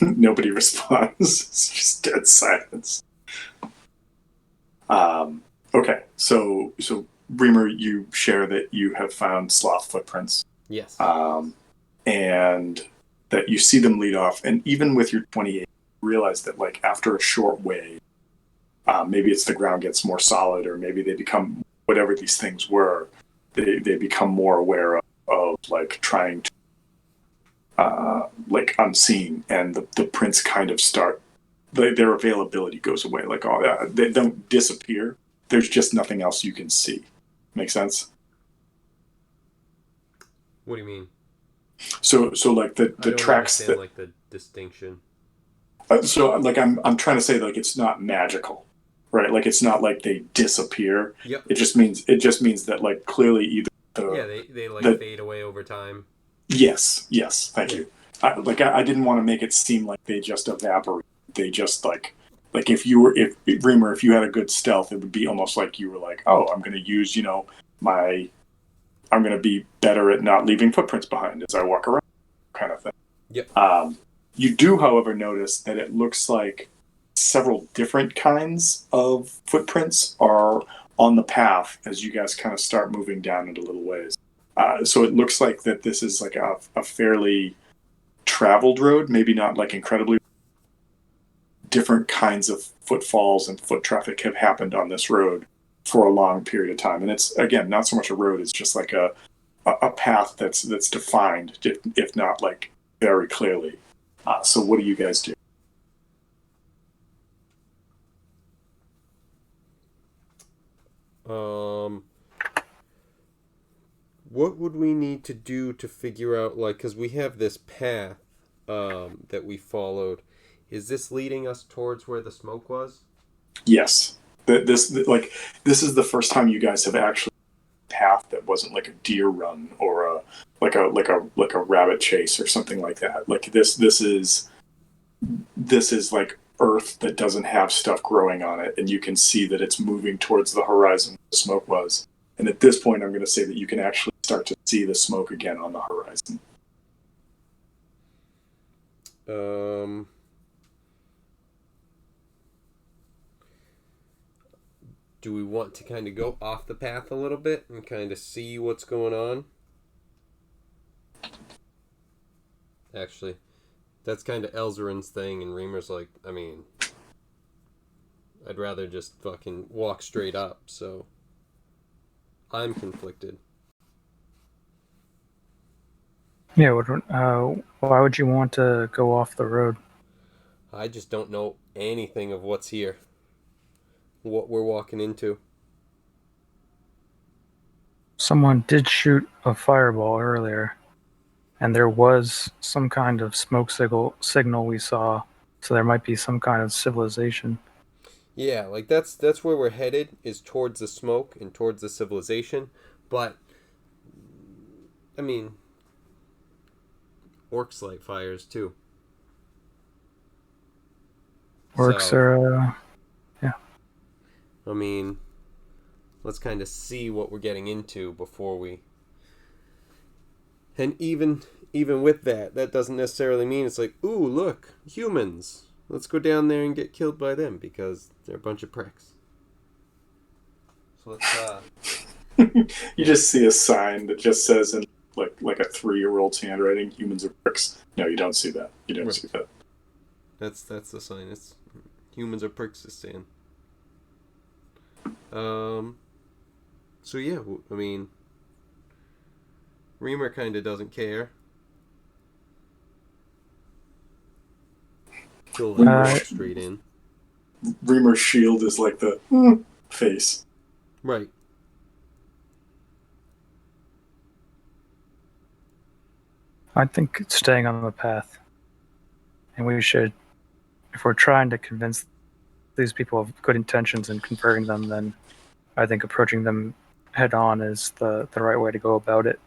Nobody responds. It's just dead silence. Okay, so Reamer, you share that you have found sloth footprints, Yes. and that you see them lead off. And even with your 28, realize that like after a short way, maybe it's the ground gets more solid, or maybe they become whatever these things were. They become more aware of like trying to like unseen, and the prints kind of start. Their availability goes away. Like they don't disappear. There's just nothing else you can see. Make sense? What do you mean? So like the I don't tracks understand, that like the distinction. so like I'm trying to say like it's not magical, right? Like it's not like they disappear. Yep. It just means that like clearly either Yeah, they like fade away over time. yes, thank you. I didn't want to make it seem like they just evaporate. They just like if Reamer, if you had a good stealth, it would be almost like you were like, oh, I'm going to use I'm going to be better at not leaving footprints behind as I walk around, kind of thing. Yep. You do, however, notice that it looks like several different kinds of footprints are on the path as you guys kind of start moving down into little ways. So it looks like that this is like a fairly traveled road, maybe not like incredibly. Different kinds of footfalls and foot traffic have happened on this road for a long period of time, and it's again not so much a road; it's just like a path that's defined, if not like very clearly. So, what do you guys do? What would we need to do to figure out, like, because we have this path that we followed. Is this leading us towards where the smoke was? Yes, this is the first time you guys have actually path that wasn't like a deer run or a rabbit chase or something like that. Like this is like earth that doesn't have stuff growing on it, and you can see that it's moving towards the horizon where the smoke was. And at this point, I'm going to say that you can actually start to see the smoke again on the horizon. Do we want to kind of go off the path a little bit and kind of see what's going on? Actually, that's kind of Elzarin's thing, and Reamer's like, I mean, I'd rather just fucking walk straight up, so I'm conflicted. Yeah, why would you want to go off the road? I just don't know anything of what's here. What we're walking into. Someone did shoot a fireball earlier, and there was some kind of smoke signal we saw, so there might be some kind of civilization. Yeah, like that's where we're headed, is towards the smoke and towards the civilization. But I mean, orcs light fires too. Orcs are I mean, let's kind of see what we're getting into before we. And even with that doesn't necessarily mean it's like, ooh, look, humans. Let's go down there and get killed by them because they're a bunch of pricks. So let's. You just see a sign that just says in like a 3-year-old's handwriting, "Humans are pricks." No, you don't see that. You don't see that. That's the sign. It's humans are pricks, is saying. So yeah, I mean, Reamer kind of doesn't care. He'll walk straight in. Reamer's shield is like the face. Right. I think it's staying on the path. And we should, if we're trying to convince these people of good intentions and converting them, then I think approaching them head on is the right way to go about it.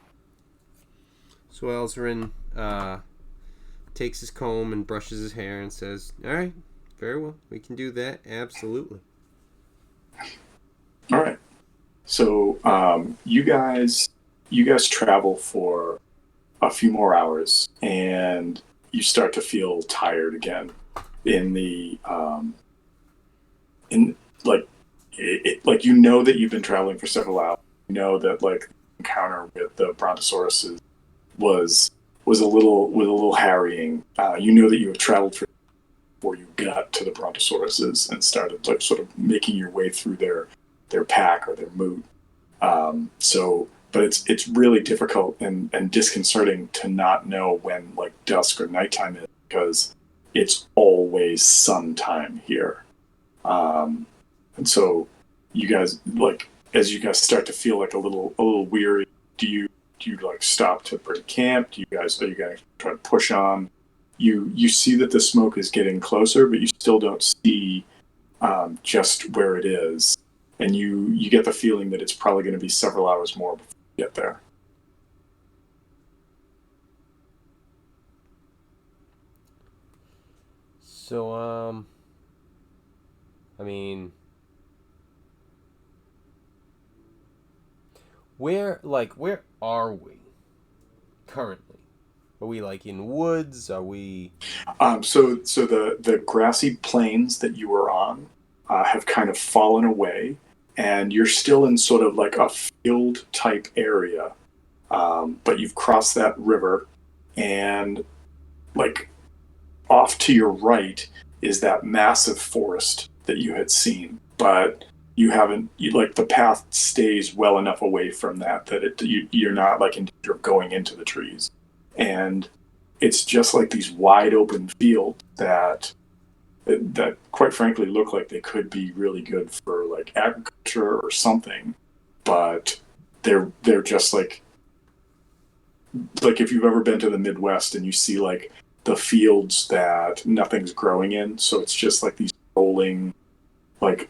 So Elzarin takes his comb and brushes his hair and says, all right, very well, we can do that, absolutely. All right. So you guys travel for a few more hours, and you start to feel tired again. Like you know that you've been traveling for several hours. You know that like the encounter with the Brontosauruses was a little harrying. You know that you have traveled before you to the brontosauruses and started like sort of making your way through their pack or their moot. But it's really difficult and disconcerting to not know when like dusk or nighttime is, because it's always sun time here. And so you guys, like, as you guys start to feel like a little weary, do you like stop to break camp? Are you gonna try to push on? You see that the smoke is getting closer, but you still don't see just where it is, and you get the feeling that it's probably going to be several hours more before you get there. So, I mean, where are we currently? Are we like in woods? Are we? So the grassy plains that you were on have kind of fallen away, and you're still in sort of like a field type area, but you've crossed that river, and like off to your right is that massive forest that you had seen, but you haven't. Like the path stays well enough away from that you're not like in danger of going into the trees, and it's just like these wide open fields that quite frankly look like they could be really good for like agriculture or something, but they're just like if you've ever been to the Midwest and you see like the fields that nothing's growing in, so it's just like these rolling like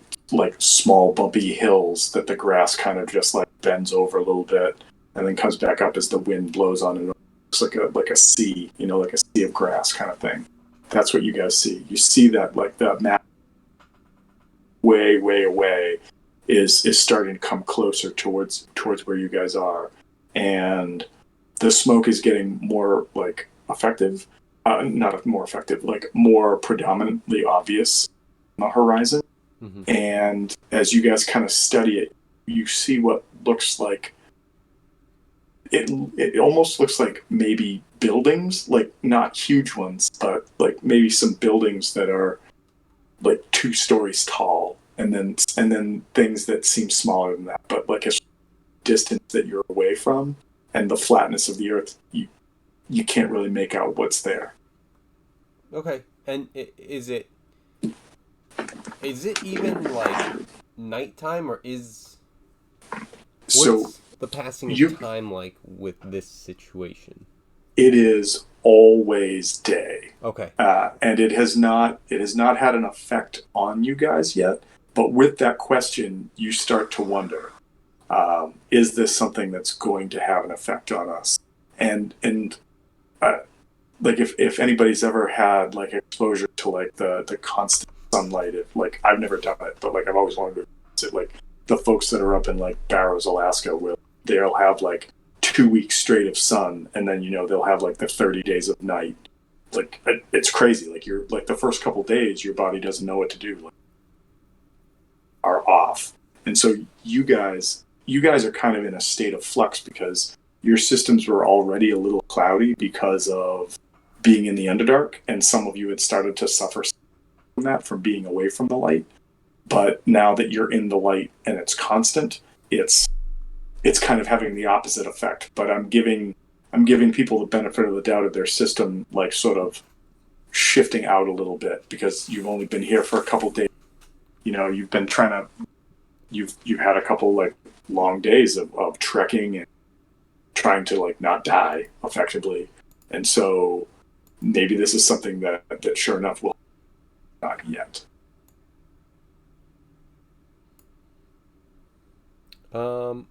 small bumpy hills that the grass kind of just like bends over a little bit and then comes back up as the wind blows on it. It's like a sea, like a sea of grass kind of thing. That's what you guys see. You see that like that map way away is starting to come closer towards where you guys are, and the smoke is getting more like effective, not more effective, like more predominantly obvious on the horizon. Mm-hmm. And as you guys kind of study it, you see what looks like it almost looks like maybe buildings, like not huge ones, but like maybe some buildings that are like 2 stories tall, and then things that seem smaller than that, but like a distance that you're away from, and the flatness of the earth, you can't really make out what's there. Okay, and is it even like nighttime, or what's the passing of time like with this situation? It is always day. Okay. And it has not had an effect on you guys yet. But with that question, you start to wonder, is this something that's going to have an effect on us? And like if anybody's ever had like exposure to like the constant sunlight, like I've never done it, but like I've always wanted to visit like the folks that are up in like Barrows, Alaska, where they'll have like 2 weeks straight of sun, and then they'll have like the 30 days of night. Like it's crazy. Like you're like the first couple days, your body doesn't know what to do. Like, are off, and so you guys are kind of in a state of flux because your systems were already a little cloudy because of being in the Underdark, and some of you had started to suffer from that from being away from the light. But now that you're in the light and it's constant, it's kind of having the opposite effect. But I'm giving people the benefit of the doubt of their system like sort of shifting out a little bit because you've only been here for a couple days. You've been you've had a couple like long days of trekking and trying to like not die effectively. And so maybe this is something that sure enough will not yet. So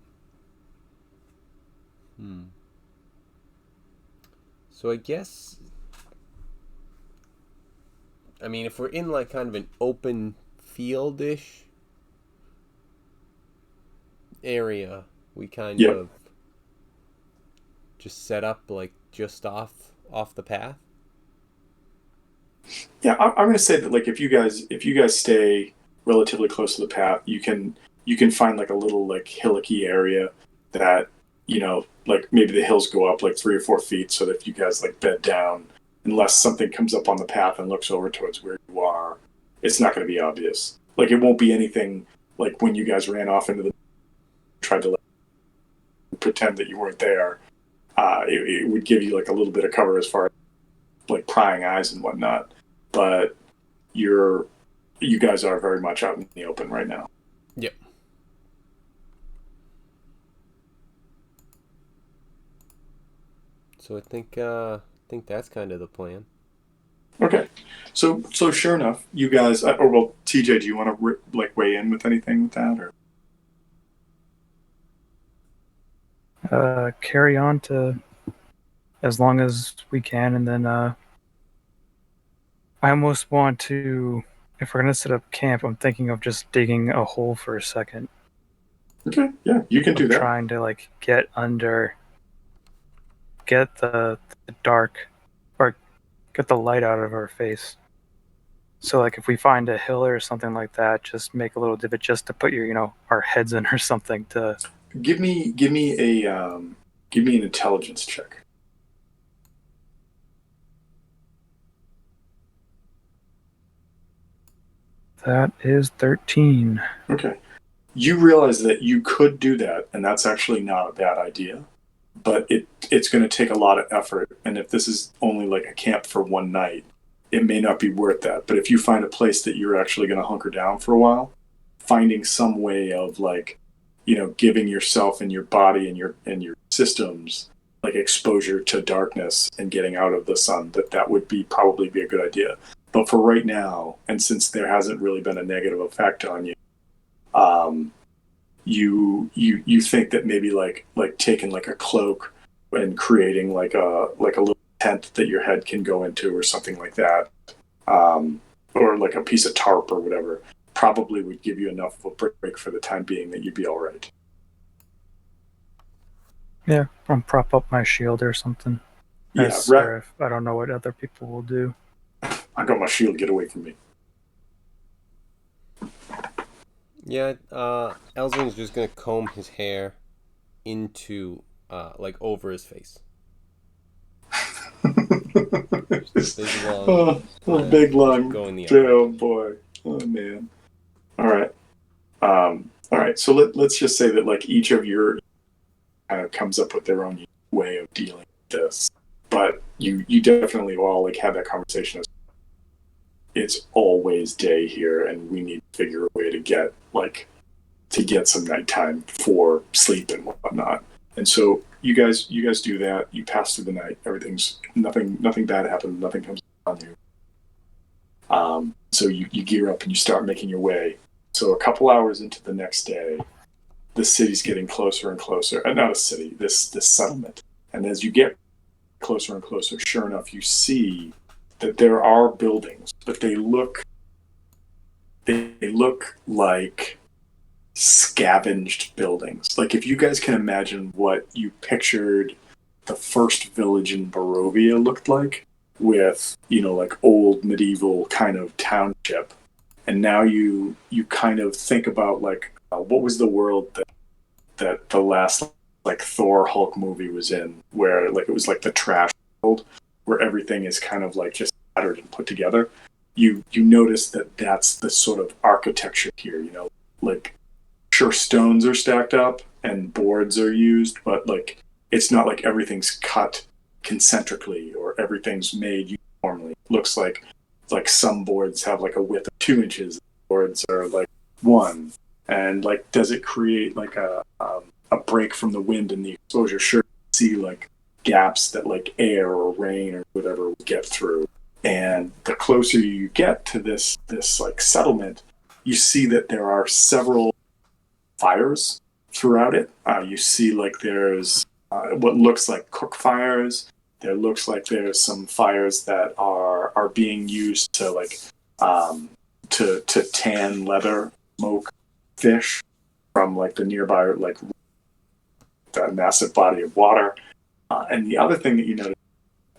I guess, I mean, if we're in like kind of an open fieldish area, we kind of just set up like just off the path. Yeah, I'm going to say that like if you guys stay relatively close to the path, you can find like a little like hillocky area that like maybe the hills go up like 3 or 4 feet, so that if you guys like bed down, unless something comes up on the path and looks over towards where you are, it's not going to be obvious. Like it won't be anything like when you guys ran off into the tried to like, pretend that you weren't there. It would give you like a little bit of cover as far as like prying eyes and whatnot. But you guys are very much out in the open right now. Yep. So I think that's kind of the plan. Okay, so sure enough, you guys, or well, TJ, do you want to like weigh in with anything with that, or Carry on to as long as we can, and then I almost want to. If we're gonna set up camp, I'm thinking of just digging a hole for a second. okay, yeah, you can do that. Trying to like get the dark, or get the light out of our face. So like if we find a hill or something like that, just make a little divot just to put our heads in or something to. Give me an intelligence check. That is 13. Okay. You realize that you could do that, and that's actually not a bad idea. But it's going to take a lot of effort, and if this is only like a camp for one night, it may not be worth that. But if you find a place that you're actually going to hunker down for a while, finding some way of like, giving yourself and your body and your systems like exposure to darkness and getting out of the sun, that would probably be a good idea. But for right now, and since there hasn't really been a negative effect on you, you think that maybe like taking like a cloak and creating like a little tent that your head can go into or something like that, or like a piece of tarp or whatever, probably would give you enough of a break for the time being that you'd be all right. Yeah, I'll prop up my shield or something. Yeah, right. I don't know what other people will do. I got my shield. Get away from me. Yeah, Elzin's just gonna comb his hair into, like, over his face. Big long, big long. Go in the oh boy. Oh man. All right. All right. So let's just say that like each of your kind of comes up with their own way of dealing with this, but you definitely all like have that conversation. It's always day here, and we need to figure a way to get some nighttime for sleep and whatnot. And so you guys do that. You pass through the night. Everything's nothing bad happens. Nothing comes on you. So you gear up and you start making your way. So a couple hours into the next day, the city's getting closer and closer. Not a city. This settlement. And as you get closer and closer, sure enough, you see that there are buildings, but they look like scavenged buildings. Like if you guys can imagine what you pictured the first village in Barovia looked like, with like old medieval kind of township, and now you kind of think about like what was the world that the last like Thor Hulk movie was in, where like it was like the trash world where everything is kind of like just scattered and put together. You notice that's the sort of architecture here, like sure stones are stacked up and boards are used, but like it's not like everything's cut concentrically or everything's made uniformly. It looks like some boards have like a width of 2 inches, boards are like 1, and like does it create like a break from the wind and the exposure? Sure, you see like gaps that like air or rain or whatever will get through. And the closer you get to this like settlement, you see that there are several fires throughout it. You see like there's what looks like cook fires. There looks like there's some fires that are being used to like to tan leather, smoke fish from like the nearby like that massive body of water. And the other thing that you notice,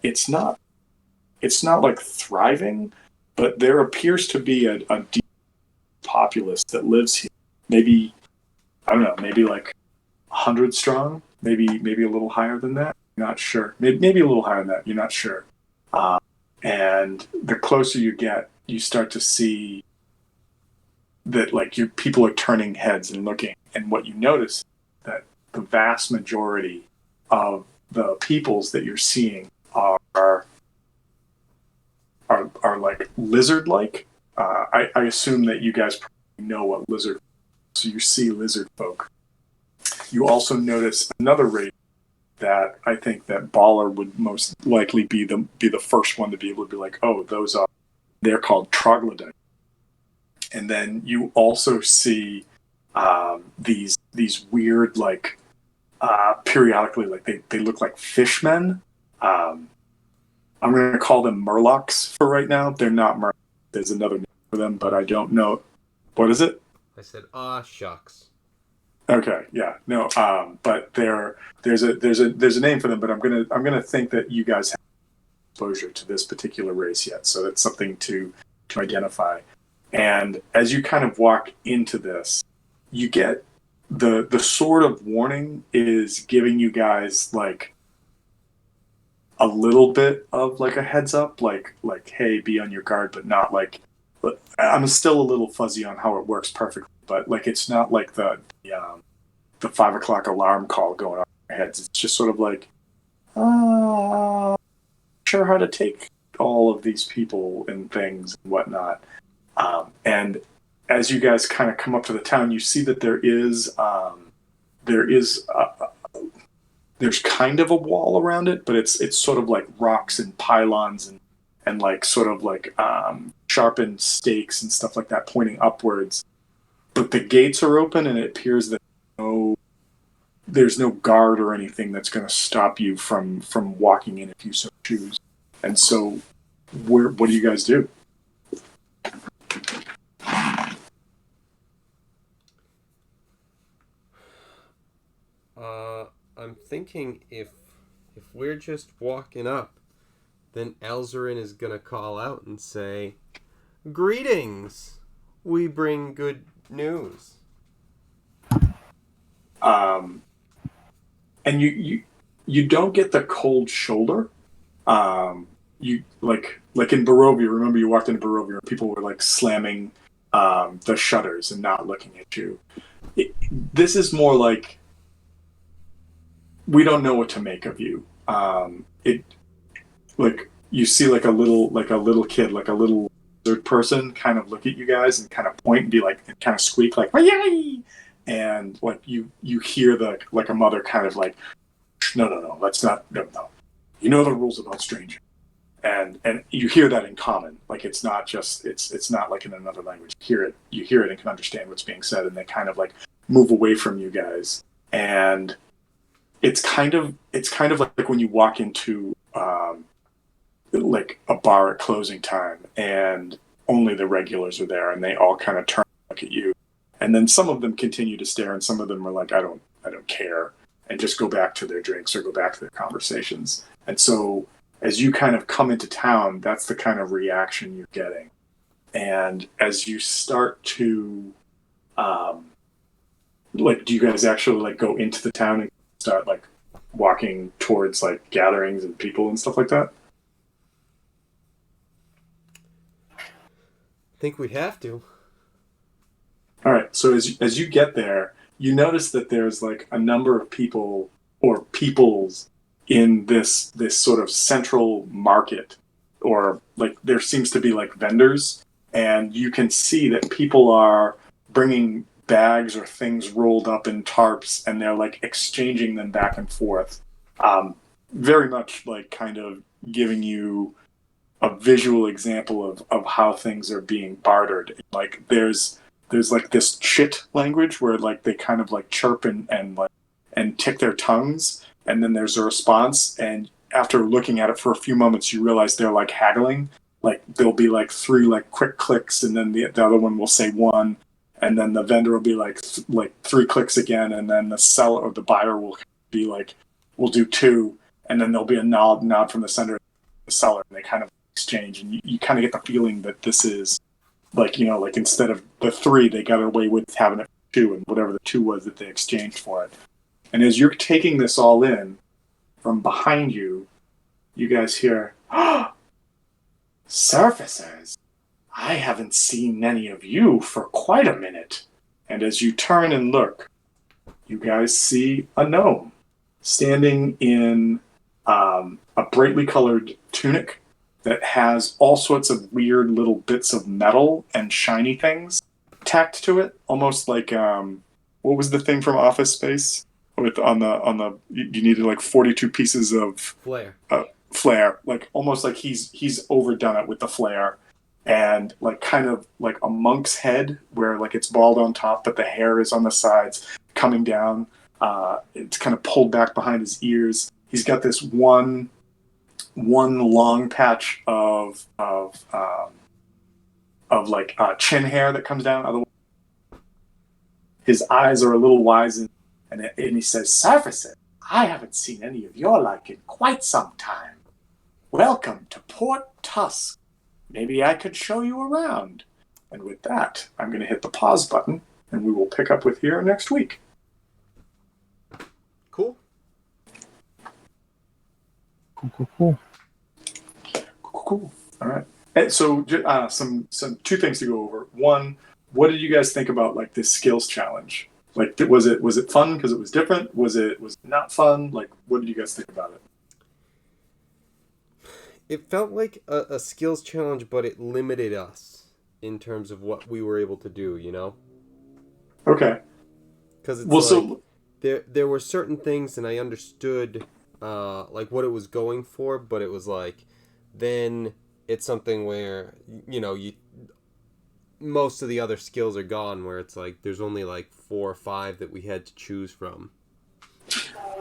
it's not like thriving, but there appears to be a deep populace that lives here. Maybe, I don't know, maybe like 100 strong, maybe a little higher than that. You're not sure. Maybe a little higher than that. You're not sure. And the closer you get, you start to see that like your people are turning heads and looking, and what you notice is that the vast majority of the peoples that you're seeing are like lizard like. I assume that you guys probably know what lizard, so you see lizard folk. You also notice another race that I think that Baller would most likely be the first one to be able to be like, oh, they're called troglodytes. And then you also see these weird like periodically like they look like fishmen. I'm going to call them Murlocs for right now. They're not Murlocs. There's another name for them, but I don't know. What is it? I said, shucks. Okay, yeah, no, but there's a name for them, but I'm gonna think that you guys have exposure to this particular race yet, so that's something to identify. And as you kind of walk into this, you get the sort of warning is giving you guys like a little bit of like a heads up, like hey, be on your guard, but not like. But I'm still a little fuzzy on how it works perfectly, but like it's not like the 5 o'clock alarm call going on in our heads. It's just sort of like, sure how to take all of these people and things and whatnot. And as you guys kind of come up to the town, you see that there's kind of a wall around it, but it's sort of like rocks and pylons and like sort of like sharpened stakes and stuff like that pointing upwards. But the gates are open, and it appears that there's no guard or anything that's going to stop you from walking in if you so choose. And so, what do you guys do? I'm thinking if we're just walking up, then Elzarin is gonna call out and say, "Greetings! We bring good news." And you don't get the cold shoulder. You like in Barovia. Remember, you walked into Barovia and people were like slamming the shutters and not looking at you. This is more like we don't know what to make of you. It like you see like a little kid, like a little lizard person, kind of look at you guys and kind of point and be like, and kind of squeak like, "Yay!" And like you hear like a mother kind of like, no, let's not, no. You know the rules about strangers. And you hear that in common. Like it's not just it's not like in another language. You hear it and can understand what's being said, and they kind of like move away from you guys. And it's kind of like when you walk into like a bar at closing time and only the regulars are there and they all kind of turn and look at you. And then some of them continue to stare and some of them are like, I don't care, and just go back to their drinks or go back to their conversations. And so as you kind of come into town, that's the kind of reaction you're getting. And as you start to, like, do you guys actually like go into the town and start like walking towards like gatherings and people and stuff like that? I think we have to. All right. So as you get there, you notice that there's like a number of people or peoples in this sort of central market, or like there seems to be like vendors, and you can see that people are bringing bags or things rolled up in tarps, and they're like exchanging them back and forth. Very much like kind of giving you a visual example of how things are being bartered. Like there's like this chit language where like they kind of like chirp and tick their tongues, and then there's a response, and after looking at it for a few moments you realize they're like haggling. Like there'll be like 3 like quick clicks, and then the other one will say 1, and then the vendor will be like 3 clicks again, and then the seller or the buyer will be like, we'll do 2, and then there'll be a nod from the sender to the seller, and they kind of exchange, and you kind of get the feeling that this is like, you know, like instead of the 3, they got away with having it 2, and whatever the 2 was that they exchanged for it. And as you're taking this all in, from behind you, you guys hear, "Surfacers! I haven't seen any of you for quite a minute. And as you turn and look, you guys see a gnome standing in a brightly colored tunic that has all sorts of weird little bits of metal and shiny things tacked to it, almost like what was the thing from Office Space? With on the you needed like 42 pieces of Flare. Flare, like almost like he's overdone it with the flare, and like kind of like a monk's head where like it's bald on top but the hair is on the sides coming down. It's kind of pulled back behind his ears. He's got this one long patch of like chin hair that comes down. Otherwise, his eyes are a little wizened, and he says, "Surfaces, I haven't seen any of your like in quite some time. Welcome to Port Tusk. Maybe I could show you around." And with that, I'm going to hit the pause button, and we will pick up with here next week. Cool. Cool. Cool. All right. And so, some two things to go over. One, what did you guys think about like this skills challenge? Like, was it fun because it was different? Was it not fun? Like, what did you guys think about it? It felt like a skills challenge, but it limited us in terms of what we were able to do, you know? Okay. Because it's Well, like, so there were certain things, and I understood like what it was going for, but it was like, then it's something where, you know, most of the other skills are gone, where it's like there's only like 4 or 5 that we had to choose from.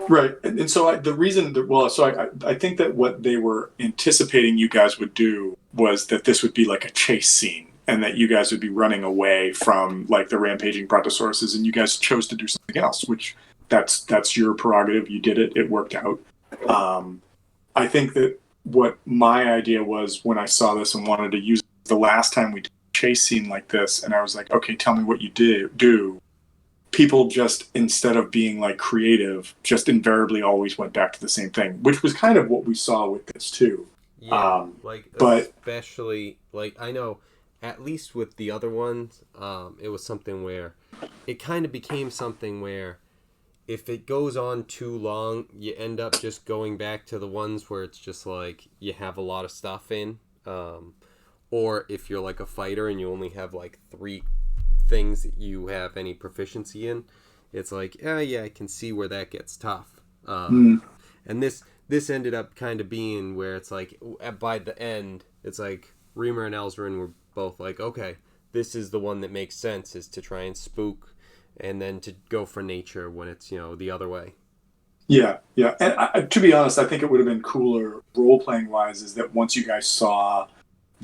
right, and so I think that what they were anticipating you guys would do was that this would be like a chase scene, and that you guys would be running away from like the rampaging brontosauruses, and you guys chose to do something else, which that's your prerogative. You did it. It worked out. I think that what my idea was when I saw this and wanted to use it the last time we did a chase scene like this, and I was like, okay, tell me what you do. People just, instead of being like creative, just invariably always went back to the same thing, which was kind of what we saw with this too. Yeah, but especially like I know, at least with the other ones, it was something where it kind of became something where if it goes on too long, you end up just going back to the ones where it's just like you have a lot of stuff in, or if you're like a fighter and you only have like 3 things that you have any proficiency in, it's like, yeah, I can see where that gets tough. And this ended up kind of being where it's like, by the end, it's like Reamer and Elzrin were both like, okay, this is the one that makes sense, is to try and spook, and then to go for nature when it's, you know, the other way. Yeah. And to be honest, I think it would have been cooler role-playing wise is that once you guys saw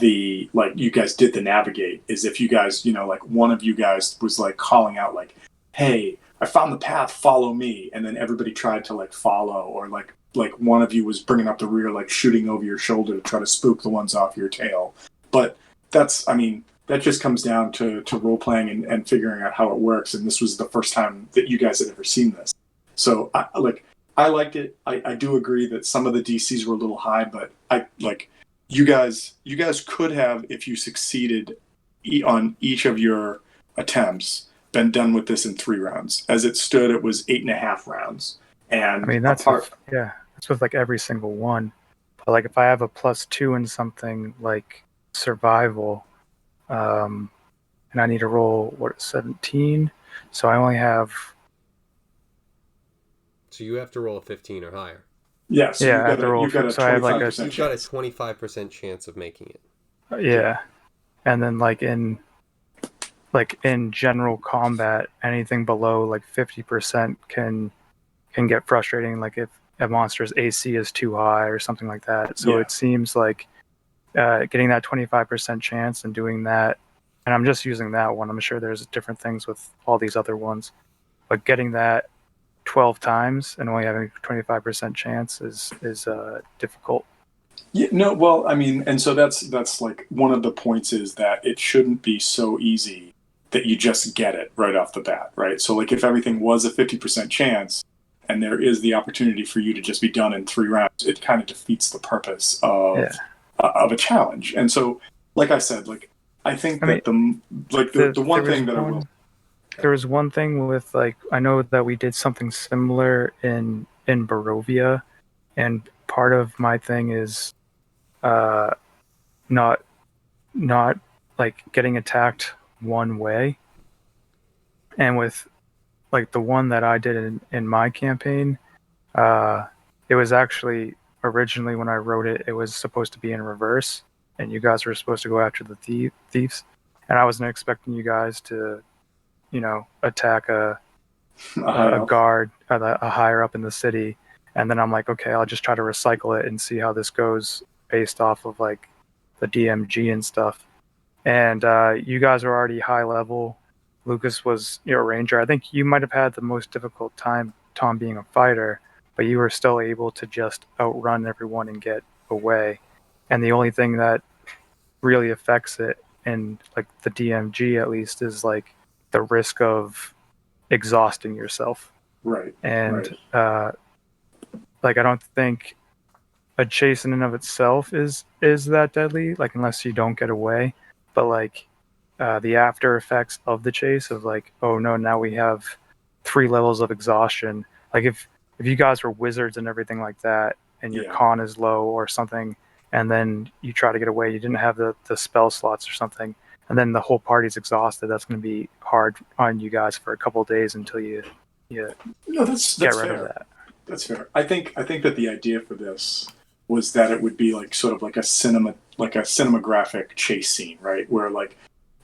you guys did the navigate, is if you guys, you know, like one of you guys was like calling out like, hey, I found the path, follow me. And then everybody tried to like follow, or like one of you was bringing up the rear, like shooting over your shoulder to try to spook the ones off your tail. But that just comes down to role-playing and figuring out how it works. And this was the first time that you guys had ever seen this. So I liked it. I do agree that some of the DCs were a little high, but you guys could have, if you succeeded on each of your attempts, been done with this in 3 rounds. As it stood, it was 8.5 rounds. And I mean, that's with like every single one. But like if I have a +2 in something like survival, and I need to roll 17, so I only have. So you have to roll a 15 or higher. Yeah, so yeah, you've got a 25% chance of making it. Yeah, and then like in general combat, anything below like 50% can get frustrating. Like if a monster's AC is too high or something like that. So it seems like getting that 25% chance and doing that, and I'm just using that one. I'm sure there's different things with all these other ones, but getting that 12 times and only having a 25% chance is difficult. Yeah, no, well, I mean, and so that's like one of the points is that it shouldn't be so easy that you just get it right off the bat, right? So like if everything was a 50% chance and there is the opportunity for you to just be done in 3 rounds, it kind of defeats the purpose of a challenge. And so, like I said, like I think I mean, that the one there was thing that I will. one thing with like I know that we did something similar in Barovia, and part of my thing is uh not not like getting attacked one way, and with like the one that I did in my campaign, uh it was actually originally when I wrote it, it was supposed to be in reverse, and you guys were supposed to go after the thieves, and I wasn't expecting you guys to, attack High a elf. guard a higher up in the city, and then I'm like, okay, I'll just try to recycle it and see how this goes based off of like the DMG and stuff. And you guys are already high level. Lucas was your ranger. I think you might have had the most difficult time, Tom, being a fighter, but you were still able to just outrun everyone and get away. And the only thing that really affects it, in like the DMG at least, is like the risk of exhausting yourself. Right. Right. And like I don't think a chase in and of itself is that deadly, like unless you don't get away. But like the after effects of the chase of like, oh no, now we have 3 levels of exhaustion. Like if you guys were wizards and everything like that, and your Yeah. con is low or something, and then you try to get away, you didn't have the spell slots or something, and then the whole party's exhausted. That's going to be hard on you guys for a couple of days until you No, get that's rid of fair. that. That's fair. I think that the idea for this was that it would be like sort of like a cinematographic chase scene, right? Where like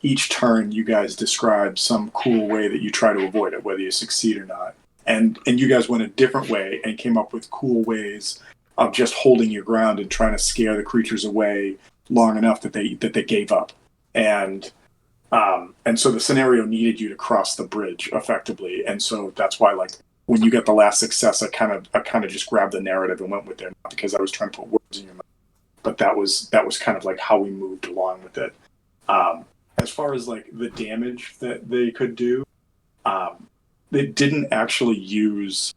each turn you guys describe some cool way that you try to avoid it, whether you succeed or not. And you guys went a different way and came up with cool ways of just holding your ground and trying to scare the creatures away long enough that they gave up. And and so the scenario needed you to cross the bridge effectively, and so that's why like when you get the last success, I kind of just grabbed the narrative and went with it, not because I was trying to put words in your mouth, but that was kind of like how we moved along with it. As far as like the damage that they could do, they didn't actually use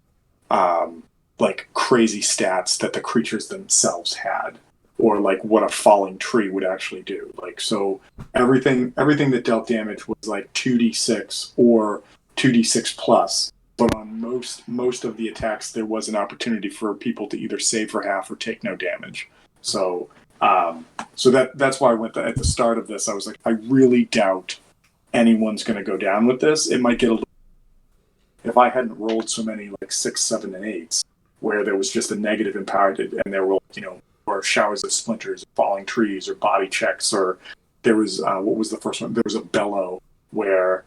like crazy stats that the creatures themselves had, or like what a falling tree would actually do. Like so, everything that dealt damage was like 2d6 or 2d6 plus. But on most of the attacks, there was an opportunity for people to either save for half or take no damage. So that's why I went at the start of this. I was like, I really doubt anyone's going to go down with this. It might get a little. If I hadn't rolled so many like 6, 7, and 8s, where there was just a negative impact, and there were or showers of splinters, falling trees, or body checks, or there was what was the first one? There was a bellow where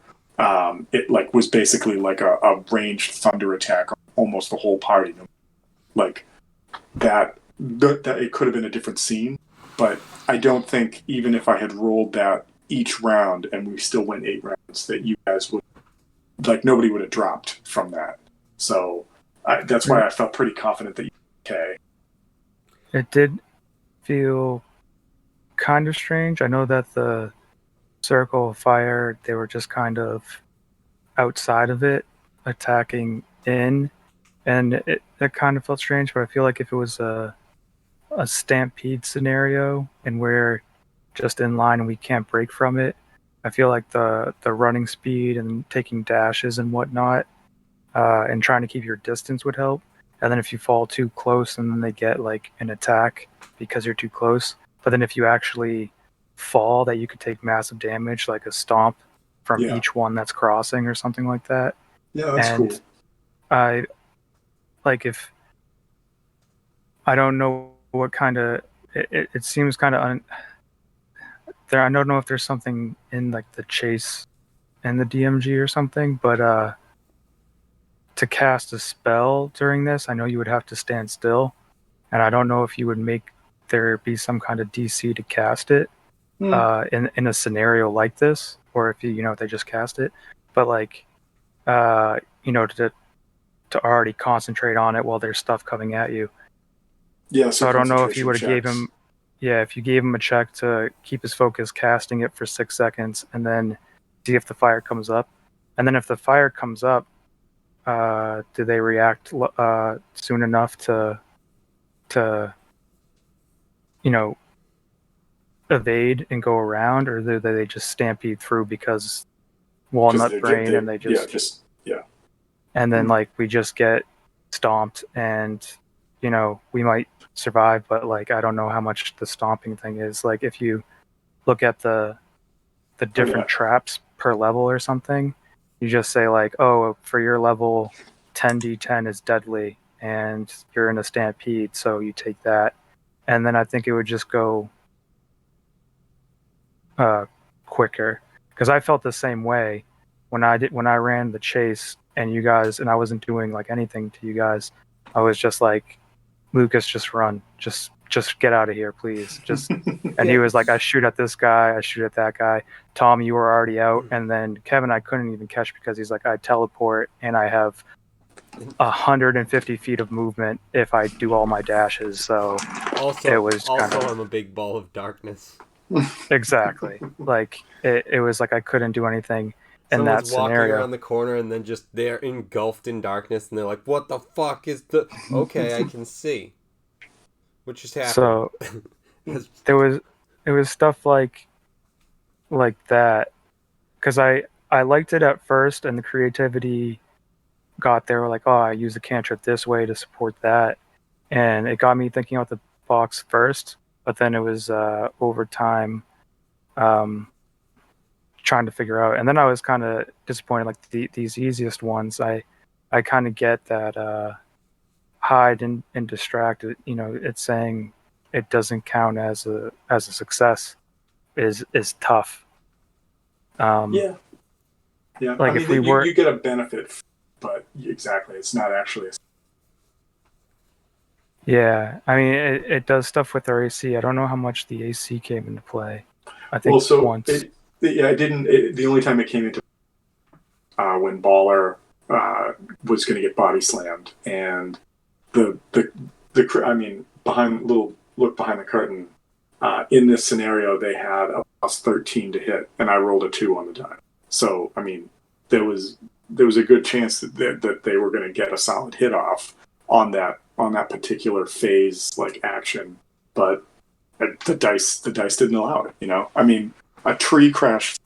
it like was basically like a ranged thunder attack on almost the whole party. Like that it could have been a different scene, but I don't think even if I had rolled that each round and we still went 8 rounds, that you guys would like nobody would have dropped from that. So that's why I felt pretty confident that you okay. It did feel kind of strange. I know that the circle of fire, they were just kind of outside of it, attacking in, and it kind of felt strange. But I feel like if it was a stampede scenario and we're just in line and we can't break from it, I feel like the running speed and taking dashes and whatnot, and trying to keep your distance would help. And then if you fall too close, and then they get like an attack because you're too close. But then if you actually fall, that you could take massive damage, like a stomp from Yeah, each one that's crossing or something like that. yeah, that's cool. And I like if I don't know what kind of it seems kind of there. I don't know if there's something in like the chase and the DMG or something, but to cast a spell during this, I know you would have to stand still, and I don't know if you would make there be some kind of DC to cast it in a scenario like this, or if if they just cast it. But like to already concentrate on it while there's stuff coming at you. Yeah, So I don't know if you concentration would have gave checks. him, yeah, if you gave him a check to keep his focus casting it for 6 seconds, and then see if the fire comes up, and then if the fire comes up, do they react soon enough to you know evade and go around, or do they just stampede through because 'Cause walnut brain and they and then like we just get stomped and we might survive, but like I don't know how much the stomping thing is. Like if you look at the different traps per level or something, you just say like, oh, for your level 10d10 is deadly and you're in a stampede, so you take that. And then I think it would just go quicker, because I felt the same way when I ran the chase and you guys, and I wasn't doing like anything to you guys. I was just like, Lucas, just run, just get out of here, please. Just and he was like, I shoot at this guy, I shoot at that guy. Tom, you were already out, and then Kevin I couldn't even catch because he's like, I teleport and I have 150 feet of movement if I do all my dashes. So Also, it was I'm a big ball of darkness. Exactly. Like it was like I couldn't do anything in that Someone's walking scenario. around the corner and then just they're engulfed in darkness and they're like, "What the fuck is the?" Okay, I can see. What just happened? So it was stuff like that, because I liked it at first, and the creativity got there. Like, oh, I use the cantrip this way to support that, and it got me thinking out the box first. But then it was over time trying to figure out, and then I was kind of disappointed. Like these easiest ones, I kind of get that hide and distract. It's saying it doesn't count as a success is tough. Yeah. Like I mean, if we were, you get a benefit, but exactly, it's not actually. Yeah, I mean, it does stuff with our AC. I don't know how much the AC came into play. I think once. It didn't. The only time it came into when Baller was going to get body slammed, and the I mean, look behind the curtain. In this scenario, they had a +13 to hit, and I rolled a 2 on the die. So I mean, there was a good chance that they were going to get a solid hit off on that particular phase like action, but the dice didn't allow it. I mean, a tree crashed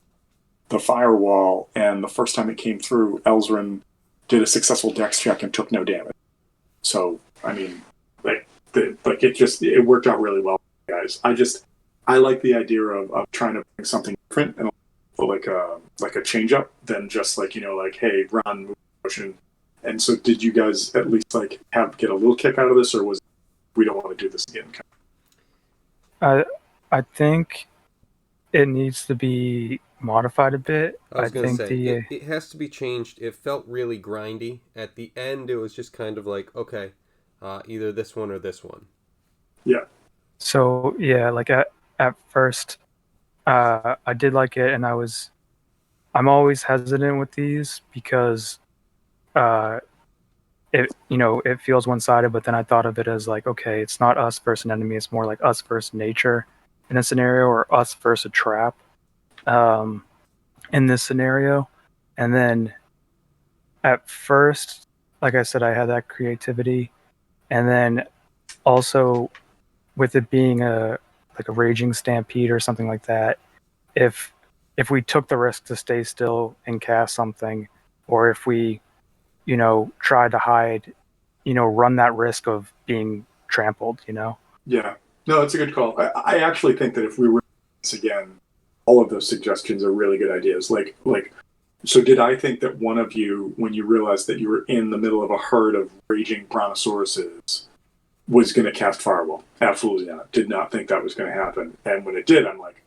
the firewall, and the first time it came through, Elzrin did a successful dex check and took no damage. So I mean, it worked out really well, guys. I like the idea of trying to bring something different and like a change up than just like hey, run, move, motion. And so, did you guys at least like get a little kick out of this, or was we don't want to do this again? I think it needs to be modified a bit. I was going to say it has to be changed. It felt really grindy at the end. It was just kind of like, okay, either this one or this one. Yeah. So yeah, like at first, I did like it, and I'm always hesitant with these because it feels one-sided, but then I thought of it as like, okay, it's not us versus an enemy, it's more like us versus nature in a scenario, or us versus a trap in this scenario. And then at first, like I said, I had that creativity, and then also with it being a raging stampede or something like that, if we took the risk to stay still and cast something, or if we try to hide, run that risk of being trampled, Yeah. No, it's a good call. I actually think that if we were this again, all of those suggestions are really good ideas. So did I think that one of you, when you realized that you were in the middle of a herd of raging brontosauruses, was going to cast Firewall? Absolutely not. Did not think that was going to happen. And when it did, I'm like,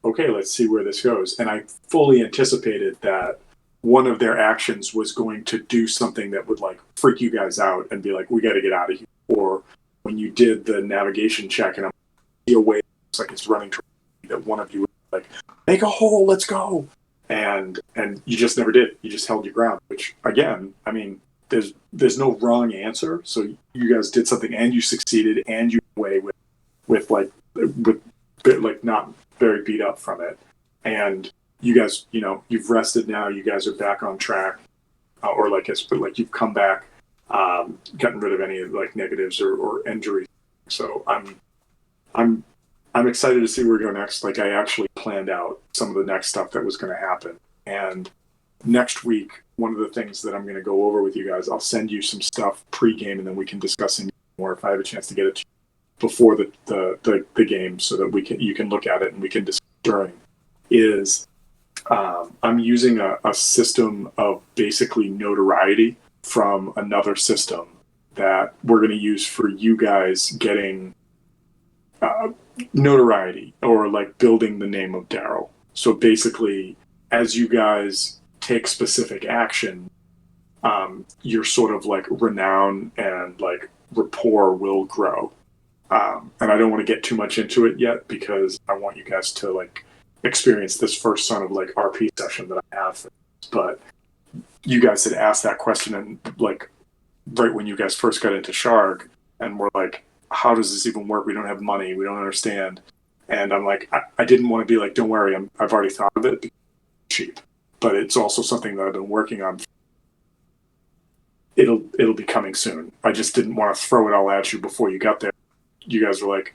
okay, let's see where this goes. And I fully anticipated that one of their actions was going to do something that would like freak you guys out and be like, we got to get out of here. Or when you did the navigation check and I'm away, it's like it's running, that one of you was like, make a hole, let's go. And you just never did. You just held your ground, which again, I mean, there's no wrong answer. So you guys did something and you succeeded and you away with not very beat up from it. And you guys, you've rested now. You guys are back on track, or you've come back, gotten rid of any like negatives or injuries. So I'm I'm excited to see where we go next. Like I actually planned out some of the next stuff that was going to happen. And next week, one of the things that I'm going to go over with you guys, I'll send you some stuff pre-game, and then we can discuss it more if I have a chance to get it to you before the game, so that you can look at it and we can discuss during. Is I'm using a system of basically notoriety from another system that we're going to use for you guys getting notoriety, or like building the name of Daryl. So basically, as you guys take specific action, your sort of like renown and like rapport will grow. And I don't want to get too much into it yet, because I want you guys to like experience this first son of like RP session that I have. But you guys had asked that question, and like right when you guys first got into Sharg, and we're like, how does this even work? We don't have money. We don't understand. And I'm like, I didn't want to be like, don't worry, I've already thought of it. It's cheap, but it's also something that I've been working on. It'll be coming soon. I just didn't want to throw it all at you before you got there. You guys were like,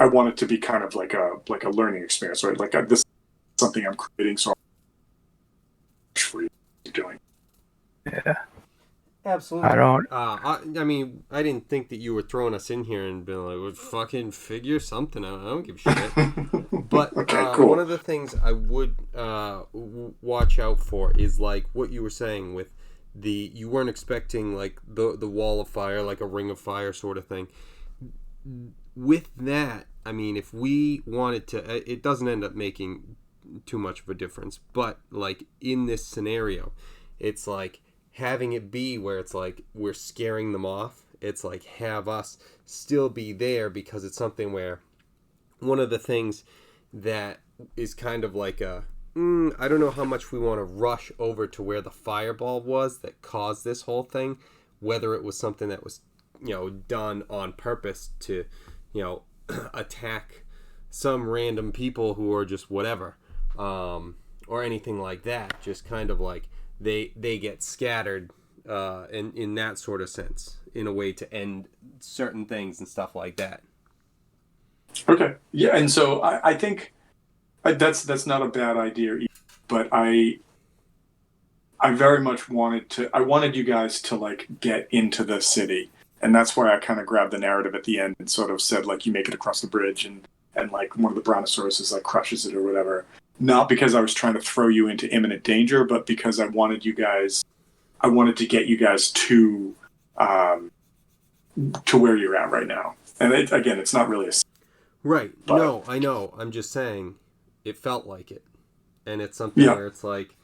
I want it to be kind of like a learning experience, right? Like this is something I'm creating, so for you doing. Yeah. Absolutely. I don't. I mean, I didn't think that you were throwing us in here and being like, "Would fucking figure something out." I don't give a shit. But okay, cool. One of the things I would watch out for is like what you were saying with you weren't expecting like the wall of fire, like a ring of fire sort of thing. With that, I mean, if we wanted to, it doesn't end up making too much of a difference. But like in this scenario, it's like having it be where it's like we're scaring them off. It's like have us still be there, because it's something where one of the things that is kind of like I don't know how much we want to rush over to where the fireball was that caused this whole thing, whether it was something that was, done on purpose to, attack some random people who are just whatever, or anything like that. Just kind of like they get scattered in that sort of sense, in a way to end certain things and stuff like that. Okay, yeah, and so I think that's not a bad idea either, but I very much wanted you guys to like get into the city, and that's why I kind of grabbed the narrative at the end and sort of said like you make it across the bridge, and like one of the brontosauruses like crushes it or whatever. Not because I was trying to throw you into imminent danger, but because I wanted to get you guys to where you're at right now. And again, it's not really a right. But, no, I know. I'm just saying, it felt like it, and it's something where it's like,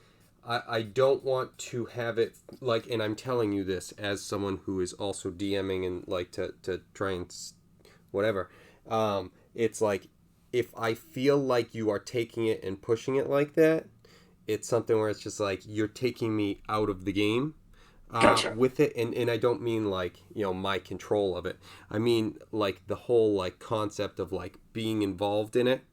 I don't want to have it like, and I'm telling you this as someone who is also DMing and like to try and whatever. It's like, if I feel like you are taking it and pushing it like that, it's something where it's just like you're taking me out of the game Gotcha. with it. And I don't mean like, my control of it. I mean like the whole like concept of like being involved in it.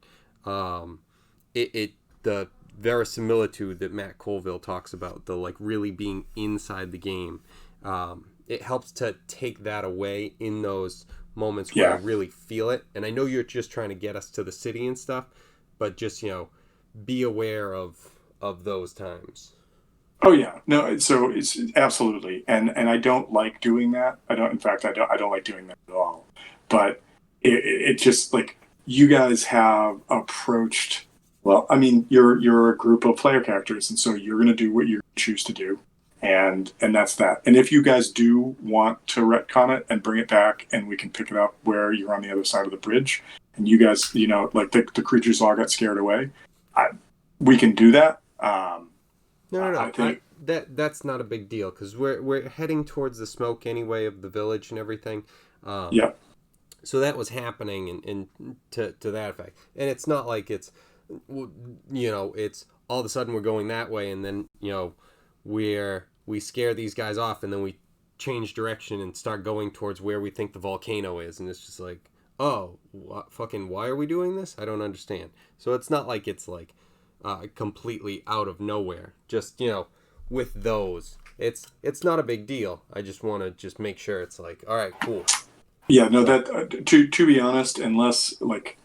The verisimilitude that Matt Colville talks about, the like really being inside the game. It helps to take that away in those moments where I really feel it. And I know you're just trying to get us to the city and stuff, but just, be aware of those times. Oh yeah, no. So it's absolutely, and I don't like doing that. I don't like doing that at all. But it just like you guys have approached. Well, I mean, you're a group of player characters, and so you're going to do what you choose to do, and that's that. And if you guys do want to retcon it and bring it back, and we can pick it up where you're on the other side of the bridge, and you guys, like the creatures all got scared away, we can do that. No. I think that's not a big deal, because we're heading towards the smoke anyway of the village and everything. Yeah. So that was happening, and to that effect. And it's not like it's, it's all of a sudden we're going that way, and then we scare these guys off, and then we change direction and start going towards where we think the volcano is, and it's just like, oh, fucking, why are we doing this? I don't understand. So it's not like it's like completely out of nowhere. Just with those, it's not a big deal. I just want to just make sure it's like, all right, cool. Yeah, no, that to be honest, unless like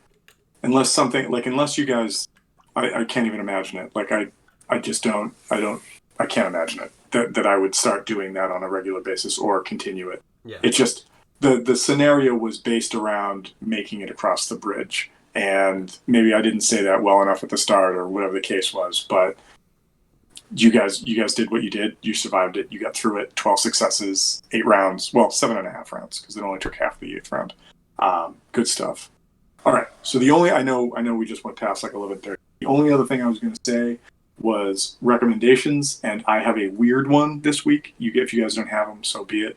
unless something like unless you guys, I can't even imagine it. Like I just don't. I can't imagine it that I would start doing that on a regular basis or continue it. Yeah. It just the scenario was based around making it across the bridge, and maybe I didn't say that well enough at the start or whatever the case was, but you guys did what you did. You survived it. You got through it. 12 successes, 8 rounds. Well, 7.5 rounds because it only took half the 8th round. Good stuff. All right. So the only I know we just went past like 11:30. The only other thing I was going to say was recommendations, and I have a weird one this week. If you guys don't have them, so be it.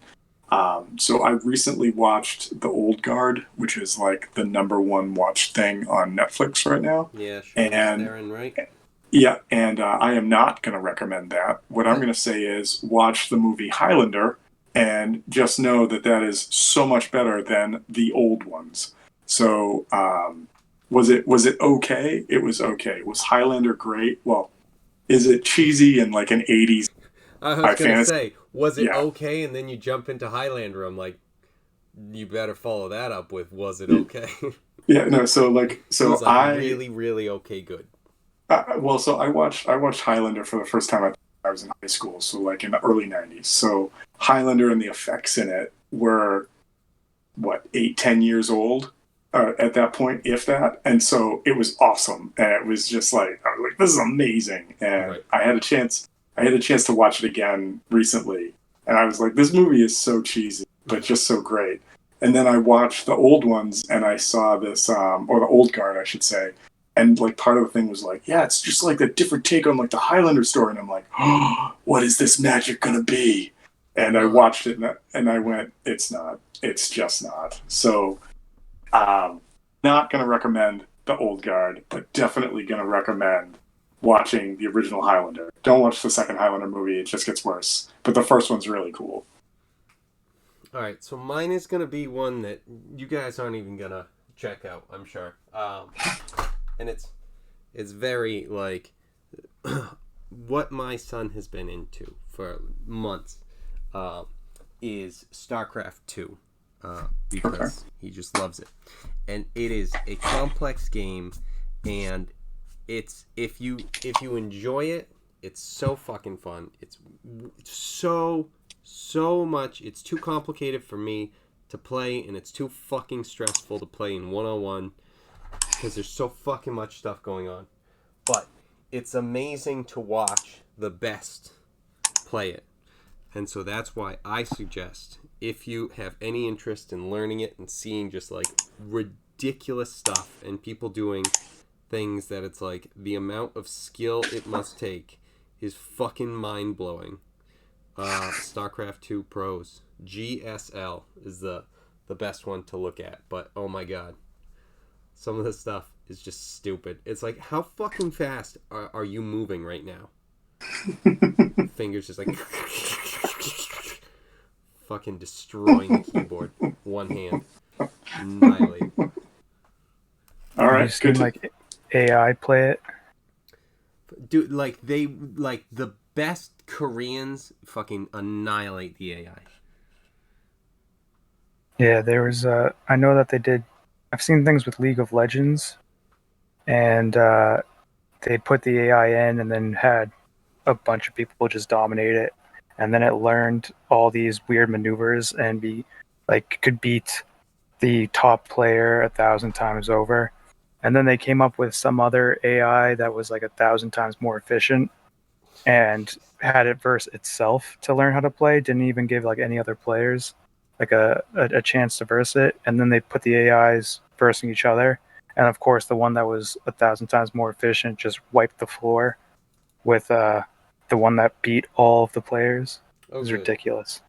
So I recently watched The Old Guard, which is like the #1 watched thing on Netflix right now. Yeah, sure. And Theron, right? yeah, and I am not going to recommend that. What I'm going to say is watch the movie Highlander, and just know that that is so much better than the old ones. So was it okay? It was okay. Was Highlander great? Well, is it cheesy and like an 80s I was going to fantasy? say, was it Yeah. okay? And then you jump into Highlander. I'm like, you better follow that up with, was it okay? Yeah, no. So it was like I really, really okay good. so I watched Highlander for the first time. I was in high school, so like in the early '90s. So Highlander and the effects in it were what 8, 10 years old at that point, if that. And so it was awesome, and it was just like I was like, this is amazing. And Right. I had a chance to watch it again recently, and I was like, this movie is so cheesy, but just so great. And then I watched the old ones, and I saw this, or the Old Guard, I should say. And like part of the thing was like, yeah, it's just like a different take on like the Highlander story. And I'm like, oh, what is this magic gonna be? And I watched it, and I went, it's not. It's just not. So, not gonna recommend the Old Guard, but definitely gonna recommend watching the original Highlander. Don't watch the second Highlander movie; it just gets worse. But the first one's really cool. All right, so mine is going to be one that you guys aren't even going to check out, I'm sure. And it's very, like, what my son has been into for months is StarCraft 2. Because he just loves it. And it is a complex game, and it's if you enjoy it, it's so fucking fun. It's so much. It's too complicated for me to play, and it's too fucking stressful to play in 1-on-1 because there's so fucking much stuff going on. But it's amazing to watch the best play it. And so that's why I suggest, if you have any interest in learning it and seeing just like ridiculous stuff and people doing things that it's like the amount of skill it must take is fucking mind-blowing. StarCraft 2 Pros. GSL is the best one to look at. But oh my god. Some of the stuff is just stupid. It's like, how fucking fast are you moving right now? Fingers just like fucking destroying the keyboard. One hand. Annihilate. All right, Have you seen good. like AI play it? Dude, like the best Koreans fucking annihilate the AI. Yeah, there was. I know that they did. I've seen things with League of Legends, and they put the AI in, and then had a bunch of people just dominate it, and then it learned all these weird maneuvers and could beat the top player 1,000 times over. And then they came up with some other AI that was like 1,000 times more efficient and had it verse itself to learn how to play. Didn't even give like any other players like a chance to verse it. And then they put the AIs versing each other. And of course, the one that was 1,000 times more efficient just wiped the floor with the one that beat all of the players. It was ridiculous.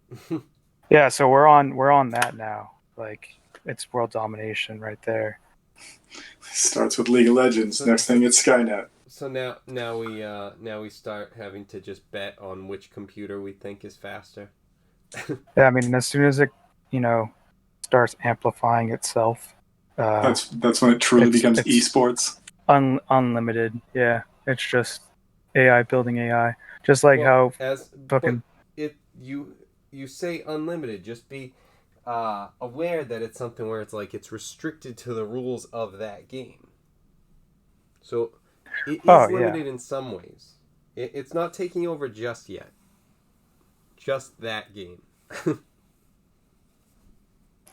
Yeah, so we're on that now. Like, it's world domination right there. Starts with League of Legends. Next thing, it's Skynet. So now we start having to just bet on which computer we think is faster. Yeah, I mean, as soon as it, starts amplifying itself, That's when it truly becomes esports. Unlimited. Yeah, it's just AI building AI. Just like you say unlimited, just be aware that it's something where it's like it's restricted to the rules of that game. So it Oh is yeah. limited in some ways. It's not taking over just yet. Just that game.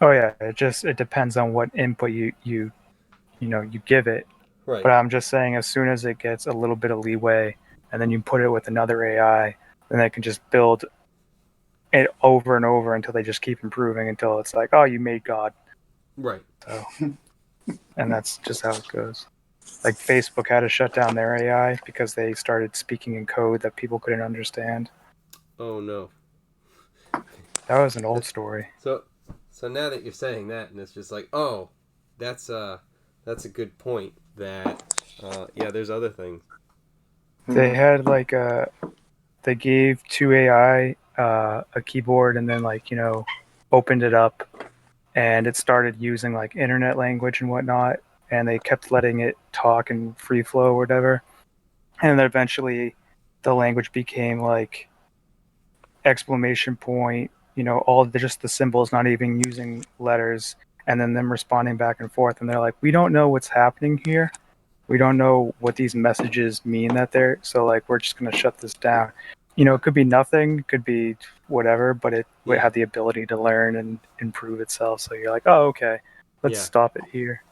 Oh yeah. It depends on what input you give it. Right. But I'm just saying, as soon as it gets a little bit of leeway, and then you put it with another AI, then they can just build it over and over until they just keep improving until it's like, oh, you made God. Right. So, and that's just how it goes. Like Facebook had to shut down their AI because they started speaking in code that people couldn't understand. Oh no. That was an old story. So so now that you're saying that, and it's just like, oh, that's that's a good point. That yeah, there's other things. They had like they gave two AI a keyboard and then opened it up and it started using like internet language and whatnot, and they kept letting it talk in free flow or whatever, and then eventually the language became like exclamation point, all just the symbols, not even using letters, and then them responding back and forth, and they're like, we don't know what's happening here, we don't know what these messages mean, that they're so like we're just going to shut this down. It could be nothing, it could be whatever, but it would Yeah. have the ability to learn and improve itself, so you're like, oh, okay, let's Yeah. stop it here.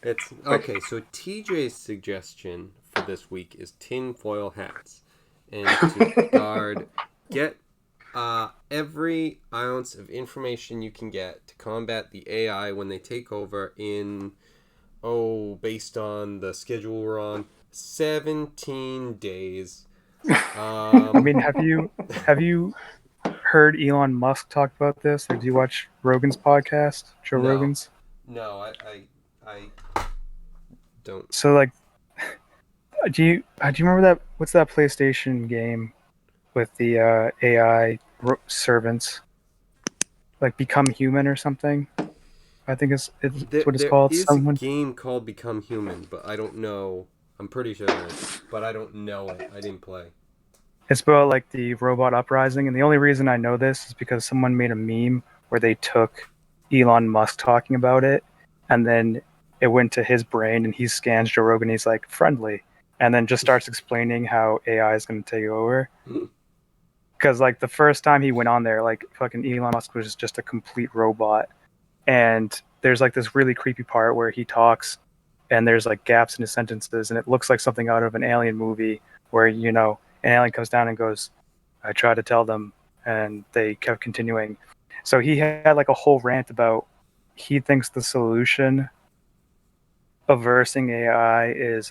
It's okay. So TJ's suggestion for this week is tinfoil hats, and to guard, get every ounce of information you can get to combat the AI when they take over in based on the schedule we're on, 17 days. I mean, have you heard Elon Musk talk about this? Like, do you watch Rogan's podcast, Joe No. Rogan's? No, I don't. So like, do you remember that? What's that PlayStation game with the AI servants? Like Become Human or something? I think it's what it's There called. is a Someone. game called Become Human, but I don't know. I'm pretty sure there is, but I don't know it. I didn't play. It's about like the robot uprising, and the only reason I know this is because someone made a meme where they took Elon Musk talking about it, and then it went to his brain, and he scans Joe Rogan. He's like friendly, and then just starts explaining how AI is going to take over. Because like the first time he went on there, like fucking Elon Musk was just a complete robot, and there's like this really creepy part where he talks, and there's like gaps in his sentences, and it looks like something out of an alien movie where an alien comes down and goes, I tried to tell them, and they kept continuing. So he had like a whole rant about he thinks the solution of versing AI is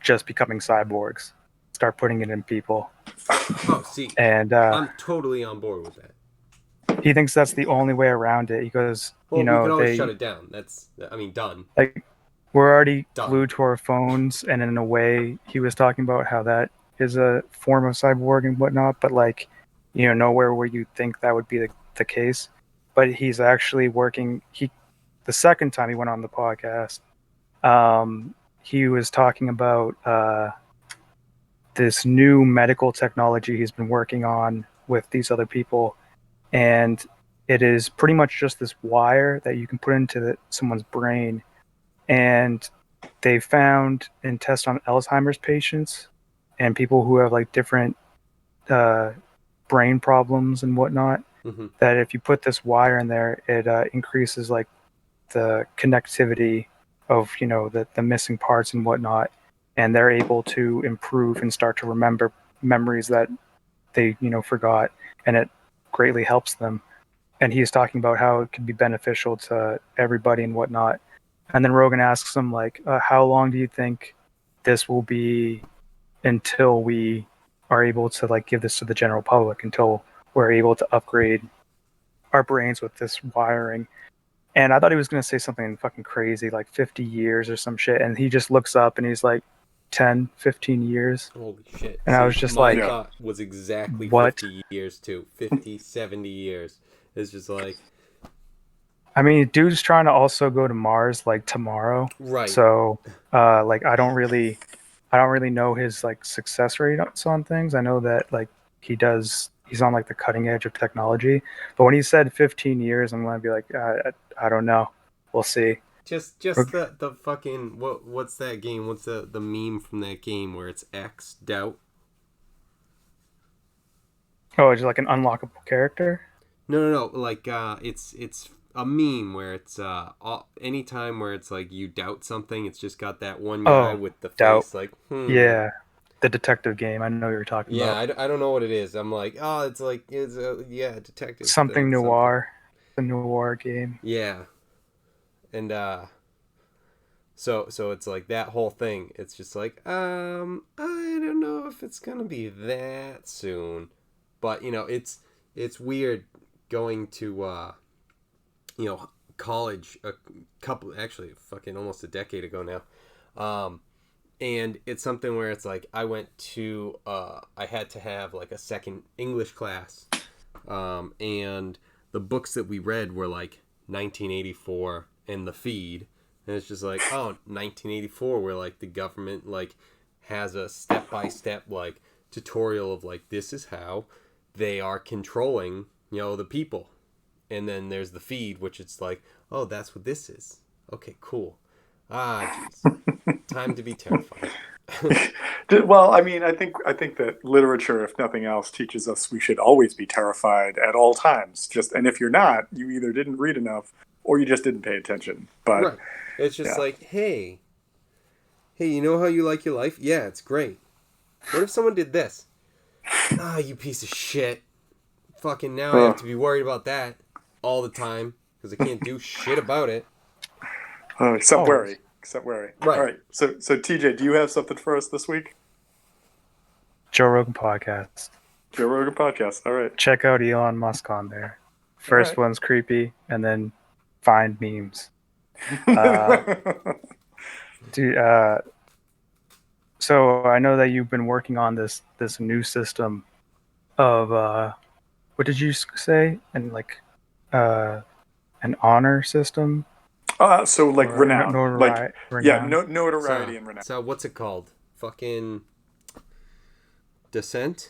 just becoming cyborgs, start putting it in people, Oh, see, and I'm totally on board with that. he thinks that's the only way around it. He goes, Well, we could always shut it down. That's, I mean, done. like we're already Done. glued to our phones, and in a way he was talking about how that is a form of cyborg and whatnot, but like nowhere where you think that would be the case. But he's actually working. The second time he went on the podcast, he was talking about this new medical technology he's been working on with these other people, and it is pretty much just this wire that you can put into someone's brain, and they found and test on Alzheimer's patients and people who have like different brain problems and whatnot, Mm-hmm. that if you put this wire in there, it increases like the connectivity of the missing parts and whatnot, and they're able to improve and start to remember memories that they forgot, and it greatly helps them. And he's talking about how it can be beneficial to everybody and whatnot. And then Rogan asks him like, how long do you think this will be until we are able to like give this to the general public, until we're able to upgrade our brains with this wiring? And I thought he was going to say something fucking crazy like 50 years or some shit, and he just looks up and he's like 10, 15 years. Holy shit. And I was just my like, thought was exactly what? 50 years, too. 50, 70 years. It's just like, I mean, dude's trying to also go to Mars like tomorrow. right. So, like, I don't really know his like success rate on things. I know that like he's on like the cutting edge of technology. But when he said 15 years, I'm gonna be like, I don't know. We'll see. Just the fucking what's that game? What's the meme from that game where it's X doubt? Oh, it's like an unlockable character. No. Like it's a meme where it's anytime where it's like you doubt something, it's just got that one guy Oh, with the doubt. face like Yeah, the detective game. I know what you're talking Yeah, about. I don't know what it is. I'm like, oh, it's like it's a yeah, detective Something thing, something. noir. The noir game. Yeah, and so it's like that whole thing. It's just like I don't know if it's gonna be that soon, but it's weird going to college a couple actually fucking almost a decade ago now. And it's something where it's like I went to I had to have like a second English class, and the books that we read were like 1984 and The Feed, and it's just like, oh, 1984 where like the government like has a step-by-step like tutorial of like this is how they are controlling the people, and then there's The Feed, which it's like, oh, that's what this is. Okay, cool. Jeez. Time to be terrified. Well, I mean, I think that literature, if nothing else, teaches us we should always be terrified at all times. And if you're not, you either didn't read enough or you just didn't pay attention. But Right. It's just yeah, like, hey, you know how you like your life? Yeah, it's great. What if someone did this? You piece of shit. Fucking now I have uh, to be worried about that all the time because I can't do shit about it. except Always. wary, except wary. All Right. right, so TJ, do you have something for us this week? Joe Rogan podcast. Joe Rogan podcast. All right, Check out Elon Musk on there. all First right. one's creepy, and then find memes. Uh, dude, so I know that you've been working on this new system of what did you say? And like an honor system so like or renown, like yeah, renown. notoriety So, and renown. so what's it called? Fucking Descent?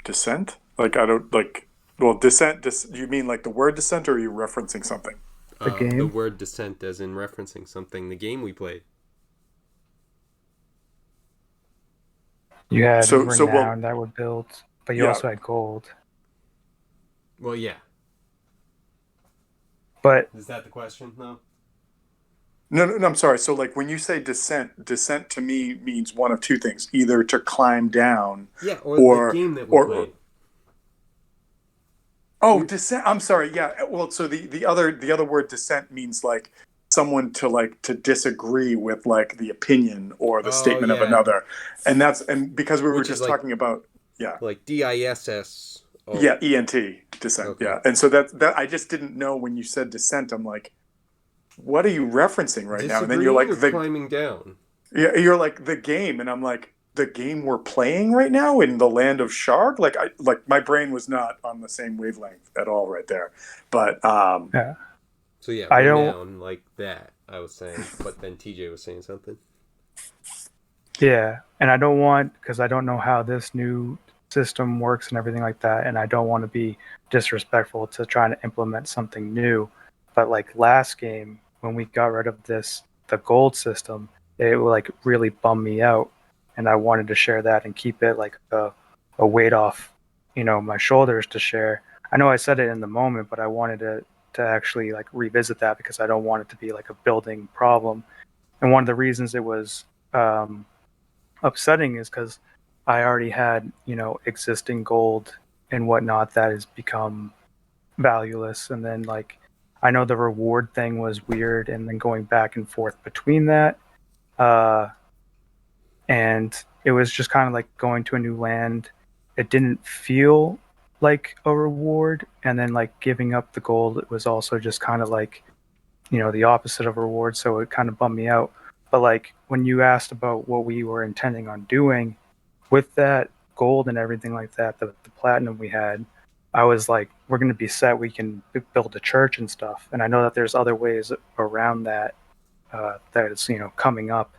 Descent? Like I don't like. Well, descent. You mean like the word descent, or are you referencing something? The The game. word descent as in referencing something, the game we played. You had So well, renown that would build, but you yeah. also had gold. Well, yeah. But Is that the question? No. No, I'm sorry. So, like, when you say descent to me means one of two things: either to climb down, Yeah, or the or, game that we or played. oh, We descent. I'm sorry. Yeah. Well, so the other word descent means like someone to disagree with like the opinion or the Oh statement of yeah, another, and because we were which is just talking about like DISS. Oh, yeah, ENT descent. okay. Yeah, and so that I just didn't know when you said descent. I'm like, what are you referencing right now? And then you're Disagreeing like or the climbing down? Yeah, you're like the game, and I'm like the game we're playing right now in the land of Shark. Like my brain was not on the same wavelength at all right there. But yeah, So yeah, I don't. renown like that. I was saying, but then TJ was saying something. Yeah, and I don't want because I don't know how this new system works and everything like that, and I don't want to be disrespectful to trying to implement something new. But like last game when we got rid of the gold system, it like really bummed me out, and I wanted to share that and keep it like a weight off, my shoulders to share. I know I said it in the moment, but I wanted to actually like revisit that because I don't want it to be like a building problem. And one of the reasons it was um, upsetting is because I already had, existing gold and whatnot that has become valueless. And then, like, I know the reward thing was weird, and then going back and forth between that. Uh, and it was just kind of like going to a new land. It didn't feel like a reward. And then, like, giving up the gold, it was also just kind of like, the opposite of reward. So it kind of bummed me out. But like when you asked about what we were intending on doing with that gold and everything like that, the platinum we had, I was like, we're going to be set. We can build a church and stuff. And I know that there's other ways around that that is coming up.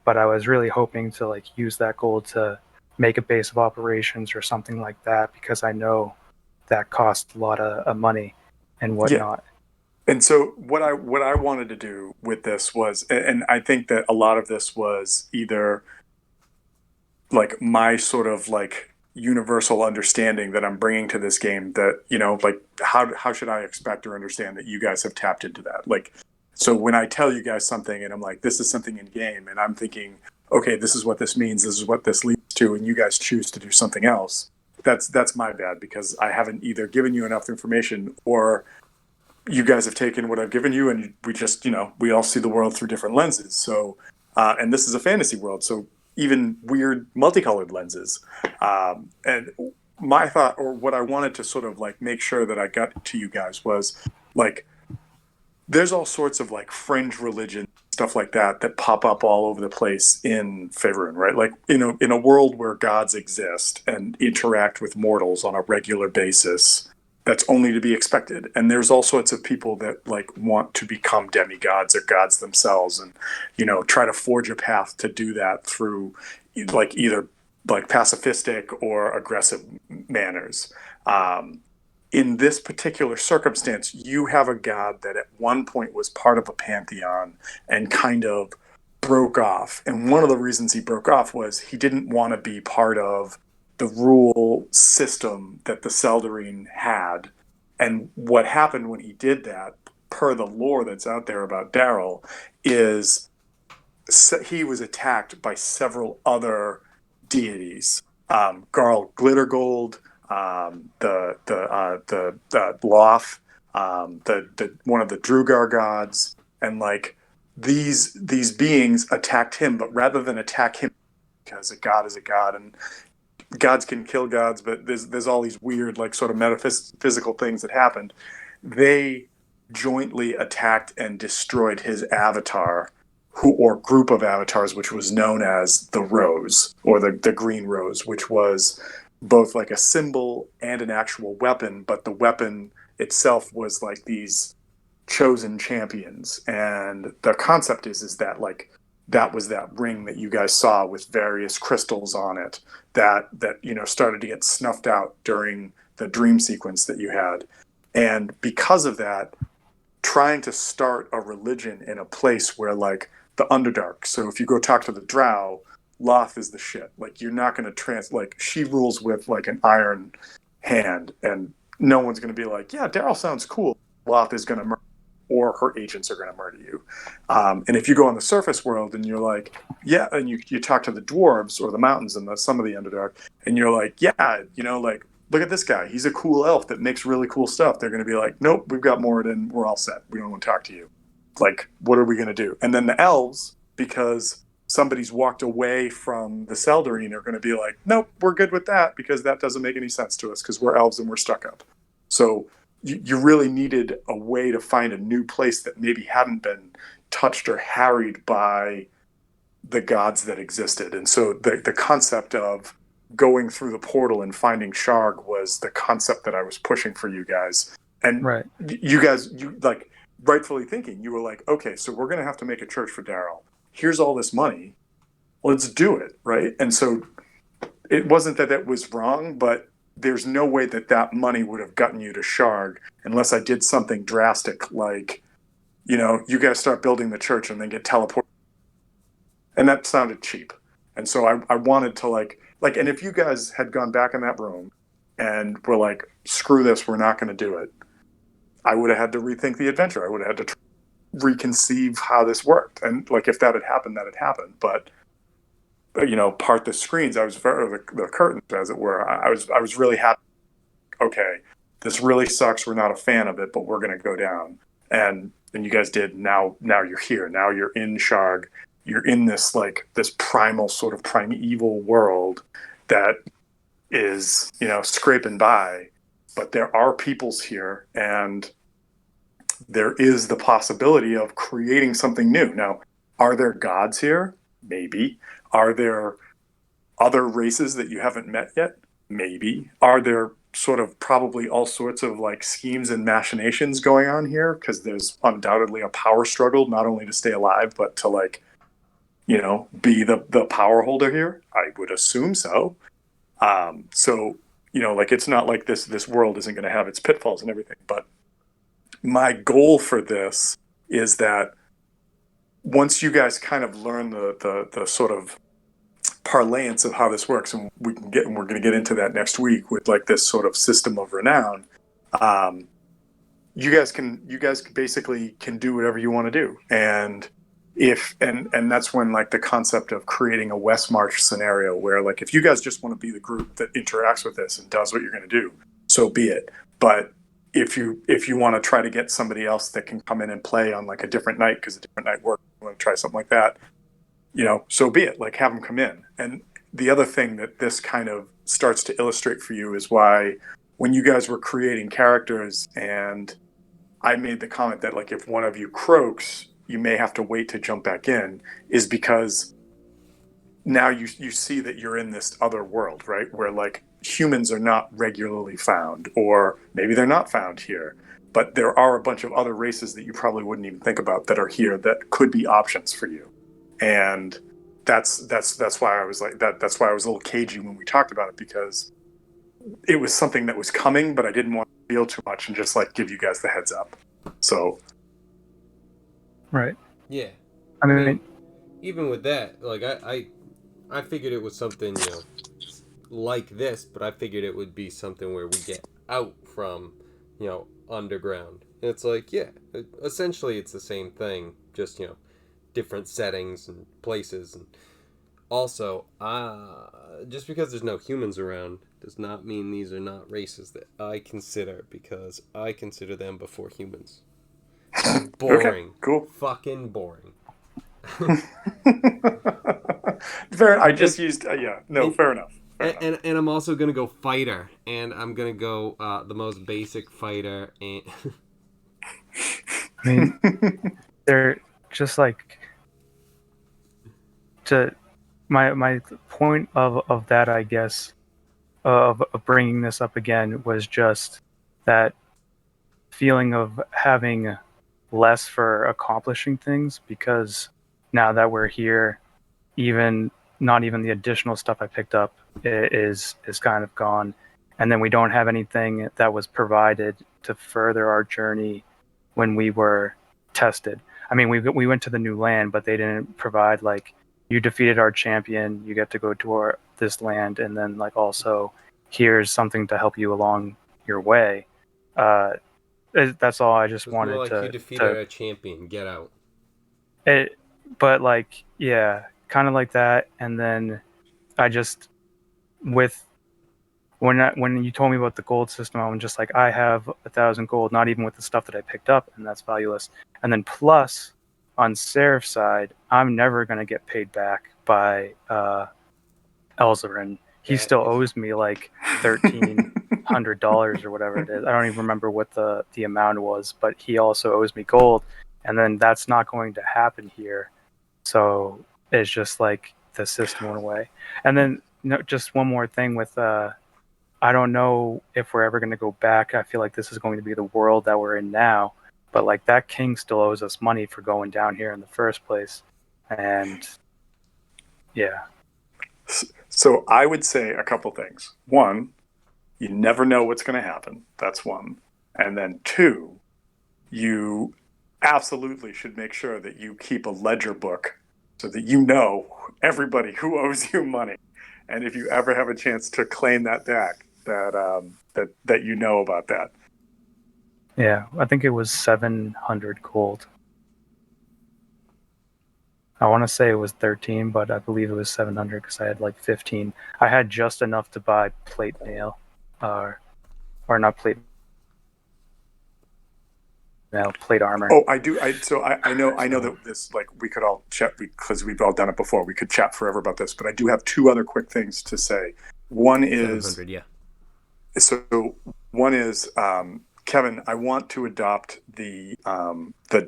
But I was really hoping to like use that gold to make a base of operations or something like that because I know that costs a lot of money and yeah, whatnot. And so what I wanted to do with this was, and I think that a lot of this was either like my sort of like universal understanding that I'm bringing to this game, that, you know, like how should I expect or understand that you guys have tapped into that? Like, so when I tell you guys something and I'm like, this is something in game, and I'm thinking, okay, this is what this means, this is what this leads to, and you guys choose to do something else. That's my bad, because I haven't either given you enough information, or you guys have taken what I've given you, and we just, you know, we all see the world through different lenses. So, and this is a fantasy world, so even weird multicolored lenses. And my thought, or what I wanted to sort of like make sure that I got to you guys, was like, there's all sorts of like fringe religion stuff like that pop up all over the place in Faerun, right? Like, you know, in a world where gods exist and interact with mortals on a regular basis, that's only to be expected. And there's all sorts of people that like want to become demigods or gods themselves, and, you know, try to forge a path to do that through like either like pacifistic or aggressive manners. In this particular circumstance, you have a god that at one point was part of a pantheon and kind of broke off. And one of the reasons he broke off was he didn't want to be part of the rule system that the Seldarine had. And what happened when he did that, per the lore that's out there about Daryl, is he was attacked by several other deities. Garl Glittergold, the Loth, the one of the Drugar gods, and like these beings attacked him, but rather than attack him because a god is a god, and gods can kill gods, but there's all these weird like sort of metaphysical things that happened. They jointly attacked and destroyed his avatar, who, or group of avatars, which was known as the Rose, or the Green Rose, which was both like a symbol and an actual weapon, but the weapon itself was like these chosen champions. And the concept is that like that was that ring that you guys saw with various crystals on it that you know started to get snuffed out during the dream sequence that you had. And because of that, trying to start a religion in a place where like the Underdark. So if you go talk to the Drow, Loth is the shit. Like you're not going to like she rules with like an iron hand, and no one's going to be like, yeah, Daryl sounds cool. Loth is going to murder, or her agents are going to murder you. And if you go on the surface world and you're like, yeah, and you talk to the dwarves or the mountains and some of the Underdark, and you're like, yeah, you know, like look at this guy. He's a cool elf that makes really cool stuff. They're going to be like, nope, we've got Moradin. We're all set. We don't want to talk to you. Like, what are we going to do? And then the elves, because somebody's walked away from the Seldarine, are going to be like, nope, we're good with that, because that doesn't make any sense to us because we're elves and we're stuck up. So you really needed a way to find a new place that maybe hadn't been touched or harried by the gods that existed. And so the concept of going through the portal and finding Sharg was the concept that I was pushing for you guys. And Right. you guys, you like rightfully thinking, you were like, okay, so we're going to have to make a church for Daryl. Here's all this money. Let's do it. Right. And so it wasn't that that was wrong, but there's no way that that money would have gotten you to Sharg unless I did something drastic, like, you know, you guys start building the church and then get teleported. And that sounded cheap. And so I wanted to like, and if you guys had gone back in that room and were like, screw this, we're not going to do it, I would have had to rethink the adventure. I would have had to reconceive how this worked. And like, if that had happened, that had happened. But you know, part the screens, I was the curtains, as it were. I was really happy. Okay, this really sucks. We're not a fan of it, but we're going to go down. And you guys did. Now you're here. Now you're in Sharg. You're in this like this primal sort of primeval world that is, you know, scraping by, but there are peoples here, and there is the possibility of creating something new. Now, are there gods here? Maybe. Are there other races that you haven't met yet? Maybe. Are there sort of probably all sorts of like schemes and machinations going on here? Because there's undoubtedly a power struggle, not only to stay alive, but to like, you know, be the power holder here. I would assume so. So, you know, like it's not like this world isn't going to have its pitfalls and everything, but my goal for this is that once you guys kind of learn the sort of parlance of how this works, and we're going to get into that next week with like this sort of system of renown. You guys basically can do whatever you want to do, and that's when like the concept of creating a West March scenario where like if you guys just want to be the group that interacts with this and does what you're going to do, so be it. But if you want to try to get somebody else that can come in and play on like a different night because a different night works, you want to try something like that, so be it. Like have them come in. And the other thing that this kind of starts to illustrate for you is why when you guys were creating characters and I made the comment that like if one of you croaks, you may have to wait to jump back in, is because now you see that you're in this other world, right? Where like humans are not regularly found, or maybe they're not found here, but there are a bunch of other races that you probably wouldn't even think about that are here that could be options for you. And that's why I was like that. That's why I was a little cagey when we talked about it, because it was something that was coming, but I didn't want to feel too much and just like give you guys the heads up. So, right. Yeah. I mean, even with that, like I figured it was something, like this, but I figured it would be something where we get out from, underground. And it's like, yeah, essentially it's the same thing, just, different settings and places. And also, just because there's no humans around does not mean these are not races that I consider, because I consider them before humans. Boring. Okay, cool. Fucking boring. Fair. I just used fair enough. And I'm also gonna go fighter, and I'm gonna go the most basic fighter. And I mean, they're just like my point of that, I guess, of bringing this up again was just that feeling of having less for accomplishing things, because now that we're here, not even the additional stuff I picked up is kind of gone, and then we don't have anything that was provided to further our journey when we were tested. I mean, we went to the new land, but they didn't provide like, you defeated our champion, you get to go to this land, and then like also here's something to help you along your way. That's all I just it's wanted more like to. you defeated a champion. Get out. But like, yeah, kind of like that. And then I just, with when you told me about the gold system, I'm just like, I have 1,000 gold, not even with the stuff that I picked up, and that's valueless. And then plus, on Seraph's side, I'm never gonna get paid back by Elzarin. He still owes me like $1,300 or whatever it is. I don't even remember what the amount was, but he also owes me gold, and then that's not going to happen here. So it's just like the system went away. And then just one more thing with I don't know if we're ever going to go back. I feel like this is going to be the world that we're in now, but like that king still owes us money for going down here in the first place. And yeah. So I would say a couple things. One, you never know what's going to happen. That's one. And then two, you absolutely should make sure that you keep a ledger book so that you know everybody who owes you money. And if you ever have a chance to claim that back, that you know about that. Yeah, I think it was 700 gold. I want to say it was 13, but I believe it was 700 because I had like 15. I had just enough to buy plate mail, or not plate mail, plate armor. Oh, I do. I know that this, like, we could all chat because we've all done it before. We could chat forever about this, but I do have two other quick things to say. One is, yeah. So one is, Kevin, I want to adopt the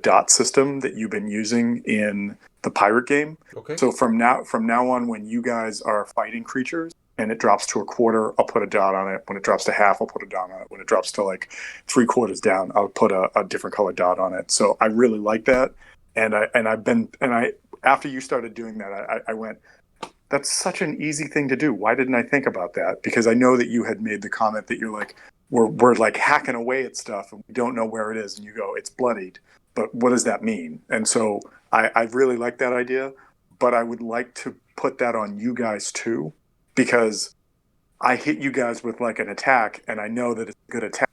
dot system that you've been using in the pirate game. Okay. So from now on, when you guys are fighting creatures and it drops to a quarter, I'll put a dot on it. When it drops to half, I'll put a dot on it. When it drops to like 3/4 down, I'll put a different color dot on it. So I really like that. And after you started doing that, I went, that's such an easy thing to do. Why didn't I think about that? Because I know that you had made the comment that you're like, we're like hacking away at stuff and we don't know where it is, and you go, it's bloodied, but what does that mean? And so I really like that idea, but I would like to put that on you guys too, because I hit you guys with like an attack and I know that it's a good attack,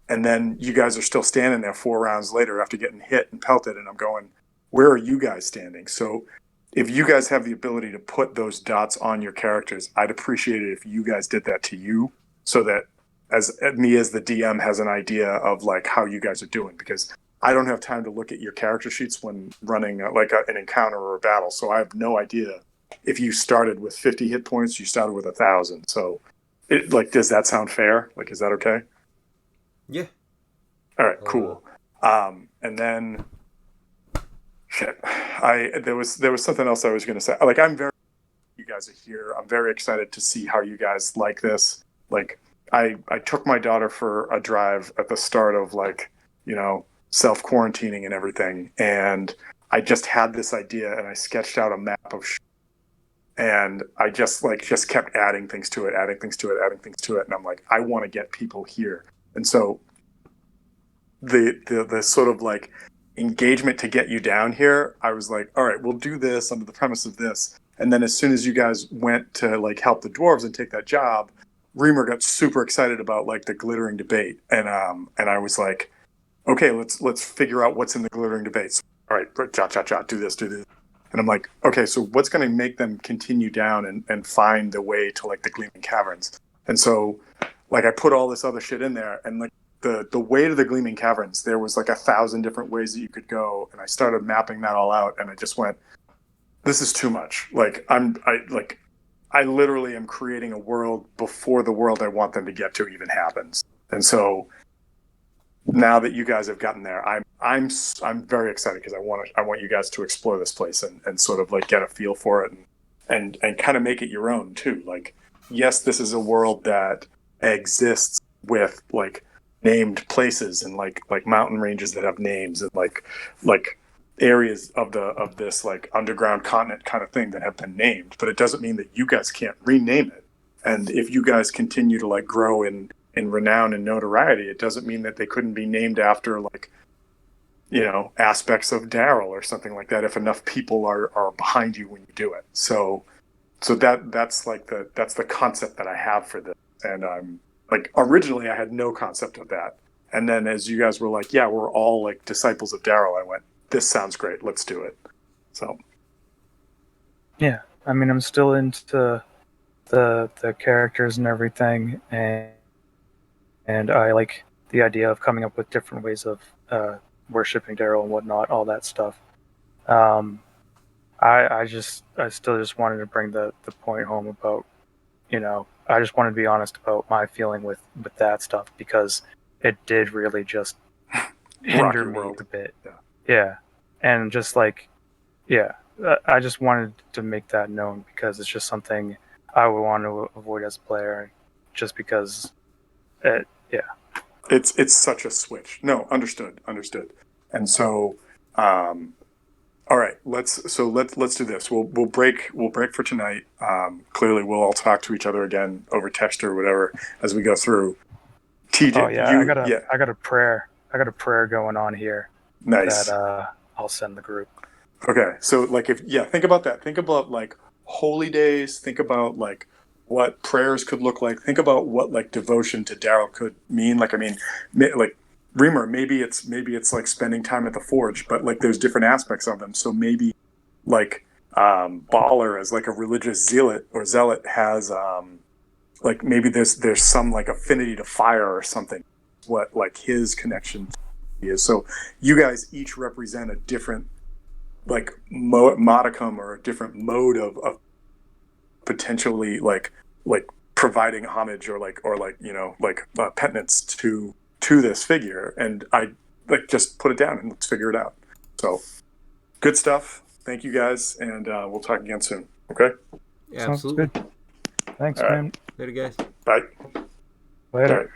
and then you guys are still standing there 4 rounds later after getting hit and pelted, and I'm going, where are you guys standing? So if you guys have the ability to put those dots on your characters, I'd appreciate it if you guys did that to you, so that as me as the DM has an idea of like how you guys are doing, because I don't have time to look at your character sheets when running an encounter or a battle. So I have no idea if you started with 50 hit points, you started with 1,000. So does that sound fair? Like, is that okay? Yeah. All right, cool. And then shit, there was something else I was going to say. Like, you guys are here. I'm very excited to see how you guys like this. Like, I took my daughter for a drive at the start of self-quarantining and everything, and I just had this idea and I sketched out a map of and I just kept adding things to it, and I'm like, I want to get people here. And so the sort of like engagement to get you down here, I was like, all right, we'll do this under the premise of this. And then as soon as you guys went to like help the dwarves and take that job, Reamer got super excited about like the glittering debate, and I was like, okay, let's figure out what's in the glittering debates. All right, do this. And I'm like, okay, so what's going to make them continue down and find the way to like the Gleaming Caverns? And so like I put all this other shit in there, and like the way to the Gleaming Caverns, there was like 1,000 different ways that you could go, and I started mapping that all out, and I just went, this is too much. Like I literally am creating a world before the world I want them to get to even happens. And so now that you guys have gotten there, I'm very excited, because I want you guys to explore this place and sort of like get a feel for it and kind of make it your own too. Like, yes, this is a world that exists with like named places and like mountain ranges that have names, and like areas of this like underground continent kind of thing that have been named, but it doesn't mean that you guys can't rename it. And if you guys continue to like grow in renown and notoriety, it doesn't mean that they couldn't be named after like, aspects of Daryl or something like that, if enough people are behind you when you do it. So that's the concept that I have for this. And I'm like, originally I had no concept of that. And then as you guys were like, yeah, we're all like disciples of Daryl, I went, this sounds great, let's do it. So yeah, I mean, I'm still into the characters and everything, and I like the idea of coming up with different ways of worshipping Daryl and whatnot, all that stuff. I still just wanted to bring the point home about, I just wanted to be honest about my feeling with that stuff, because it did really just hinder me a bit. Yeah. And just like, yeah, I just wanted to make that known, because it's just something I would want to avoid as a player, just because it's such a switch. No, understood. And so all right, let's do this. We'll break for tonight. Clearly we'll all talk to each other again over text or whatever as we go through. TJ, oh yeah, I got a prayer going on here. Nice. That I'll send the group. Okay, so like think about that. Think about like holy days. Think about like what prayers could look like. Think about what like devotion to Daryl could mean. Like, I mean, like Reamer, maybe it's like spending time at the forge, but like there's different aspects of them. So maybe like Baller as like a religious zealot has like maybe there's some like affinity to fire or something. What like his connection is. So you guys each represent a different like modicum or a different mode of potentially like providing homage or penance to this figure, and I like just put it down and let's figure it out. So good stuff. Thank you guys, and we'll talk again soon. Okay. Yeah, absolutely. Sounds good. Thanks, all man. Right. Later, guys. Bye. Later. All right.